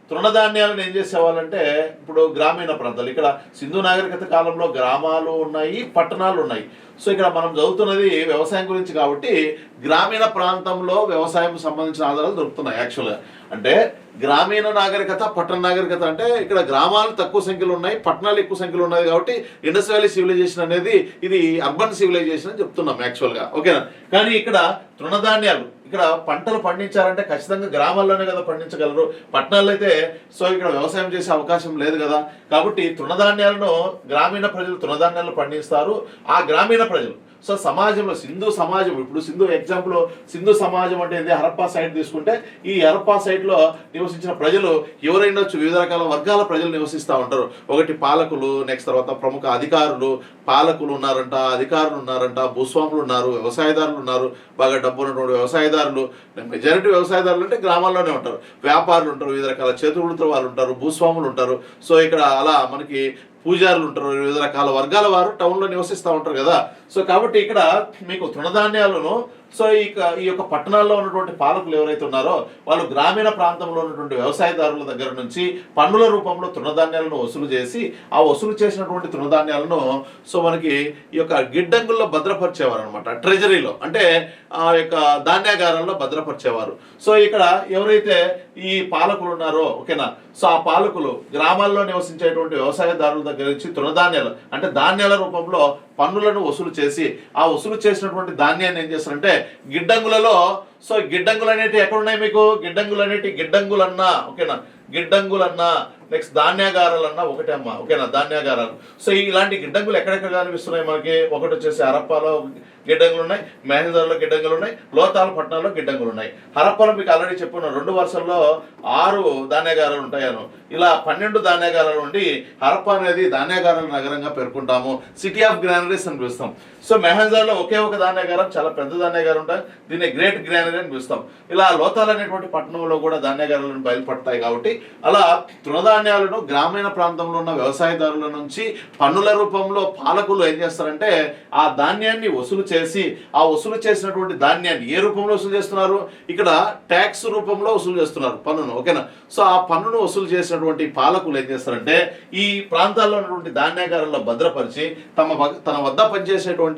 తృణధాన్యాలను ఏం చేసేవాళ్ళంటే ఇప్పుడు గ్రామీణ ప్రాంతాలు, ఇక్కడ సింధు నాగరికత కాలంలో గ్రామాలు ఉన్నాయి, పట్టణాలు ఉన్నాయి. సో ఇక్కడ మనం చదువుతున్నది వ్యవసాయం గురించి కాబట్టి గ్రామీణ ప్రాంతంలో వ్యవసాయం సంబంధించిన ఆధారాలు దొరుకుతున్నాయి. యాక్చువల్గా అంటే గ్రామీణ నాగరికత, పట్టణ నాగరికత అంటే ఇక్కడ గ్రామాలు తక్కువ సంఖ్యలో ఉన్నాయి, పట్టణాలు ఎక్కువ సంఖ్యలో ఉన్నాయి కాబట్టి ఇండస్ వ్యాలీ సివిలైజేషన్ అనేది ఇది అర్బన్ సివిలైజేషన్ అని చెప్తున్నాం యాక్చువల్గా. ఓకేనా. కానీ ఇక్కడ తృణధాన్యాలు, ఇక్కడ పంటలు పండించాలంటే ఖచ్చితంగా గ్రామాల్లోనే కదా పండించగలరు, పట్టణాల్లో అయితే సో ఇక్కడ వ్యవసాయం చేసే అవకాశం లేదు కదా. కాబట్టి తృణధాన్యాలను గ్రామీణ ప్రజలు తృణధాన్యాలను పండిస్తారు. ఆ గ్రామీణ ప్రజలు సో సమాజంలో సింధు సమాజం, ఇప్పుడు సింధు ఎగ్జాంపుల్ సింధు సమాజం అంటే ఏంటి? హరప్పా సైట్ తీసుకుంటే ఈ హరప్పా సైట్ లో నివసించిన ప్రజలు ఎవరైనా వివిధ రకాల వర్గాల ప్రజలు నివసిస్తూ ఉంటారు. ఒకటి పాలకులు, నెక్స్ట్ తర్వాత ప్రముఖ అధికారులు, పాలకులు ఉన్నారంట, అధికారులు ఉన్నారంట, భూస్వాములు ఉన్నారు, వ్యవసాయదారులు ఉన్నారు, బాగా డబ్బు ఉన్నటువంటి వ్యవసాయదారులు. మెజారిటీ వ్యవసాయదారులు అంటే గ్రామాల్లోనే ఉంటారు. వ్యాపారులు ఉంటారు, వివిధ రకాల చేతువృత్తుల వాళ్ళు ఉంటారు, భూస్వాములు ఉంటారు. సో ఇక్కడ అలా మనకి పూజారులు ఉంటారు, వివిధ రకాల వర్గాల వారు టౌన్లో నివసిస్తూ ఉంటారు కదా. సో కాబట్టి ఇక్కడ మీకు తృణధాన్యాలను సో ఈ యొక్క పట్టణాల్లో ఉన్నటువంటి పాలకులు ఎవరైతే ఉన్నారో వాళ్ళు గ్రామీణ ప్రాంతంలో ఉన్నటువంటి వ్యవసాయదారుల దగ్గర నుంచి పన్నుల రూపంలో తృణధాన్యాలను వసూలు చేసి ఆ వసూలు చేసినటువంటి తృణధాన్యాలను సో మనకి ఈ యొక్క గిడ్డంగుల్లో భద్రపరిచేవారు అనమాట. ట్రెజరీలో అంటే ఆ యొక్క ధాన్యాగారాల్లో భద్రపరిచేవారు. సో ఇక్కడ ఎవరైతే ఈ పాలకులు ఉన్నారో ఓకేనా, సో ఆ పాలకులు గ్రామాల్లో నివసించేటువంటి వ్యవసాయదారుల దగ్గర నుంచి తృణధాన్యాలు అంటే ధాన్యాల రూపంలో పన్నులను వసూలు చేసి ఆ వసూలు చేసినటువంటి ధాన్యాన్ని ఏం చేస్తారంటే గిడ్డంగులలో, సో గిడ్డంగులు అనేటివి ఎక్కడున్నాయి మీకు? గిడ్డంగులు అనేటివి గిడ్డంగులన్నా ఓకేనా, గిడ్డంగులన్నా నెక్స్ట్ ధాన్యాగారాలన్నా ఒకటే అమ్మ ఓకేనా, ధాన్యాగారాలు. సో ఇలాంటి గిడ్డంగులు ఎక్కడెక్కడ కనిపిస్తున్నాయి మనకి? ఒకటి వచ్చేసి హరప్పాలో గిడ్డంగులు ఉన్నాయి, మహేంద్రలో గిడ్డంగులు ఉన్నాయి, లోతాల పట్టణాల్లో గిడ్డంగులు ఉన్నాయి. హరప్పాలో మీకు ఆల్రెడీ చెప్పుకున్న 2 వరుసల్లో 6 ధాన్యాగారాలు ఉంటాయను. ఇలా 12 ధాన్యాగారాలు ఉండి హరప్పా అనేది ధాన్యాగారాల నగరంగా పేర్కొంటాము. సిటీ ఆఫ్ గ్రానరీస్ అని పిలుస్తాం. సో మెహంజర్లో ఒకే ఒక ధాన్యాగారం, చాలా పెద్ద ధాన్యాగారం ఉంటాయి, దీన్ని గ్రేట్ గ్రానరీ అని పిలుస్తాం. ఇలా లోతాల్ అనేటువంటి పట్టణంలో కూడా ధాన్యాగారాలను బయలుపడతాయి. కాబట్టి అలా తృణధాన్యాలను గ్రామీణ ప్రాంతంలో ఉన్న వ్యవసాయదారుల నుంచి పన్నుల రూపంలో పాలకులు ఏం చేస్తారంటే ఆ ధాన్యాన్ని వసూలు చేసి ఆ వసూలు చేసినటువంటి ధాన్యాన్ని ఏ రూపంలో వసూలు చేస్తున్నారు? ఇక్కడ ట్యాక్స్ రూపంలో వసూలు చేస్తున్నారు పన్నును ఓకేనా. సో ఆ పన్నును వసూలు చేసినటువంటి పాలకులు ఏం చేస్తారంటే ఈ ప్రాంతాల్లో ఉన్నటువంటి ధాన్యాగారాల్లో భద్రపరిచి తన వద్ద పనిచేసేటువంటి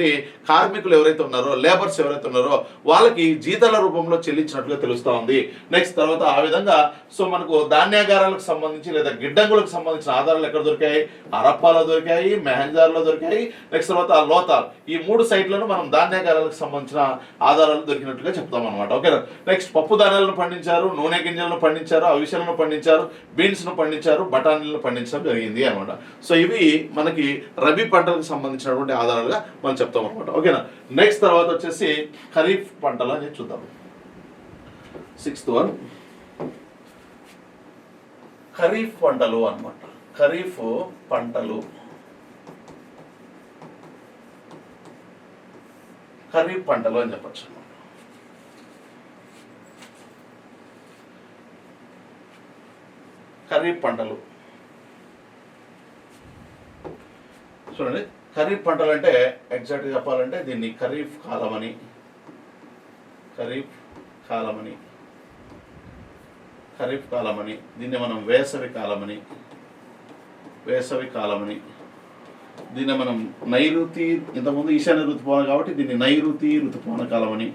కార్మికులు ఎవరైతే ఉన్నారో, లేబర్స్ ఎవరైతే ఉన్నారో వాళ్ళకి జీతాల రూపంలో చెల్లించినట్లుగా తెలుస్తా ఉంది. నెక్స్ట్ తర్వాత ఆ విధంగా సో మనకు ధాన్యాగారాలకు సంబంధించి లేదా గిడ్డంగులకు సంబంధించిన ఆధారాలు ఎక్కడ దొరికాయి? హరప్పాలో దొరికాయి, మెహంజార్లో దొరికాయి, నెక్స్ట్ తర్వాత లోతాల్. ఈ 3 సైట్లను మనం ధాన్యాగారాలకు సంబంధించిన ఆధారాలు దొరికినట్లుగా చెప్తాం అనమాట ఓకేనా. నెక్స్ట్ పప్పు ధాన్యాలను పండించారు, నూనె గింజలను పండించారు, అవిసెలను పండించారు, బీన్స్ ను పండించారు, బఠానీలను పండించడం జరిగింది అనమాట. సో ఇవి మనకి రబీ పంటలకు సంబంధించినటువంటి ఆధారాలుగా మనం చెప్తాం అనమాట ఓకేనా. నెక్స్ట్ తర్వాత వచ్చేసి ఖరీఫ్ పంటలు అని చూద్దాం. 6th వన్ ఖరీఫ్ పంటలు అనమాట. ఖరీఫ్ పంటలు, ఖరీఫ్ పంటలు అని చెప్పచ్చు అనమాట. ఖరీఫ్ పంటలు చూడండి. ఖరీఫ్ పంటలు అంటే ఎగ్జాక్ట్గా చెప్పాలంటే దీన్ని ఖరీఫ్ కాలమని, ఖరీఫ్ కాలమని, ఖరీఫ్ కాలమని, దీన్ని మనం వేసవి కాలమని, వేసవి కాలమని, దీన్ని మనం నైరుతి, ఇంతకుముందు ఈశాన్య ఋతుపవన కాబట్టి దీన్ని నైరుతి ఋతుపవన కాలమని,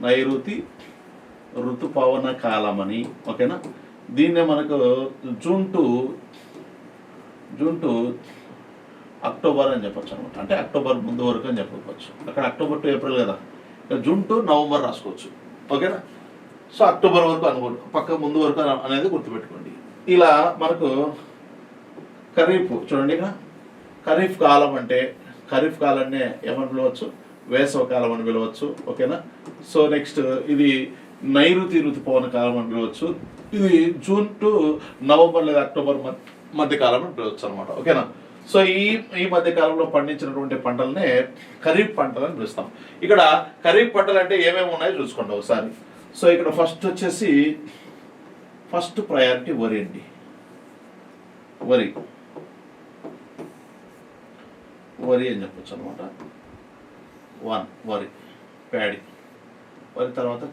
నైరుతి ఋతుపవన కాలమని ఓకేనా. దీన్నే మనకు జూన్ టు అక్టోబర్ అని చెప్పొచ్చు అనమాట. అంటే అక్టోబర్ ముందు వరకు అని చెప్పవచ్చు. అక్కడ అక్టోబర్ టు ఏప్రిల్ కదా, జూన్ టు నవంబర్ రాసుకోవచ్చు ఓకేనా. సో అక్టోబర్ వరకు అనుకోండి, పక్క ముందు వరకు అనేది గుర్తుపెట్టుకోండి. ఇలా మనకు ఖరీఫ్ చూడండి. ఇక ఖరీఫ్ కాలం అంటే ఖరీఫ్ కాలాన్ని ఏమని పిలవచ్చు? వేసవ కాలం అని పిలవచ్చు ఓకేనా. సో నెక్స్ట్ ఇది నైరుతి ఋతుపవన కాలం అని పిలవచ్చు. ఇది జూన్ టు నవంబర్ లేదా అక్టోబర్ మధ్య కాలం అని పిలవచ్చు అనమాట ఓకేనా. సో ఈ మధ్య కాలంలో పండించినటువంటి పంటలనే ఖరీఫ్ పంటలు అని పిలుస్తాం. ఇక్కడ ఖరీఫ్ పంటలు అంటే ఏమేమి ఉన్నాయో చూసుకోండి ఒకసారి. సో ఇక్కడ ఫస్ట్ వచ్చేసి ఫస్ట్ ప్రయారిటీ వరి అండి. వరి అని చెప్పొచ్చు అనమాట. 1 వరి, ప్యాడీ. వరి తర్వాత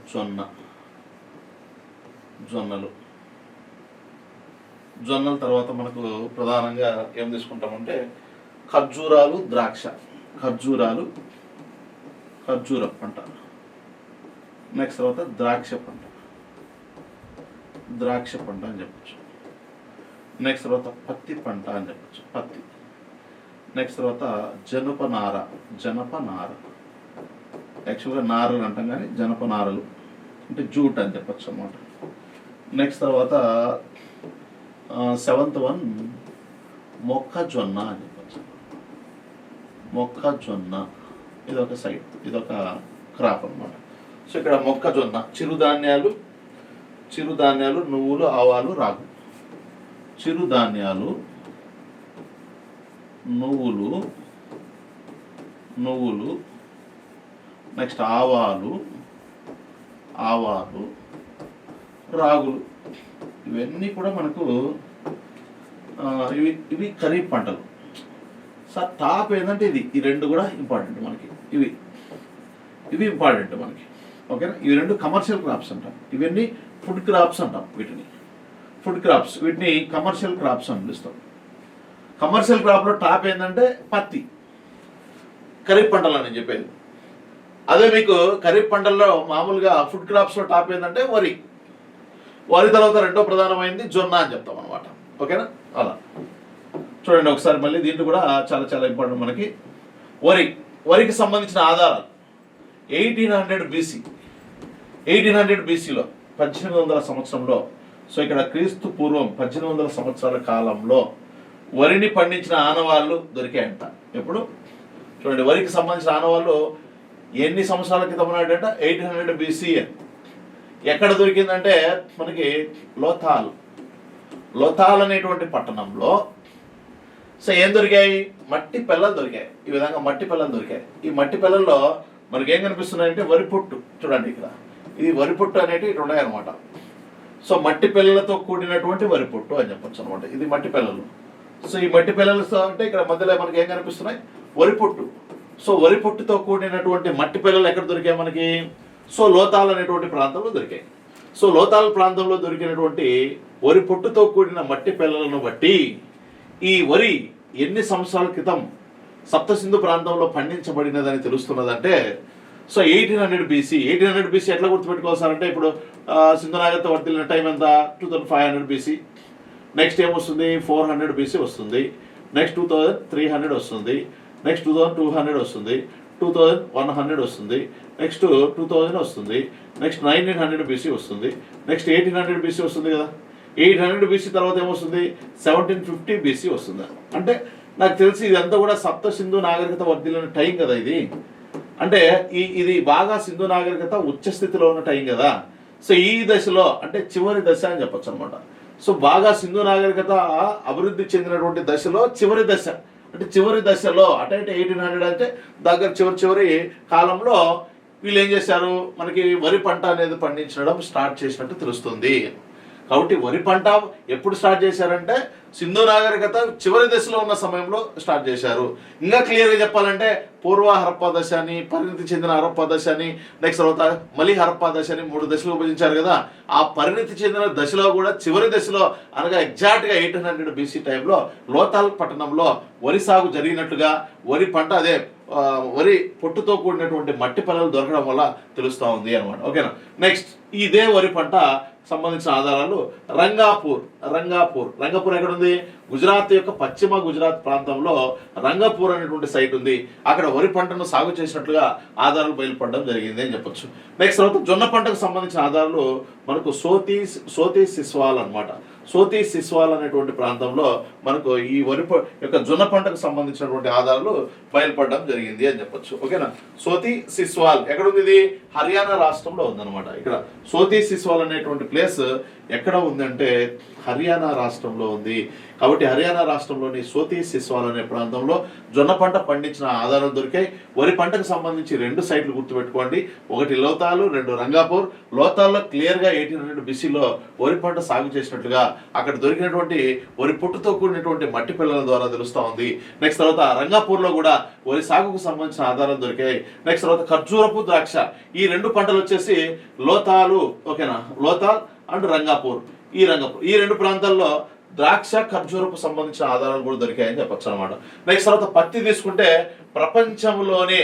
జొన్నల తర్వాత మనకు ప్రధానంగా ఏం తీసుకుంటామంటే ఖర్జూరాలు, ద్రాక్ష. ఖర్జూర పంట. నెక్స్ట్ తర్వాత ద్రాక్ష పంట అని చెప్పచ్చు. నెక్స్ట్ తర్వాత పత్తి పంట అని చెప్పచ్చు, పత్తి. నెక్స్ట్ తర్వాత జనపనార. యాక్చువల్గా నారలు అంటాం కానీ జనపనారలు అంటే జూట్ అని చెప్పచ్చు అన్నమాట. నెక్స్ట్ తర్వాత 7th వన్ మొక్కజొన్న అని చెప్పచ్చు. మొక్కజొన్న ఇదొక సైడ్, ఇదొక క్రాప్ అన్నమాట. సో ఇక్కడ మొక్కజొన్న, చిరుధాన్యాలు, నువ్వులు, ఆవాలు, రాగు. చిరుధాన్యాలు, నువ్వులు, నెక్స్ట్ ఆవాలు, రాగులు. ఇవన్నీ కూడా మనకు ఇవి ఖరీఫ్ పంటలు. సార్ టాప్ ఏంటంటే ఈ రెండు కూడా ఇంపార్టెంట్ మనకి. ఇవి ఇంపార్టెంట్ మనకి, ఓకేనా. ఇవి రెండు కమర్షియల్ క్రాప్స్ అంటాం. ఇవన్నీ ఫుడ్ క్రాప్స్ అంటాం. వీటిని కమర్షియల్ క్రాప్స్ అని పిలుస్తాం. కమర్షియల్ క్రాప్లో టాప్ ఏంటంటే పత్తి, ఖరీఫ్ పంటలు అని చెప్పేది. అదే మీకు ఖరీఫ్ పంటల్లో మామూలుగా ఫుడ్ క్రాప్స్లో టాప్ ఏంటంటే వరి తర్వాత రెండో ప్రధానమైంది జొన్న అని చెప్తాం అనమాట, ఓకేనా. అలా చూడండి ఒకసారి మళ్ళీ. దీంట్లో కూడా చాలా చాలా ఇంపార్టెంట్ మనకి. వరికి సంబంధించిన ఆధారాలు 1800 BCలో 1800 సంవత్సరంలో. సో ఇక్కడ క్రీస్తు పూర్వం 1800 సంవత్సరాల కాలంలో వరిని పండించిన ఆనవాళ్ళు దొరికాయంట. ఎప్పుడు చూడండి, వరికి సంబంధించిన ఆనవాళ్ళు ఎన్ని సంవత్సరాల క్రితం ఉన్నాయంటే 1800 BC. ఎక్కడ దొరికిందంటే మనకి లోథాల్ అనేటువంటి పట్టణంలో. సో ఏం దొరికాయి? మట్టి పెళ్ళలు దొరికాయి. ఈ విధంగా మట్టి పెళ్ళలు దొరికాయి. ఈ మట్టి పెళ్ళల్లో మనకి ఏం కనిపిస్తున్నాయంటే వరి పొట్టు. చూడండి ఇక్కడ ఇది వరి పొట్టు అనేవి ఇటు ఉన్నాయి అనమాట. సో మట్టి పిల్లలతో కూడినటువంటి వరి పొట్టు అని చెప్పొచ్చు అనమాట. ఇది మట్టి పిల్లలు. సో ఈ మట్టి పిల్లలతో అంటే ఇక్కడ మధ్యలో మనకి ఏం కనిపిస్తున్నాయి? వరి పొట్టు. సో వరి పొట్టుతో కూడినటువంటి మట్టి పిల్లలు ఎక్కడ దొరికాయి మనకి? సో లోతాల్ అనేటువంటి ప్రాంతంలో దొరికాయి. సో లోతాల్ ప్రాంతంలో దొరికినటువంటి వరి పొట్టుతో కూడిన మట్టి పిల్లలను బట్టి ఈ వరి ఎన్ని సంవత్సరాల క్రితం సప్తసింధు ప్రాంతంలో పండించబడినదని తెలుస్తున్నదంటే సో 1800 BC. 1800 BC ఎట్లా గుర్తుపెట్టుకోవాలంటే ఇప్పుడు సింధు నాగరికత వర్ధిల్లిన టైం ఎంత? 2500 BC. నెక్స్ట్ ఏమొస్తుంది? 400 BC వస్తుంది. నెక్స్ట్ 2300 వస్తుంది. నెక్స్ట్ 2200 వస్తుంది. 2100 వస్తుంది. నెక్స్ట్ 2000 వస్తుంది. నెక్స్ట్ 1900 BC వస్తుంది. నెక్స్ట్ 1800 BC వస్తుంది కదా. 800 BC తర్వాత ఏమొస్తుంది? 1750 BC వస్తుంది. అంటే నాకు తెలిసి ఇదంతా కూడా సప్త సింధు నాగరికత వర్ధిల్లిన టైం కదా ఇది. అంటే ఇది బాగా సింధు నాగరికత ఉచ్చ స్థితిలో ఉన్న టైం కదా. సో ఈ దశలో అంటే చివరి దశ అని చెప్పొచ్చు అనమాట. సో బాగా సింధు నాగరికత అభివృద్ధి చెందినటువంటి దశలో చివరి దశ. అంటే చివరి దశలో అంటే 1800 అంటే దగ్గర చివరి కాలంలో వీళ్ళు ఏం చేశారు? మనకి వరి పంట అనేది పండించడం స్టార్ట్ చేసినట్టు తెలుస్తుంది. కాబట్టి వరి పంట ఎప్పుడు స్టార్ట్ చేశారంటే సింధు నాగరికత చివరి దశలో ఉన్న సమయంలో స్టార్ట్ చేశారు. ఇంకా క్లియర్గా చెప్పాలంటే పూర్వ హరప్పా దశ అని, పరిణితి చెందిన హరప్పా దశ అని, నెక్స్ట్ తర్వాత మలి హరప్పా దశ అని 3 దశలు విభజించారు కదా. ఆ పరిణితి చెందిన దశలో కూడా చివరి దశలో అనగా ఎగ్జాక్ట్గా 800 BC టైంలో లోతాల్ పట్టణంలో వరి సాగు జరిగినట్లుగా వరి పంట అదే వరి పొట్టుతో కూడినటువంటి మట్టి పొలాలు దొరకడం వల్ల తెలుస్తూ ఉంది అనమాట, ఓకేనా. నెక్స్ట్ ఇదే వరి పంట సంబంధించిన ఆధారాలు రంగాపూర్ ఎక్కడ ఉంది? గుజరాత్ యొక్క పశ్చిమ గుజరాత్ ప్రాంతంలో రంగాపూర్ అనేటువంటి సైట్ ఉంది. అక్కడ వరి పంటను సాగు చేసినట్లుగా ఆధారాలు బయలుపడడం జరిగింది అని చెప్పొచ్చు. నెక్స్ట్ తర్వాత జొన్న పంటకు సంబంధించిన ఆధారాలు మనకు సోతీ సిస్వాల్ అనమాట. సోతీ సిస్వాల్ అనేటువంటి ప్రాంతంలో మనకు ఈ యొక్క జొన్న పంటకు సంబంధించినటువంటి ఆధారాలు బయలుపడడం జరిగింది అని చెప్పొచ్చు. ఓకేనా. సోతి సిస్వాల్ ఎక్కడ ఉంది? ఇది హర్యానా రాష్ట్రంలో ఉందన్నమాట. ఇక్కడ సోతి సిస్వాల్ అనేటువంటి ప్లేస్ ఎక్కడ ఉందంటే హర్యానా రాష్ట్రంలో ఉంది. కాబట్టి హర్యానా రాష్ట్రంలోని సోతి సిస్వాల్ అనే ప్రాంతంలో జొన్న పంట పండించిన ఆధారాలు దొరికాయి. వరి పంటకు సంబంధించి 2 సైట్లు గుర్తుపెట్టుకోండి. ఒకటి లోతాలు, 2 రంగాపూర్. లోతాల్లో క్లియర్గా 1800 BCలో వరి పంట సాగు చేసినట్లుగా అక్కడ దొరికినటువంటి వరి పుట్టుతో కూడినటువంటి మట్టి పిల్లల ద్వారా తెలుస్తూ ఉంది. నెక్స్ట్ తర్వాత రంగాపూర్లో కూడా వరి సాగుకు సంబంధించిన ఆధారాలు దొరికాయి. నెక్స్ట్ తర్వాత ఖర్జూరపు, ద్రాక్ష ఈ 2 పంటలు వచ్చేసి లోతాలు. ఓకేనా. లోతాల్ అండ్ రంగాపూర్ ఈ 2 ప్రాంతాల్లో ద్రాక్ష, ఖర్జూరపు సంబంధించిన ఆధారాలు కూడా దొరికాయని చెప్పచ్చు అనమాట. నెక్స్ట్ తర్వాత పత్తి తీసుకుంటే ప్రపంచంలోనే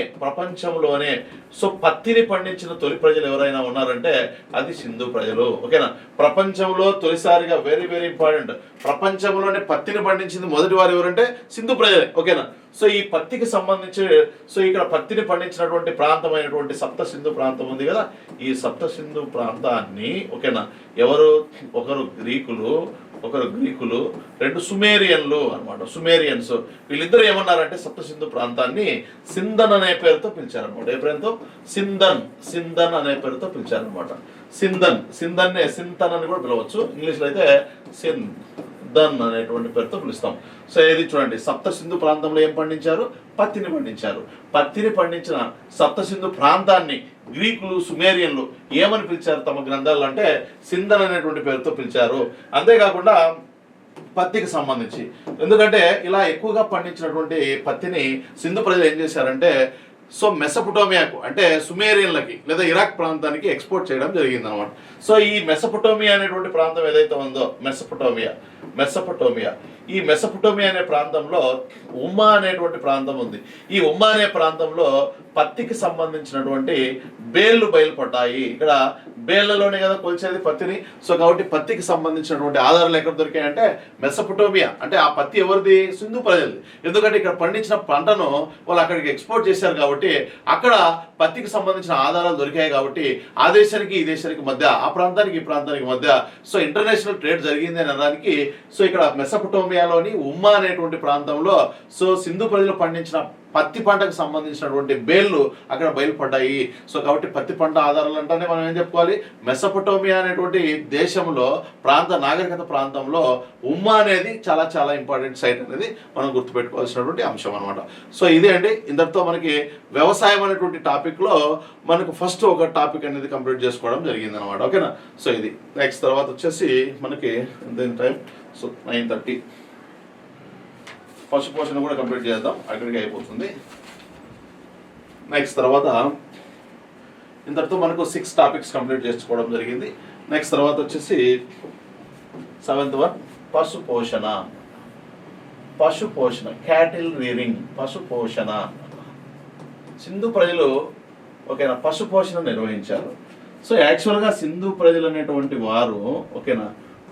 సో పత్తిని పండించిన తొలి ప్రజలు ఎవరైనా ఉన్నారంటే అది సింధు ప్రజలు. ఓకేనా. ప్రపంచంలో తొలిసారిగా వెరీ వెరీ ఇంపార్టెంట్, ప్రపంచంలోనే పత్తిని పండించింది మొదటి వారు ఎవరంటే సింధు ప్రజలే. ఓకేనా. సో ఈ పత్తికి సంబంధించి సో ఇక్కడ పత్తిని పండించినటువంటి ప్రాంతమైనటువంటి సప్త సింధు ప్రాంతం ఉంది కదా, ఈ సప్త సింధు ప్రాంతాన్ని ఓకేనా ఎవరు? ఒకరు గ్రీకులు, 2 సుమేరియన్లు అనమాట. సుమేరియన్స్ వీళ్ళిద్దరు ఏమన్నారంటే సప్త సింధు ప్రాంతాన్ని సింధన్ అనే పేరుతో పిలిచారనమాట. ఏ పేరుతో? సింధన్ అనే పేరుతో పిలిచారనమాట. సింధన్ అని కూడా పిలవచ్చు. ఇంగ్లీష్లో అయితే సింధన్ అనేటువంటి పేరుతో పిలుస్తాం. సో ఇది చూడండి, సప్త సింధు ప్రాంతంలో ఏం పండించారు? పత్తిని పండించారు. పత్తిని పండించిన సప్త సింధు ప్రాంతాన్ని గ్రీకులు, సుమేరియన్లు ఏమని పిలిచారు తమ గ్రంథాలు అంటే సింధన్ అనేటువంటి పేరుతో పిలిచారు. అంతేకాకుండా పత్తికి సంబంధించి ఎందుకంటే ఇలా ఎక్కువగా పండించినటువంటి పత్తిని సింధు ప్రజలు ఏం చేశారంటే సో మెసపొటోమియాకు అంటే సుమేరియన్లకి లేదా ఇరాక్ ప్రాంతానికి ఎక్స్పోర్ట్ చేయడం జరిగింది అనమాట. సో ఈ మెసపొటోమియా అనేటువంటి ప్రాంతం ఏదైతే ఉందో మెసపొటోమియా ఈ మెసపొటోమియా అనే ప్రాంతంలో ఉమ్మా అనేటువంటి ప్రాంతం ఉంది. ఈ ఉమ్మా అనే ప్రాంతంలో పత్తికి సంబంధించినటువంటి బేళ్లు బయలుపడ్డాయి. ఇక్కడ బేళ్లలోనే కదా కొలిచేది పత్తిని. సో కాబట్టి పత్తికి సంబంధించినటువంటి ఆధారాలు ఎక్కడ దొరికాయంటే మెసపొటోమియా. అంటే ఆ పత్తి ఎవరిది? సింధు ప్రజలది. ఎందుకంటే ఇక్కడ పండించిన పంటను వాళ్ళు అక్కడికి ఎక్స్పోర్ట్ చేశారు కాబట్టి అక్కడ పత్తికి సంబంధించిన ఆధారాలు దొరికాయి. కాబట్టి ఆ దేశానికి ఈ దేశానికి మధ్య, ఆ ప్రాంతానికి ఈ ప్రాంతానికి మధ్య సో ఇంటర్నేషనల్ ట్రేడ్ జరిగింది అని అనడానికి సో ఇక్కడ మెసపొటోమియాలోని ఉమ్మా అనేటువంటి ప్రాంతంలో సో సింధు ప్రజలు పండించిన పత్తి పంటకు సంబంధించినటువంటి బేళ్లు అక్కడ బయలుపడ్డాయి. సో కాబట్టి పత్తి పంట ఆధారాలు అంటేనే మనం ఏం చెప్పుకోవాలి? మెసపొటోమియా అనేటువంటి దేశంలో నాగరికత ప్రాంతంలో ఉమ్మా అనేది చాలా చాలా ఇంపార్టెంట్ సైట్ అనేది మనం గుర్తుపెట్టుకోవాల్సినటువంటి అంశం అనమాట. సో ఇదే అండి, ఇంతటితో మనకి వ్యవసాయం అనేటువంటి టాపిక్లో మనకు ఫస్ట్ ఒక టాపిక్ అనేది కంప్లీట్ చేసుకోవడం జరిగింది అనమాట. ఓకేనా. సో ఇది నెక్స్ట్ తర్వాత వచ్చేసి మనకి టైం సో 9:30 ఫస్ట్ పోర్షన్ కూడా కంప్లీట్ చేద్దాం, అక్కడికి అయిపోతుంది. నెక్స్ట్ తర్వాత ఇంతటితో మనకు 6 టాపిక్స్ కంప్లీట్ చేసుకోవడం జరిగింది. నెక్స్ట్ తర్వాత వచ్చేసి 7th వన్ పశుపోషణ క్యాటిల్ రీరింగ్. పశుపోషణ సింధు ప్రజలు ఓకేనా పశుపోషణ నిర్వహించారు. సో యాక్చువల్గా సింధు ప్రజలు అనేటువంటి వారు ఓకేనా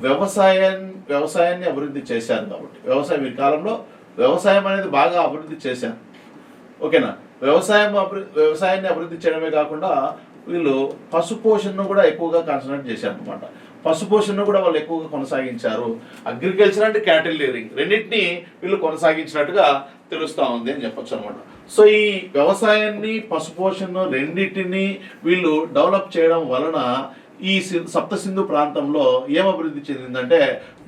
వ్యవసాయాన్ని అభివృద్ధి చేశారు. కాబట్టి ఈ కాలంలో వ్యవసాయం అనేది బాగా అభివృద్ధి చేశారు. ఓకేనా. వ్యవసాయాన్ని అభివృద్ధి చేయడమే కాకుండా వీళ్ళు పశుపోషణను కూడా ఎక్కువగా కాన్సన్ట్రేట్ చేశారు అనమాట. పశుపోషణను కూడా వాళ్ళు ఎక్కువగా కొనసాగించారు. అగ్రికల్చర్ అండ్ క్యాటిల్ రీరింగ్ రెండింటినీ వీళ్ళు కొనసాగించినట్టుగా తెలుస్తూ ఉంది అని చెప్పొచ్చు అనమాట. సో ఈ వ్యవసాయాన్ని పశుపోషణను రెండింటినీ వీళ్ళు డెవలప్ చేయడం వలన ఈ సప్త సింధు ప్రాంతంలో ఏం అభివృద్ధి చెందిందంటే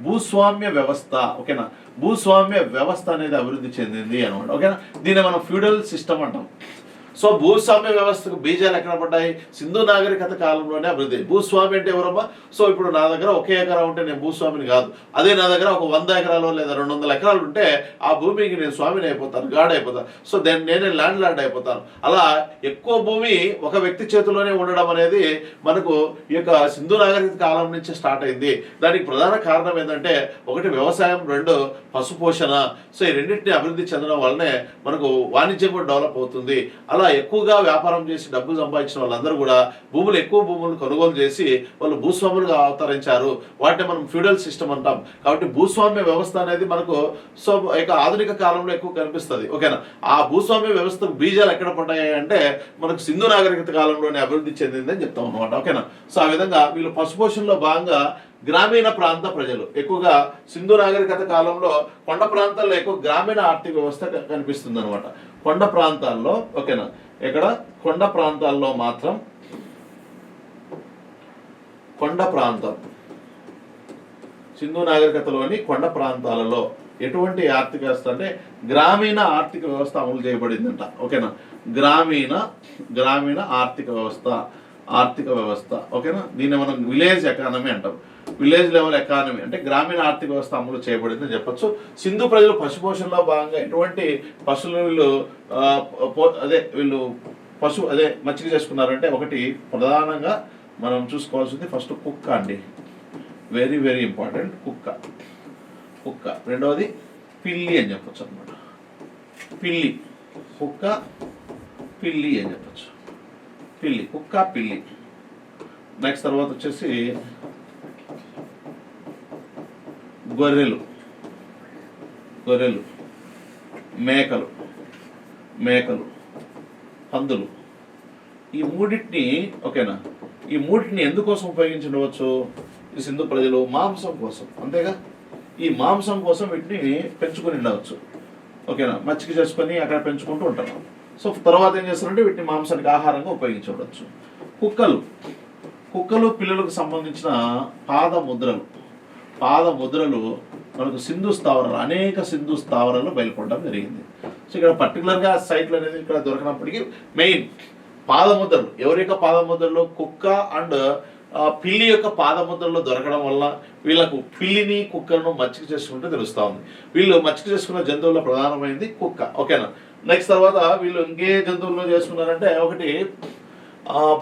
భూస్వామ్య వ్యవస్థ. ఓకేనా. భూస్వామ్య వ్యవస్థ అనేది అభివృద్ధి చెందింది అనమాట. ఓకేనా. దీన్ని మనం ఫ్యూడల్ సిస్టమ్ అంటాం. సో భూస్వామ్య వ్యవస్థకు బీజాలు ఎక్కడ పడ్డాయి? సింధు నాగరికత కాలంలోనే అభివృద్ధి. భూస్వామి అంటే ఎవరమ్మా? సో ఇప్పుడు నా దగ్గర 1 ఎకరా ఉంటే నేను భూస్వామిని కాదు. అదే నా దగ్గర ఒక 100 ఎకరాలు లేదా 200 ఎకరాలు ఉంటే ఆ భూమికి నేను స్వామిని అయిపోతాను, గాడ్ అయిపోతాను. సో నేనే ల్యాండ్ లార్డ్ అయిపోతాను. అలా ఎక్కువ భూమి ఒక వ్యక్తి చేతిలోనే ఉండడం అనేది మనకు ఈ యొక్క సింధు నాగరికత కాలం నుంచి స్టార్ట్ అయింది. దానికి ప్రధాన కారణం ఏంటంటే 1 వ్యవసాయం, 2 పశుపోషణ. సో ఈ రెండింటిని అభివృద్ధి చెందడం వల్లనే మనకు వాణిజ్యం కూడా డెవలప్ అవుతుంది. అలా ఎక్కువగా వ్యాపారం చేసి డబ్బులు సంపాదించిన వాళ్ళందరూ కూడా ఎక్కువ భూములు కొనుగోలు చేసి వాళ్ళు భూస్వాములుగా అవతరించారు. వాటిని మనం ఫ్యూడల్ సిస్టమ్ అంటాం. కాబట్టి భూస్వామ్య వ్యవస్థ అనేది మనకు సో ఇక ఆధునిక కాలంలో ఎక్కువ కనిపిస్తుంది. ఓకేనా. ఆ భూస్వామ్య వ్యవస్థకు బీజాలు ఎక్కడ పడ్డాయి అంటే మనకు సింధు నాగరికత కాలంలోనే అభివృద్ధి చెందిందని చెప్తాం అనమాట. ఓకేనా. సో ఆ విధంగా వీళ్ళు పశుపోషణలో భాగంగా గ్రామీణ ప్రాంత ప్రజలు ఎక్కువగా సింధు నాగరికత కాలంలో కొండ ప్రాంతాల్లో ఎక్కువ గ్రామీణ ఆర్థిక వ్యవస్థ కనిపిస్తుంది అనమాట. కొండ ప్రాంతాల్లో ఓకేనా, ఇక్కడ కొండ ప్రాంతాల్లో మాత్రం కొండ ప్రాంతం సింధు నాగరికతలోని కొండ ప్రాంతాలలో ఎటువంటి ఆర్థిక వ్యవస్థ అంటే గ్రామీణ ఆర్థిక వ్యవస్థ అమలు చేయబడిందంట. ఓకేనా, గ్రామీణ ఆర్థిక వ్యవస్థ ఓకేనా. దీన్ని మనం విలేజ్ ఎకానమీ అంటాం. విలేజ్ లెవెల్ ఎకానమీ అంటే గ్రామీణ ఆర్థిక వ్యవస్థ అమలు చేయబడిందని చెప్పొచ్చు. సింధు ప్రజలు పశుపోషణలో భాగంగా ఎటువంటి పశువులు వీళ్ళు మచ్చిక చేసుకున్నారంటే, ఒకటి ప్రధానంగా మనం చూసుకోవాల్సింది ఫస్ట్ కుక్క అండి, వెరీ వెరీ ఇంపార్టెంట్. కుక్క. రెండవది పిల్లి అని చెప్పచ్చు అనమాట. కుక్క పిల్లి అని చెప్పచ్చు. కుక్క పిల్లి. నెక్స్ట్ తర్వాత వచ్చేసి గొర్రెలు, మేకలు, పందులు. ఈ మూడింటిని ఓకేనా, ఈ మూడింటిని ఎందుకోసం ఉపయోగించవచ్చు? ఈ సింధు ప్రజలు మాంసం కోసం, అంతేగా. ఈ మాంసం కోసం వీటిని పెంచుకొని ఉండవచ్చు. ఓకేనా, మచ్చిక చేసుకొని అక్కడ పెంచుకుంటూ ఉంటారు. సో తర్వాత ఏం చేస్తారంటే వీటిని మాంసానికి ఆహారంగా ఉపయోగించవచ్చు. కుక్కలు పిల్లలకు సంబంధించిన పాదముద్రలు మనకు అనేక సింధు స్థావరాలు బయలుపడడం జరిగింది. సో ఇక్కడ పర్టికులర్గా సైట్లు అనేది ఇక్కడ దొరకనప్పటికీ మెయిన్ పాదముద్రలు, ఎవరి యొక్క పాదముద్రలు? కుక్క అండ్ పిల్లి యొక్క పాదముద్రలు దొరకడం వల్ల వీళ్ళకు పిల్లిని కుక్కలను మచ్చిక చేసుకుంటే తెలుస్తూ ఉంది. వీళ్ళు మచ్చిక చేసుకున్న జంతువుల్లో ప్రధానమైనది కుక్క. ఓకేనా. నెక్స్ట్ తర్వాత వీళ్ళు ఇంకే జంతువుల్లో చేసుకున్నారంటే, ఒకటి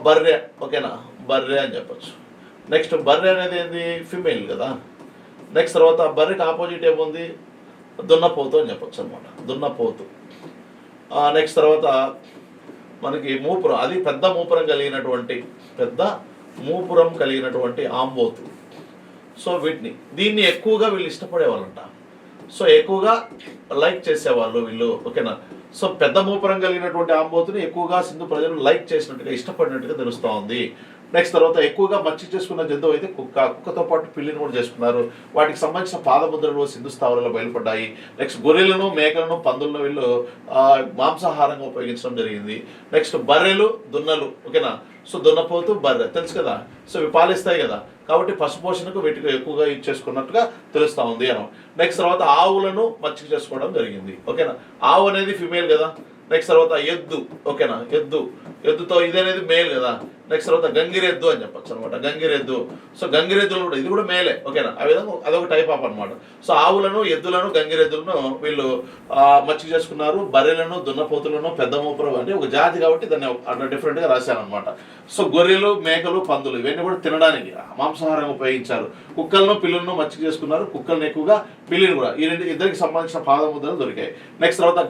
బర్రె. ఓకేనా, బర్రె అని చెప్పచ్చు. నెక్స్ట్ బర్రె అనేది ఏంది? ఫిమేల్ కదా. నెక్స్ట్ తర్వాత బర్రెకి ఆపోజిట్ ఏముంది? దున్నపోతు అని చెప్పచ్చు అనమాట, దున్నపోతు. నెక్స్ట్ తర్వాత మనకి మూపురం, అది పెద్ద మూపురం కలిగినటువంటి ఆంబోతు. సో దీన్ని ఎక్కువగా వీళ్ళు ఇష్టపడేవాళ్ళంట. సో ఎక్కువగా లైక్ చేసేవాళ్ళు వీళ్ళు. ఓకేనా. సో పెద్ద మూపురం కలిగినటువంటి ఆంబోతుని ఎక్కువగా సింధు ప్రజలు లైక్ చేసినట్టుగా, ఇష్టపడినట్టుగా తెలుస్తూ ఉంది. నెక్స్ట్ తర్వాత ఎక్కువగా మచ్చిక చేసుకున్న జంతువు అయితే కుక్కతో పాటు పిల్లిని కూడా చేసుకున్నారు. వాటికి సంబంధించిన పాదముద్రలు సింధు స్థావరాల్లో బయలుపడ్డాయి. నెక్స్ట్ గొర్రెలను, మేకలను, పందులను వీళ్ళు మాంసాహారంగా ఉపయోగించడం జరిగింది. నెక్స్ట్ బర్రెలు, దున్నలు. ఓకేనా. సో దున్నపోతు, బర్రె తెలుసు కదా. సో ఇవి పాలిస్తాయి కదా, కాబట్టి పశుపోషణకు వీటికి ఎక్కువగా యూజ్ చేసుకున్నట్టుగా తెలుస్తూ ఉంది అని. నెక్స్ట్ తర్వాత ఆవులను మచ్చిక చేసుకోవడం జరిగింది. ఓకేనా. ఆవు అనేది ఫిమేల్ కదా. నెక్స్ట్ తర్వాత ఎద్దు. ఓకేనా, ఎద్దుతో ఇది అనేది మేల్ కదా. నెక్స్ట్ తర్వాత గంగిరెద్దు అని చెప్పచ్చు అనమాట, గంగిరెద్దు. సో గంగిరెద్దులు కూడా, ఇది కూడా మేలే. ఓకేనా. ఆ విధంగా అదొక టైప్ ఆఫ్ అనమాట. సో ఆవులను, ఎద్దులను, గంగిరెద్దులను వీళ్ళు మచ్చిక చేసుకున్నారు. బర్రెలను, దున్నపోతులను, పెద్ద మూపురం అంటే ఒక జాతి కాబట్టి దాన్ని అట్లా డిఫరెంట్గా రాశాను అనమాట. సో గొర్రెలు, మేకలు, పందులు ఇవన్నీ కూడా తినడానికి మాంసాహారంగా ఉపయోగించారు. కుక్కలను, పిల్లులను మచ్చిక చేసుకున్నారు. కుక్కలను ఎక్కువగా, పిల్లిని కూడా. ఈ ఇద్దరికి సంబంధించిన పాదముద్రలు దొరికాయి. నెక్స్ట్ తర్వాత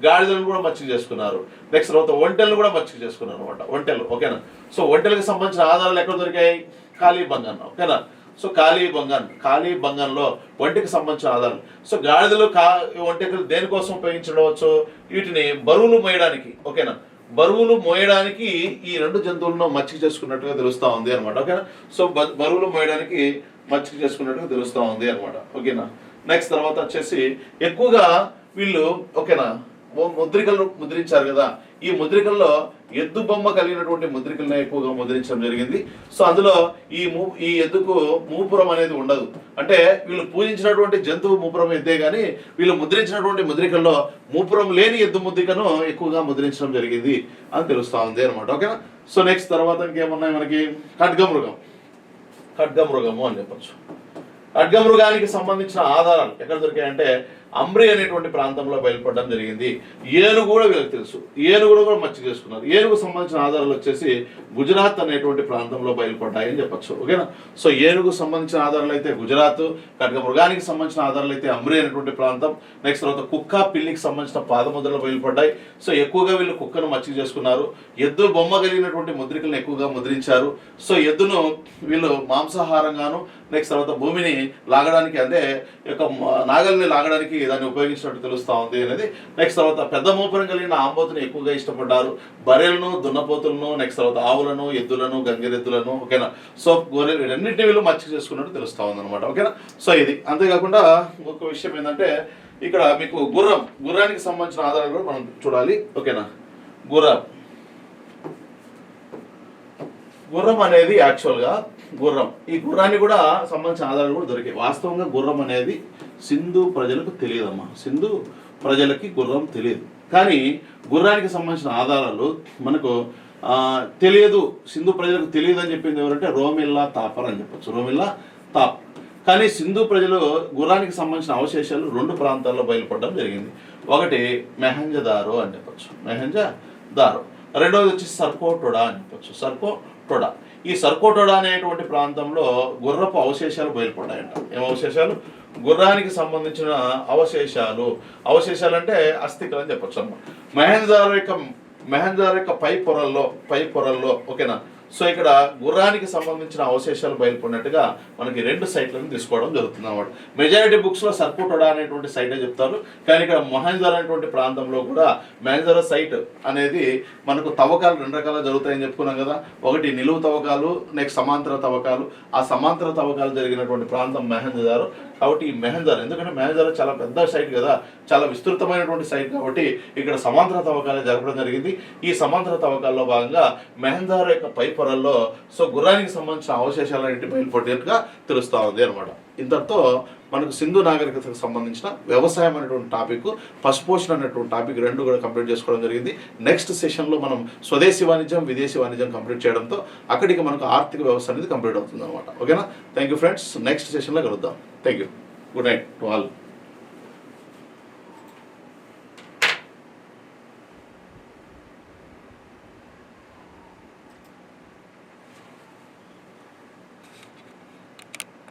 గాడిదలను కూడా మచ్చిక చేసుకున్నారు. నెక్స్ట్ తర్వాత ఒంటెలను కూడా మచ్చిక చేసుకున్నారు అనమాట, ఒంటెలు. ఓకేనా. సో ఒంటెలకు సంబంధించిన ఆధారాలు ఎక్కడ దొరికాయి? కాళీబంగన్. ఓకేనా. సో కాళీబంగన్లో ఒంటికి సంబంధించిన ఆధారాలు. సో గాడిదలు, ఒంటెలు దేనికోసం ఉపయోగించవచ్చు? వీటిని బరువులు మోయడానికి. ఓకేనా, బరువులు మోయడానికి ఈ రెండు జంతువులను మచ్చిక చేసుకున్నట్టుగా తెలుస్తూ ఉంది అనమాట. ఓకేనా. సో బరువులు మోయడానికి మచ్చిక చేసుకున్నట్టుగా తెలుస్తూ ఉంది అనమాట. ఓకేనా. నెక్స్ట్ తర్వాత వచ్చేసి ఎక్కువగా వీళ్ళు ఓకేనా ముద్రికలను ముద్రించారు కదా. ఈ ముద్రికల్లో ఎద్దు బొమ్మ కలిగినటువంటి ముద్రికలను ఎక్కువగా ముద్రించడం జరిగింది. సో అందులో ఈ ఎద్దుకు మూపురం అనేది ఉండదు. అంటే వీళ్ళు పూజించినటువంటి జంతువు మూపురం ఎద్దే కానీ వీళ్ళు ముద్రించినటువంటి ముద్రికల్లో మూపురం లేని ఎద్దు ముద్రికను ఎక్కువగా ముద్రించడం జరిగింది అని తెలుస్తూ ఉంది అనమాట. ఓకేనా. సో నెక్స్ట్ తర్వాత ఇంకేమున్నాయి మనకి? ఖడ్గమృగము అని చెప్పచ్చు. ఖడ్గమృగానికి సంబంధించిన ఆధారాలు ఎక్కడ దొరికాయంటే అంబ్రి అనేటువంటి ప్రాంతంలో బయలుపడడం జరిగింది. ఏనుగు కూడా వీళ్ళకి తెలుసు, ఏనుగును కూడా మచ్చిక చేసుకున్నారు. ఏనుగు సంబంధించిన ఆధారాలు వచ్చేసి గుజరాత్ అనేటువంటి ప్రాంతంలో బయలుపడ్డాయని చెప్పచ్చు. ఓకేనా. సో ఏనుగు సంబంధించిన ఆధారాలు అయితే గుజరాత్, ఖడ్గమృగానికి సంబంధించిన ఆధారాలు అయితే అంబ్రి అనేటువంటి ప్రాంతం. నెక్స్ట్ తర్వాత కుక్క, పిల్లికి సంబంధించిన పాదముద్రలు బయలుపడ్డాయి. సో ఎక్కువగా వీళ్ళు కుక్కను మచ్చిక చేసుకున్నారు. ఎద్దు బొమ్మ కలిగినటువంటి ముద్రికలను ఎక్కువగా ముద్రించారు. సో ఎద్దును వీళ్ళు మాంసాహారంగాను, నెక్స్ట్ తర్వాత భూమిని లాగడానికి అంటే యొక్క నాగల్ని లాగడానికి దాన్ని ఉపయోగించినట్టు తెలుస్తూ ఉంది అనేది. నెక్స్ట్ తర్వాత పెద్ద మోపురం కలిగిన ఆంబోతుని ఎక్కువగా ఇష్టపడ్డారు. బర్రెలను, దున్నపోతులను, నెక్స్ట్ తర్వాత ఆవులను, ఎద్దులను, గంగిరెద్దులను, ఓకేనా, సో గొర్రెలు, వీటన్నిటిని వీళ్ళు మచ్చిక చేసుకున్నట్టు తెలుస్తూ ఉంది అనమాట. ఓకేనా, సో ఇది అంతేకాకుండా ఒక విషయం ఏంటంటే ఇక్కడ మీకు గుర్రానికి సంబంధించిన ఆధారాలు కూడా మనం చూడాలి. ఓకేనా, గుర్రం అనేది యాక్చువల్గా ఈ గుర్రాన్ని కూడా సంబంధించిన ఆధారాలు కూడా దొరికాయి. వాస్తవంగా గుర్రం అనేది సింధు ప్రజలకు తెలియదమ్మా. సింధు ప్రజలకి గుర్రం తెలియదు. కానీ గుర్రానికి సంబంధించిన ఆధారాలు మనకు తెలియదు, సింధు ప్రజలకు తెలియదు అని చెప్పింది ఎవరంటే రోమిల్లా తాపర్ అని చెప్పొచ్చు. రోమిల్లా తాప్. కానీ సింధు ప్రజలు గుర్రానికి సంబంధించిన అవశేషాలు 2 ప్రాంతాల్లో బయలుపడడం జరిగింది. ఒకటి మెహంజదారో అని చెప్పొచ్చు, మెహంజదారో. రెండవది వచ్చి సర్కోటోడా అని చెప్పొచ్చు, సర్కోటోడా. ఈ సర్కోటోడా అనేటువంటి ప్రాంతంలో గుర్రపు అవశేషాలు బయలుపడ్డాయంట. ఏం అవశేషాలు? గుర్రానికి సంబంధించిన అవశేషాలు అంటే అస్థికలు అని చెప్పొచ్చు అన్నమాట. మెహంజదారో యొక్క పై పొరల్లో ఓకేనా. సో ఇక్కడ గుర్రానికి సంబంధించిన అవశేషాలు బయలుపడినట్టుగా మనకి 2 సైట్లను తీసుకోవడం జరుగుతుంది అన్నమాట. మెజారిటీ బుక్స్లో సర్కోటోడా అనేటువంటి సైటే చెప్తారు. కానీ ఇక్కడ మొహంజదారో అనేటువంటి ప్రాంతంలో కూడా మొహంజదారో సైట్ అనేది మనకు తవ్వకాలు 2 రకాలుగా జరుగుతాయని చెప్పుకున్నాం కదా. ఒకటి నిలువు తవ్వకాలు, నెక్స్ట్ సమాంతర తవ్వకాలు. ఆ సమాంతర తవ్వకాలు జరిగినటువంటి ప్రాంతం మొహంజదారో. కాబట్టి ఈ మొహంజదారో, ఎందుకంటే మొహంజదారో చాలా పెద్ద సైట్ కదా, చాలా విస్తృతమైనటువంటి సైట్ కాబట్టి ఇక్కడ సమాంతర తవ్వకాలు జరపడం జరిగింది. ఈ సమాంతర తవ్వకాల్లో భాగంగా మొహంజదారో యొక్క పై పొరల్లో సో గుర్రానికి సంబంధించిన అవశేషాలన్నింటి బయలుపడినట్టుగా తెలుస్తూ ఉంది అనమాట. ఇంతటితో మనకు సింధు నాగరికతకు సంబంధించిన వ్యవసాయం అనేటువంటి టాపిక్, పశుపోషణ అనేటువంటి టాపిక్ 2 కూడా కంప్లీట్ చేసుకోవడం జరిగింది. నెక్స్ట్ సెషన్లో మనం స్వదేశీ వాణిజ్యం, విదేశీ వాణిజ్యం కంప్లీట్ చేయడంతో అక్కడికి మనకు ఆర్థిక వ్యవస్థ అనేది కంప్లీట్ అవుతుంది అనమాట. ఓకేనా, థ్యాంక్ యూ ఫ్రెండ్స్. నెక్స్ట్ సెషన్లో కలుద్దాం. Thank you. Good night to all.